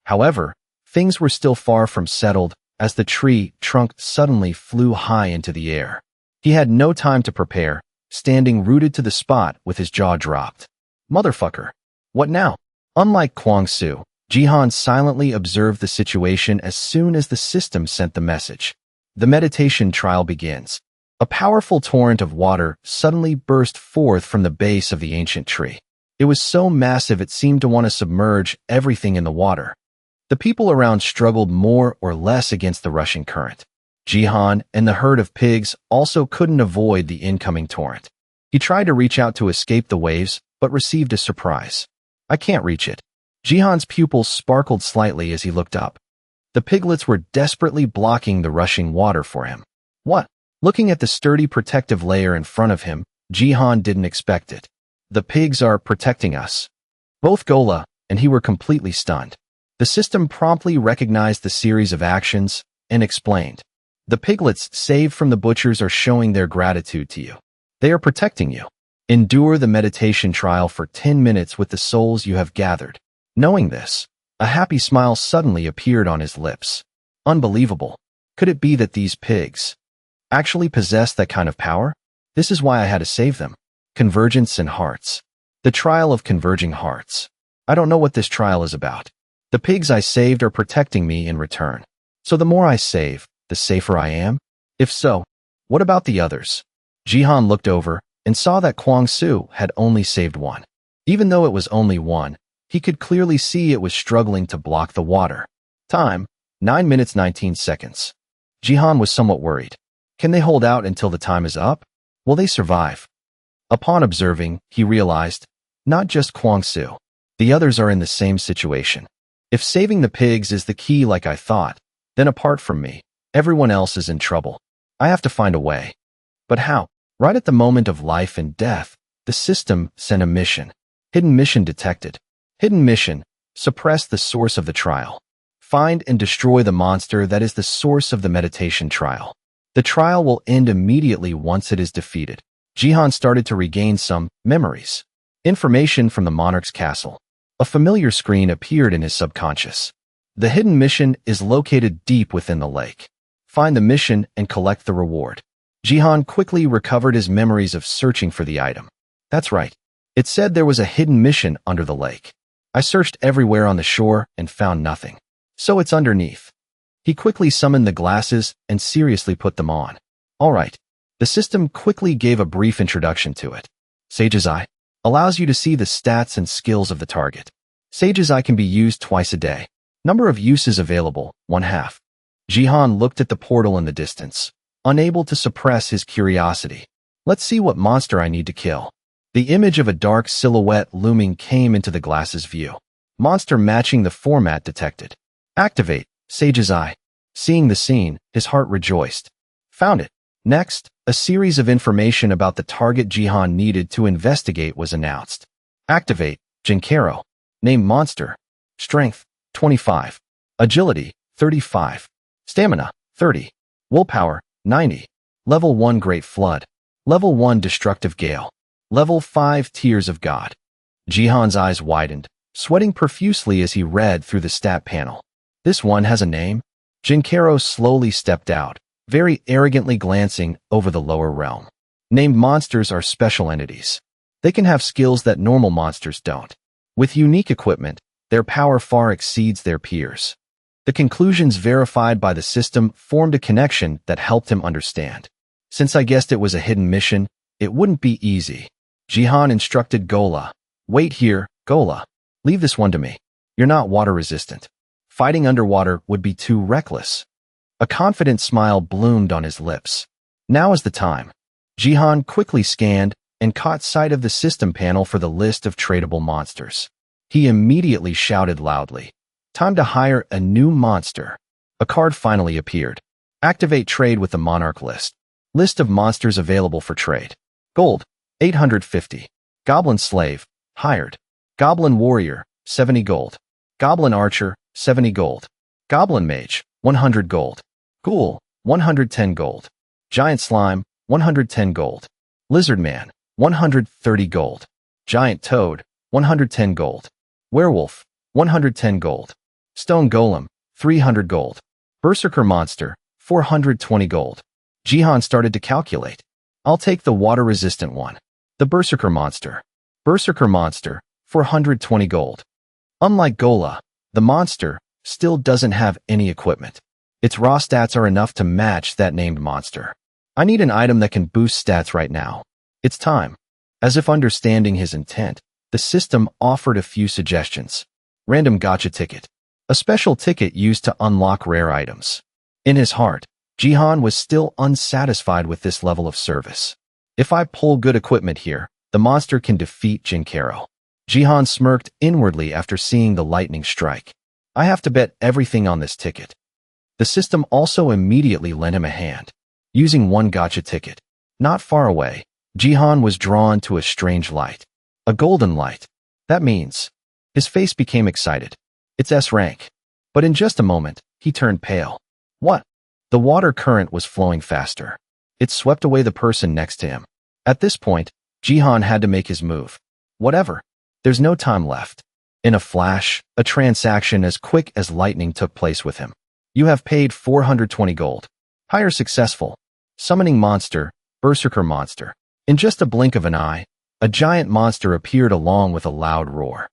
However, things were still far from settled as the tree trunk suddenly flew high into the air. He had no time to prepare, standing rooted to the spot with his jaw dropped. Motherfucker. What now? Unlike Kwang-soo, Jihan silently observed the situation as soon as the system sent the message. The meditation trial begins. A powerful torrent of water suddenly burst forth from the base of the ancient tree. It was so massive it seemed to want to submerge everything in the water. The people around struggled more or less against the rushing current. Jihan and the herd of pigs also couldn't avoid the incoming torrent. He tried to reach out to escape the waves, but received a surprise. I can't reach it. Jihan's pupils sparkled slightly as he looked up. The piglets were desperately blocking the rushing water for him. What? Looking at the sturdy protective layer in front of him, Jihan didn't expect it. The pigs are protecting us. Both Gola and he were completely stunned. The system promptly recognized the series of actions and explained. The piglets saved from the butchers are showing their gratitude to you. They are protecting you. Endure the meditation trial for 10 minutes with the souls you have gathered. Knowing this, a happy smile suddenly appeared on his lips. Unbelievable. Could it be that these pigs actually possessed that kind of power? This is why I had to save them. Convergence in hearts. The trial of converging hearts. I don't know what this trial is about. The pigs I saved are protecting me in return. So the more I save, the safer I am? If so, what about the others? Jihan looked over and saw that Kwang-soo had only saved one. Even though it was only one, he could clearly see it was struggling to block the water. Time, 9 minutes 19 seconds. Jihan was somewhat worried. Can they hold out until the time is up? Will they survive? Upon observing, he realized, not just Kwang-soo. The others are in the same situation. If saving the pigs is the key like I thought, then apart from me, everyone else is in trouble. I have to find a way. But how? Right at the moment of life and death, the system sent a mission. Hidden mission detected. Hidden mission, suppress the source of the trial. Find and destroy the monster that is the source of the meditation trial. The trial will end immediately once it is defeated. Jihan started to regain some memories. Information from the monarch's castle. A familiar screen appeared in his subconscious. The hidden mission is located deep within the lake. Find the mission and collect the reward. Jihan quickly recovered his memories of searching for the item. That's right. It said there was a hidden mission under the lake. I searched everywhere on the shore and found nothing. So it's underneath. He quickly summoned the glasses and seriously put them on. All right. The system quickly gave a brief introduction to it. Sage's Eye allows you to see the stats and skills of the target. Sage's Eye can be used twice a day. Number of uses available, 1/2. Jihan looked at the portal in the distance, unable to suppress his curiosity. Let's see what monster I need to kill. The image of a dark silhouette looming came into the glass's view. Monster matching the format detected. Activate, Sage's Eye. Seeing the scene, his heart rejoiced. Found it. Next, a series of information about the target Jihan needed to investigate was announced. Activate, Jinkaro. Name monster. Strength, 25. Agility, 35. Stamina, 30. Willpower, 90. Level 1 Great Flood. Level 1 Destructive Gale. Level 5 Tears of God. Jihan's eyes widened, sweating profusely as he read through the stat panel. This one has a name? Jinkaro slowly stepped out, very arrogantly glancing over the lower realm. Named monsters are special entities. They can have skills that normal monsters don't. With unique equipment, their power far exceeds their peers. The conclusions verified by the system formed a connection that helped him understand. Since I guessed it was a hidden mission, it wouldn't be easy. Jihan instructed Gola. Wait here, Gola. Leave this one to me. You're not water resistant. Fighting underwater would be too reckless. A confident smile bloomed on his lips. Now is the time. Jihan quickly scanned and caught sight of the system panel for the list of tradable monsters. He immediately shouted loudly. Time to hire a new monster. A card finally appeared. Activate trade with the monarch list. List of monsters available for trade. Gold, 850. Goblin slave, hired. Goblin warrior, 70 gold. Goblin archer, 70 gold. Goblin mage, 100 gold. Ghoul, 110 gold. Giant slime, 110 gold. Lizard man, 130 gold. Giant toad, 110 gold. Werewolf, 110 gold. Stone golem, 300 gold. Berserker monster, 420 gold. Jihan started to calculate. I'll take the water-resistant one. The Berserker monster. Berserker monster, 420 gold. Unlike Gola, the monster still doesn't have any equipment. Its raw stats are enough to match that named monster. I need an item that can boost stats right now. It's time. As if understanding his intent, the system offered a few suggestions. Random gacha ticket. A special ticket used to unlock rare items. In his heart, Jihan was still unsatisfied with this level of service. If I pull good equipment here, the monster can defeat Jinkaro. Jihan smirked inwardly after seeing the lightning strike. I have to bet everything on this ticket. The system also immediately lent him a hand. Using one gacha ticket. Not far away, Jihan was drawn to a strange light. A golden light. That means. His face became excited. It's S rank. But in just a moment, he turned pale. What? The water current was flowing faster. It swept away the person next to him. At this point, Jihan had to make his move. Whatever. There's no time left. In a flash, a transaction as quick as lightning took place with him. You have paid 420 gold. Hire successful. Summoning monster, Berserker monster. In just a blink of an eye, a giant monster appeared along with a loud roar.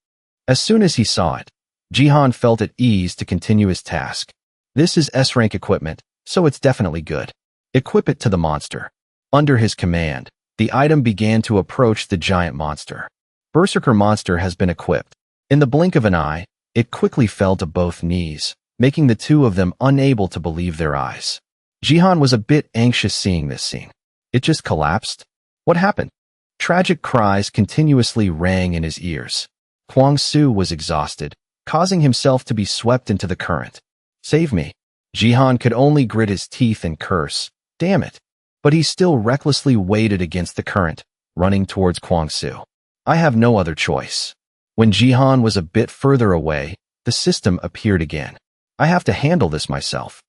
As soon as he saw it, Jihan felt at ease to continue his task. This is S-rank equipment, so it's definitely good. Equip it to the monster. Under his command, the item began to approach the giant monster. Berserker monster has been equipped. In the blink of an eye, it quickly fell to both knees, making the two of them unable to believe their eyes. Jihan was a bit anxious seeing this scene. It just collapsed? What happened? Tragic cries continuously rang in his ears. Kwang-Su was exhausted, causing himself to be swept into the current. Save me. Jihan could only grit his teeth and curse. Damn it. But he still recklessly waded against the current, running towards Kwang-Su. I have no other choice. When Jihan was a bit further away, the system appeared again. I have to handle this myself.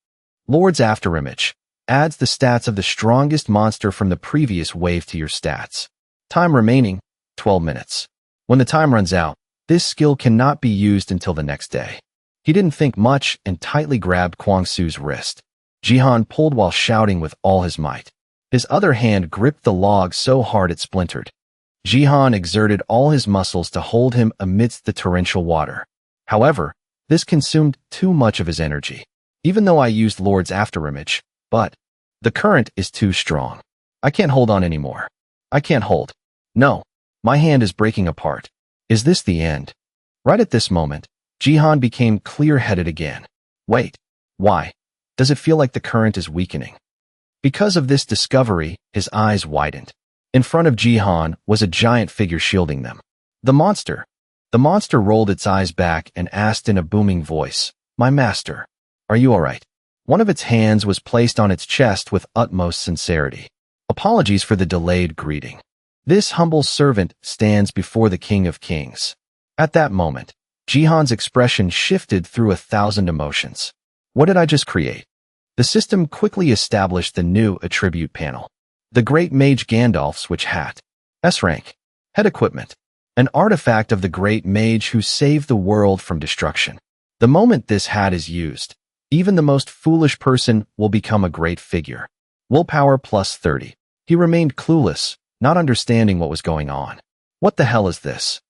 Lord's Afterimage adds the stats of the strongest monster from the previous wave to your stats. Time remaining, 12 minutes. When the time runs out, this skill cannot be used until the next day. He didn't think much and tightly grabbed Kwang-Su's wrist. Jihan pulled while shouting with all his might. His other hand gripped the log so hard it splintered. Jihan exerted all his muscles to hold him amidst the torrential water. However, this consumed too much of his energy. Even though I used Lord's Afterimage, but the current is too strong. I can't hold on anymore. I can't hold. No, my hand is breaking apart. Is this the end? Right at this moment, Jihan became clear-headed again. Wait, why? Does it feel like the current is weakening? Because of this discovery, his eyes widened. In front of Jihan was a giant figure shielding them. The monster. The monster rolled its eyes back and asked in a booming voice, "My master, are you all right?" One of its hands was placed on its chest with utmost sincerity. Apologies for the delayed greeting. This humble servant stands before the King of Kings. At that moment, Jihan's expression shifted through 1,000 emotions. What did I just create? The system quickly established the new attribute panel. The Great Mage Gandalf's Switch Hat. S-Rank. Head Equipment. An artifact of the Great Mage who saved the world from destruction. The moment this hat is used, even the most foolish person will become a great figure. Willpower plus 30. He remained clueless, not understanding what was going on. What the hell is this?